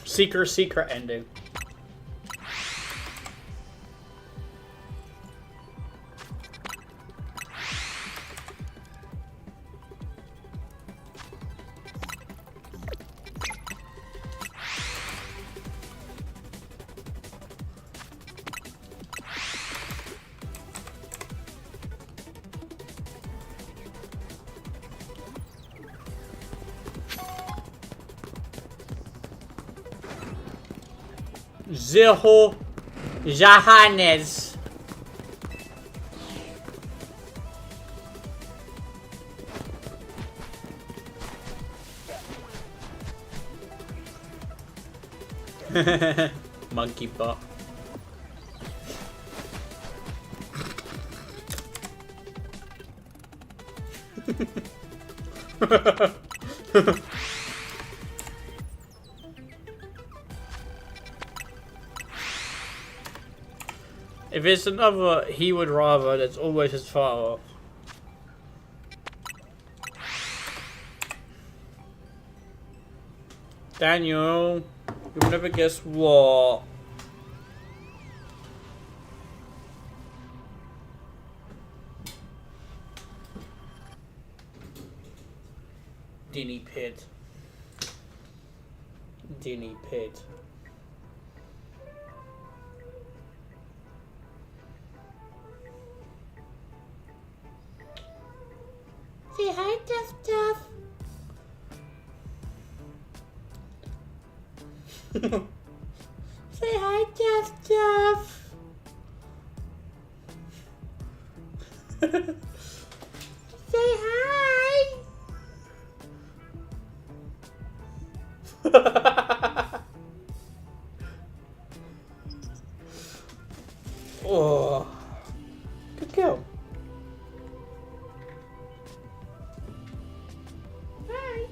Secret ending. Zero Jahanes. Monkey butt. If it's another he would rather, that's always his father. Daniel, you'll never guess what. Dinny Pit. Dinny Pit. Say hi, Duff Duff. Say hi, Duff Duff. Say hi. Oh, good girl. Hi.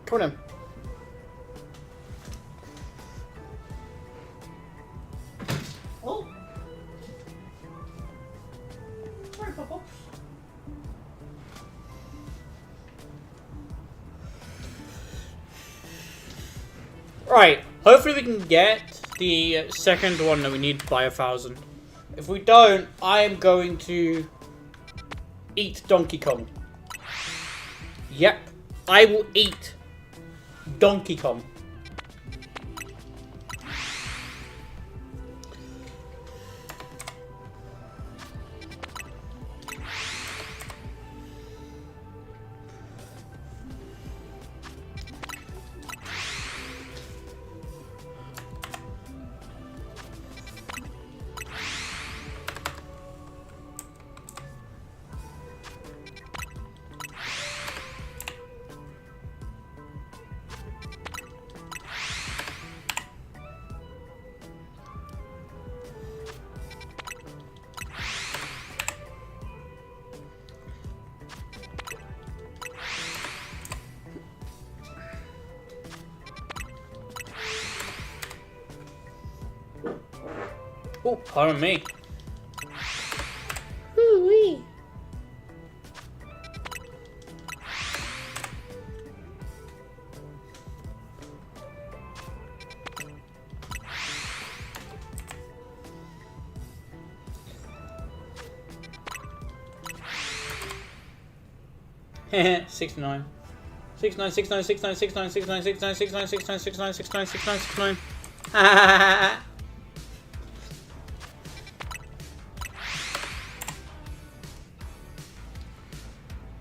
Come on in. Oh. Sorry, Papa. Right. Hopefully we can get the second one that we need by 1,000. If we don't, I am going to eat Donkey Kong. Yep, I will eat Donkey Kong. Oh, pardon me. Woo-wee. Heh, 69. 69, 69, 69, 69, 69, 69, 69, 69, 69, 69, 69, 69. Ha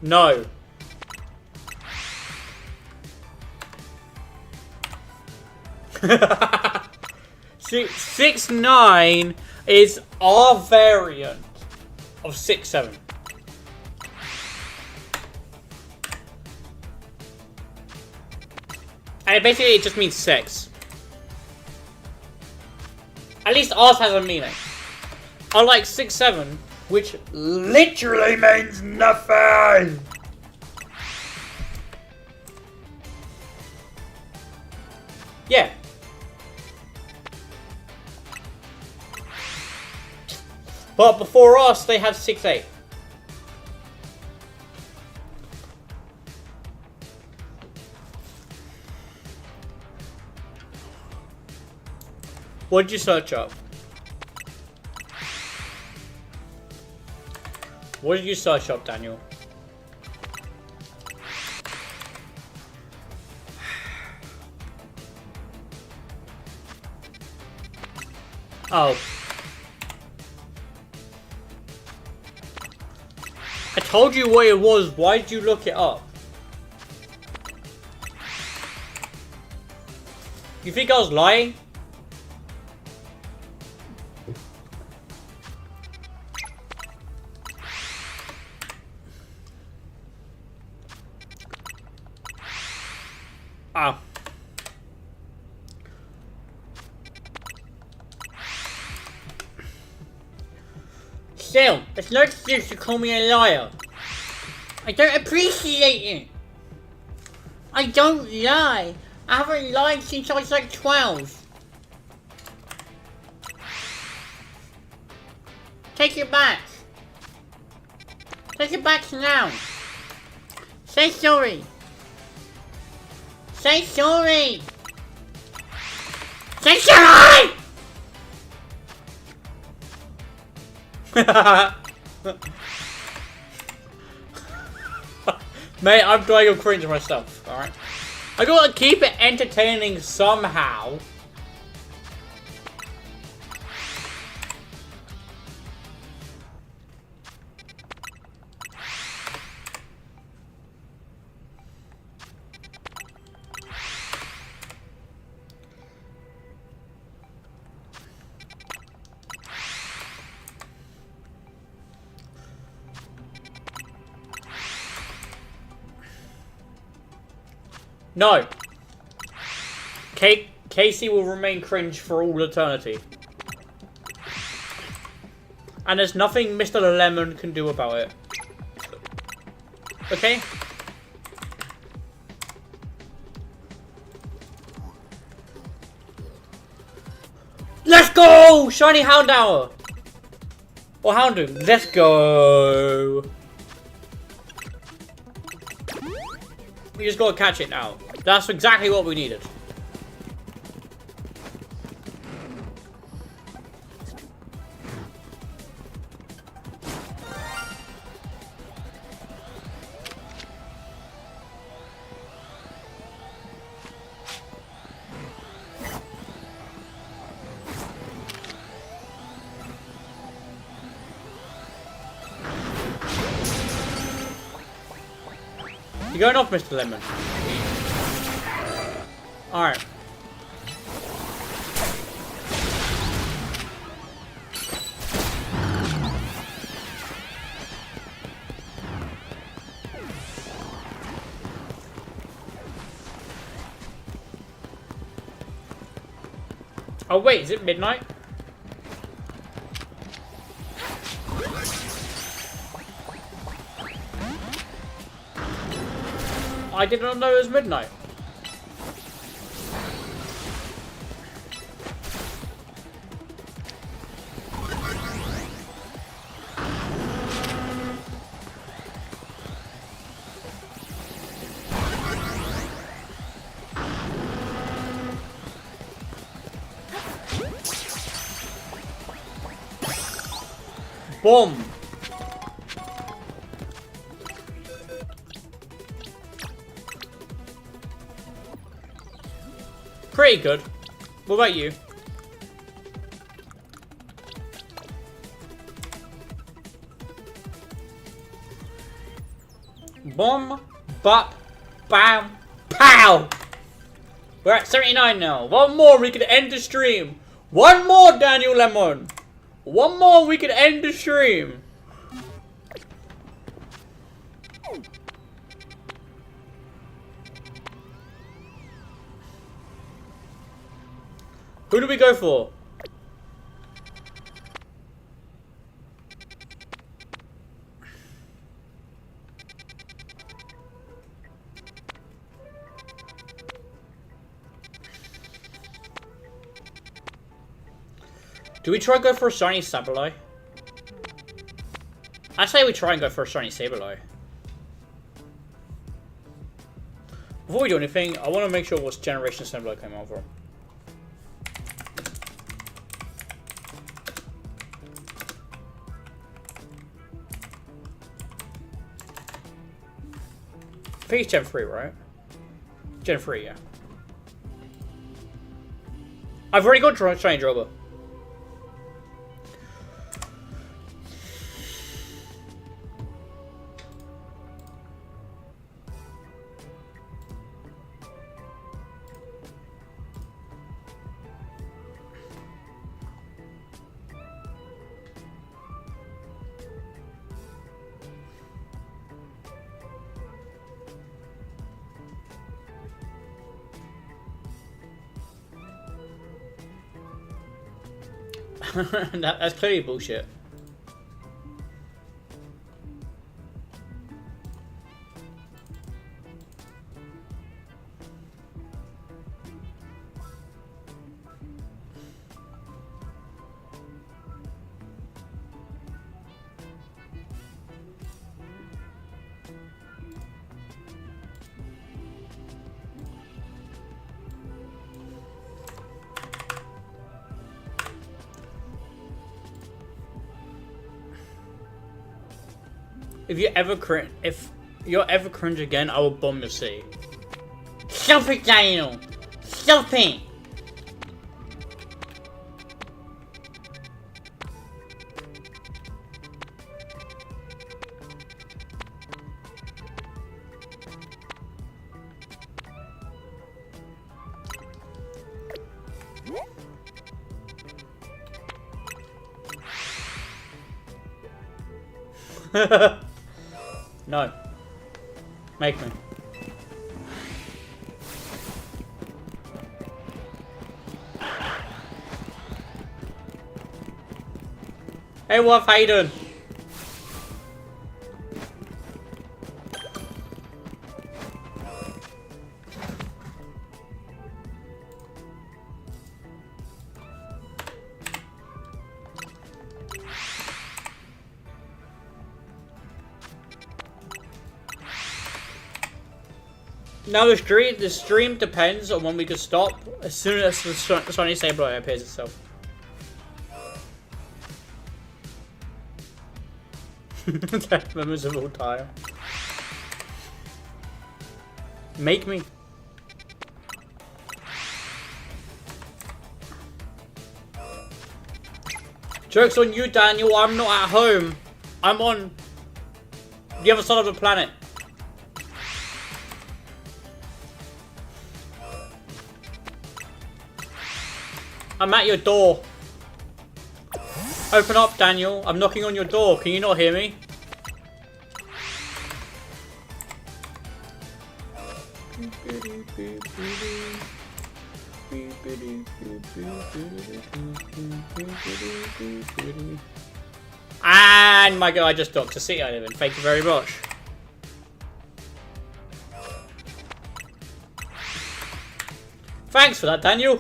No. See, 6-9 is our variant of 6-7. And basically it just means sex. At least ours has a meaning. Unlike 6-7, which literally means nothing. Yeah. But before us, they had 6-8. What did you search up? What did you search up, Daniel? Oh. I told you what it was. Why did you look it up? You think I was lying? Oh. Still, it's no excuse to call me a liar. I don't appreciate it. I don't lie. I haven't lied since I was like 12. Take it back. Take it back now. Say sorry. Say sorry! Say sorry! Mate, I'm dying of cringe myself, alright? I gotta keep it entertaining somehow. No. Casey will remain cringe for all eternity. And there's nothing Mr. Lemon can do about it. Okay? Let's go! Shiny Houndour! Or Houndoom. Let's go! We just gotta catch it now. That's exactly what we needed. You're going off, Mr. Lemon. Alright. Oh wait, is it midnight? I did not know it was midnight. Boom! Pretty good. What about you? Boom, bop, bam, pow! We're at 79 now. One more, we could end the stream. One more, Daniel Lemon. One more, we could end the stream. Who do we go for? Do we try and go for a shiny Sableye? I say we try and go for a shiny Sableye. Before we do anything, I want to make sure what generation Sableye came out from. I think it's Gen 3, right? Gen 3, yeah. I've already got shiny Drobo. That's clearly bullshit. If you're ever cringe again, I will bomb your city. Stop it, Daniel! Stop it! No. Make me. Hey Wolf, how you doing? Now the stream depends on when we can stop. As soon as the shiny Sableye appears itself. Death members of all time. Make me. Joke's on you, Daniel. I'm not at home. I'm on the other side of the planet. I'm at your door. Open up, Daniel. I'm knocking on your door. Can you not hear me? And my god, I just docked a city I live in. Thank you very much. Thanks for that, Daniel.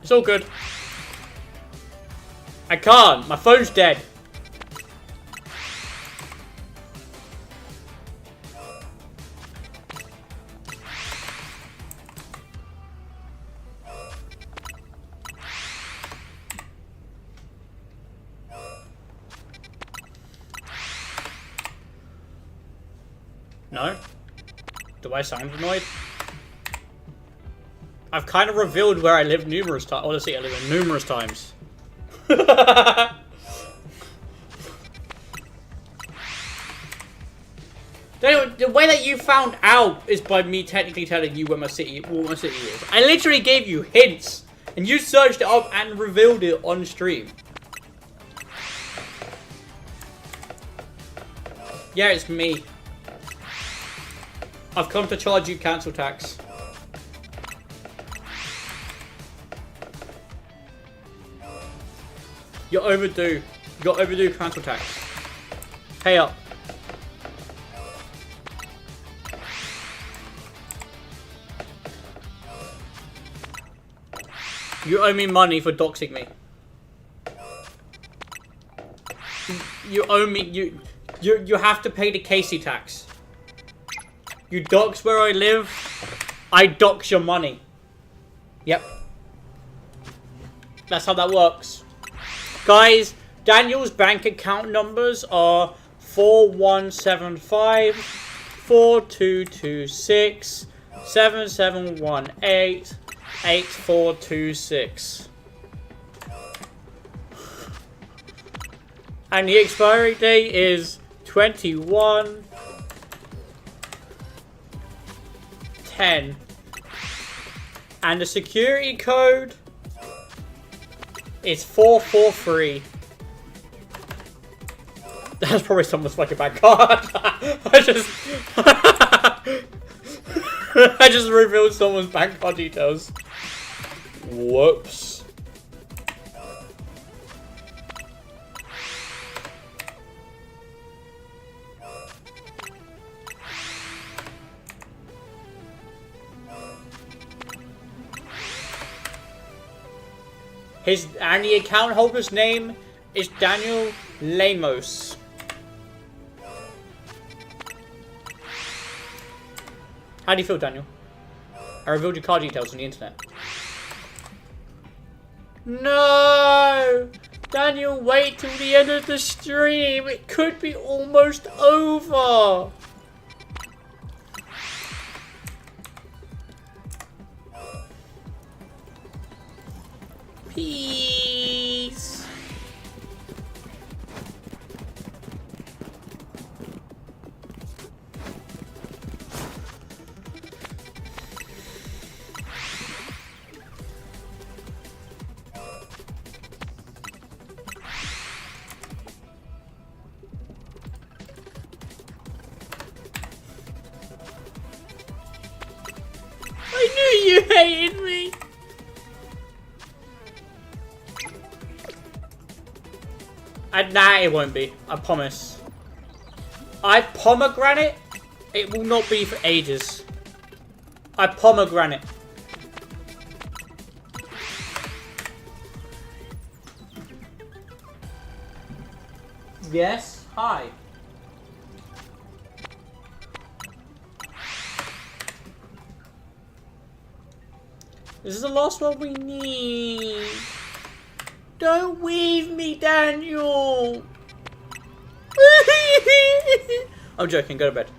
It's all good. I can't. My phone's dead. No? Do I sound annoyed? I've kind of revealed where I live numerous times. Honestly, I live in numerous times. The way that you found out is by me technically telling you where my city is. I literally gave you hints, and you searched it up and revealed it on stream. Yeah, it's me. I've come to charge you council tax. You're overdue. You got overdue council tax. Pay up. You owe me money for doxing me. You owe me. You have to pay the Casey tax. You dox where I live. I dox your money. Yep. That's how that works. Guys, Daniel's bank account numbers are 4175 4226 7718 8426. And the expiry date is 21/10. And the security code is 443. That's probably someone's fucking bank card. I just revealed someone's bank card details. Whoops. And the account holder's name is Daniel Lemos. How do you feel, Daniel? I revealed your card details on the internet. No! Daniel, wait till the end of the stream. It could be almost over. Peace. I knew you hated me. Nah, it won't be. I promise. I pomegranate. It will not be for ages. I pomegranate. Yes. Hi. This is the last one we need. Don't weave me, Daniel! I'm joking, go to bed.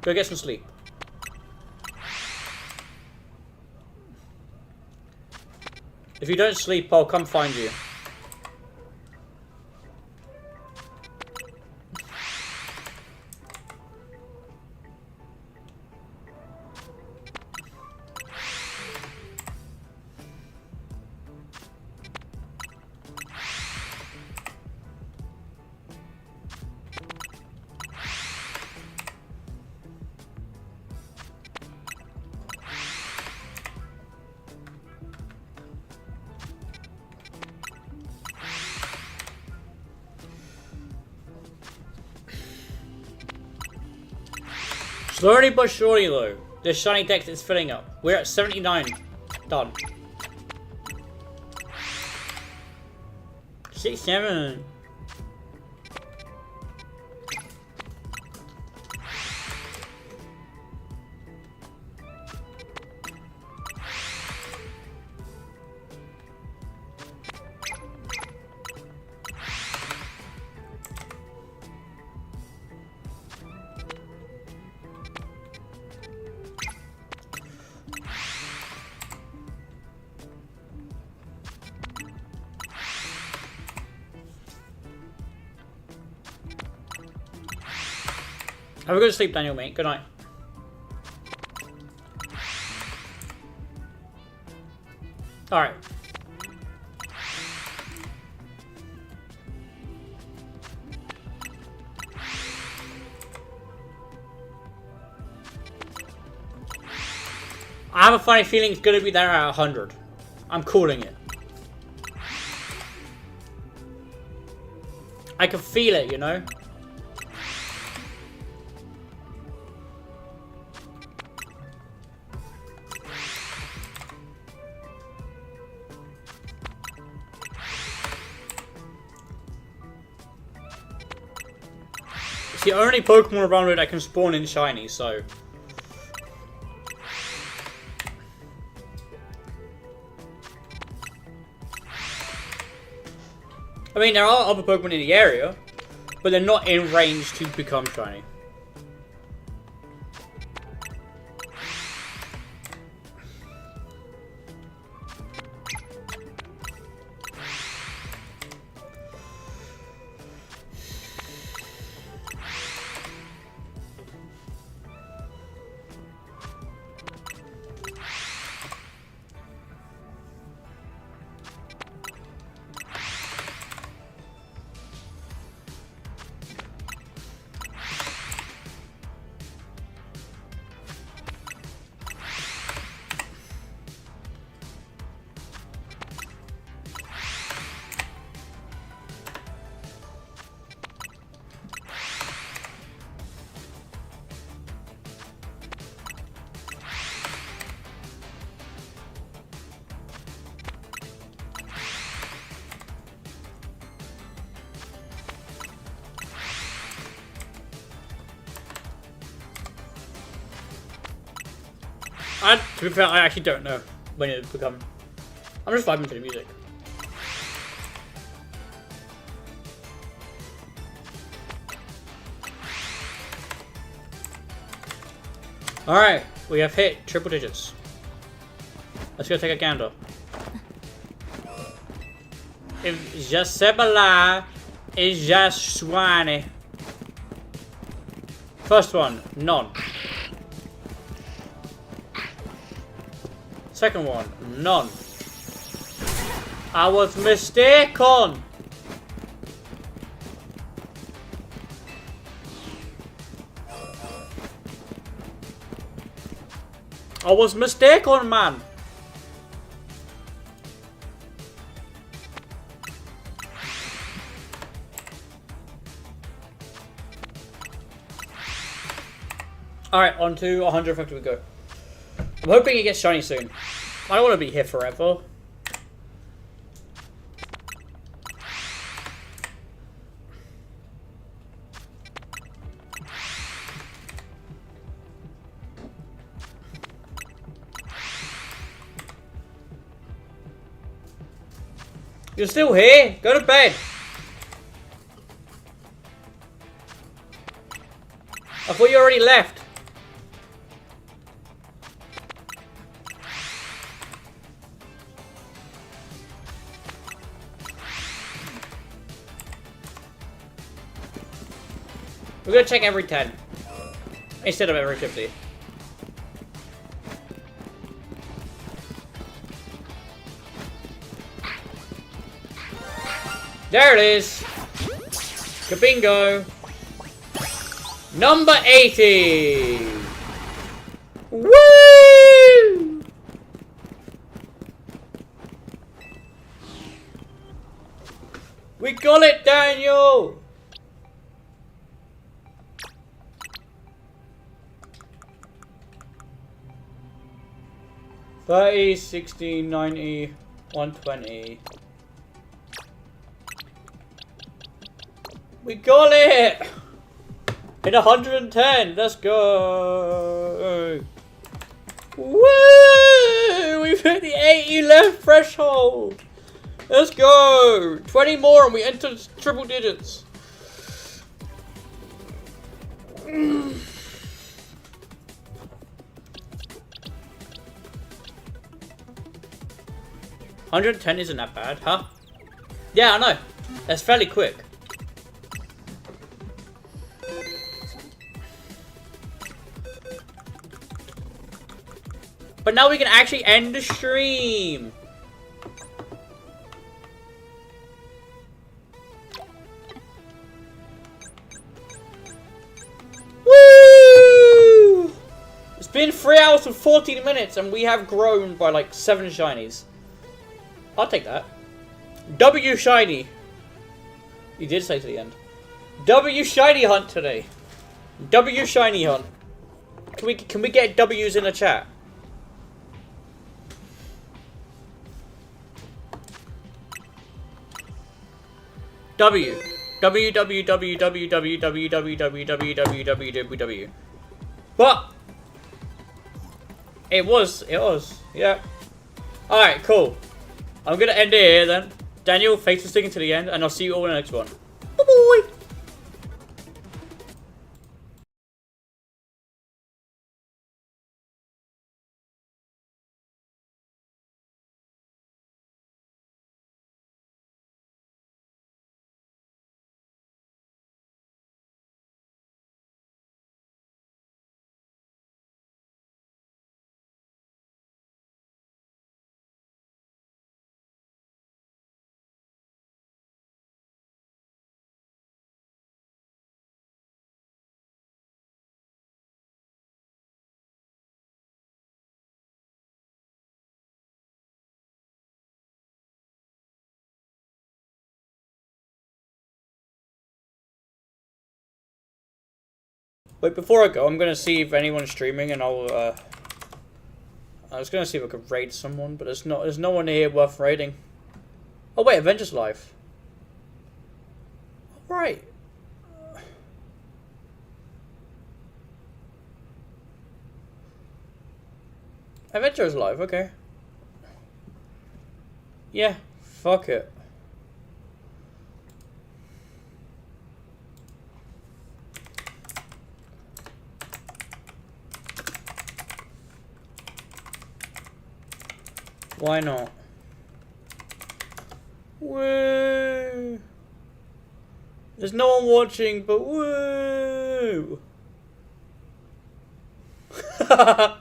Go get some sleep. If you don't sleep, I'll come find you. Slowly but surely though, the shiny deck is filling up. We're at 79. Done. 67. Have a good sleep, Daniel, mate. Good night. Alright. I have a funny feeling it's going to be there at 100. I'm calling it. I can feel it, you know? It's the only Pokemon around here that can spawn in shiny, so... I mean, there are other Pokemon in the area, but they're not in range to become shiny. To be fair, I actually don't know when it will become. I'm just vibing to the music. Alright, we have hit triple digits. Let's go take a gander. If just Sebala is just swine. First one, none. Second one, none. I was mistaken. I was mistaken, man. Alright, on to 100 factor we go. I'm hoping it gets shiny soon. I don't want to be here forever. You're still here? Go to bed. I thought you already left. We're gonna check every 10 instead of every 50. There it is. Kabingo. Number 80. Woo! We got it, Daniel. $30, $60, $90, $120. We got it! In 110, let's go! Woo! We've hit the 80 left threshold! Let's go! 20 more and we enter triple digits. 110 isn't that bad, huh? Yeah, I know. That's fairly quick. But now we can actually end the stream. Woo! It's been 3 hours and 14 minutes and we have grown by like 7 shinies. I'll take that. W shiny. You did say to the end. W shiny hunt today. W shiny hunt. Can we get W's in the chat? W. W, W, W, W, W, W, W, W, W, W, W, W, W. But it was, yeah. Alright, cool. I'm gonna end it here then. Daniel, thanks for sticking to the end, and I'll see you all in the next one. Bye-bye! Wait, before I go, I'm gonna see if anyone's streaming, and I was gonna see if I could raid someone, but there's no one here worth raiding. Oh wait, Avengers Live. Right. Avengers Live, okay. Yeah, fuck it. Why not? Woo! There's no one watching, but woo! Bye!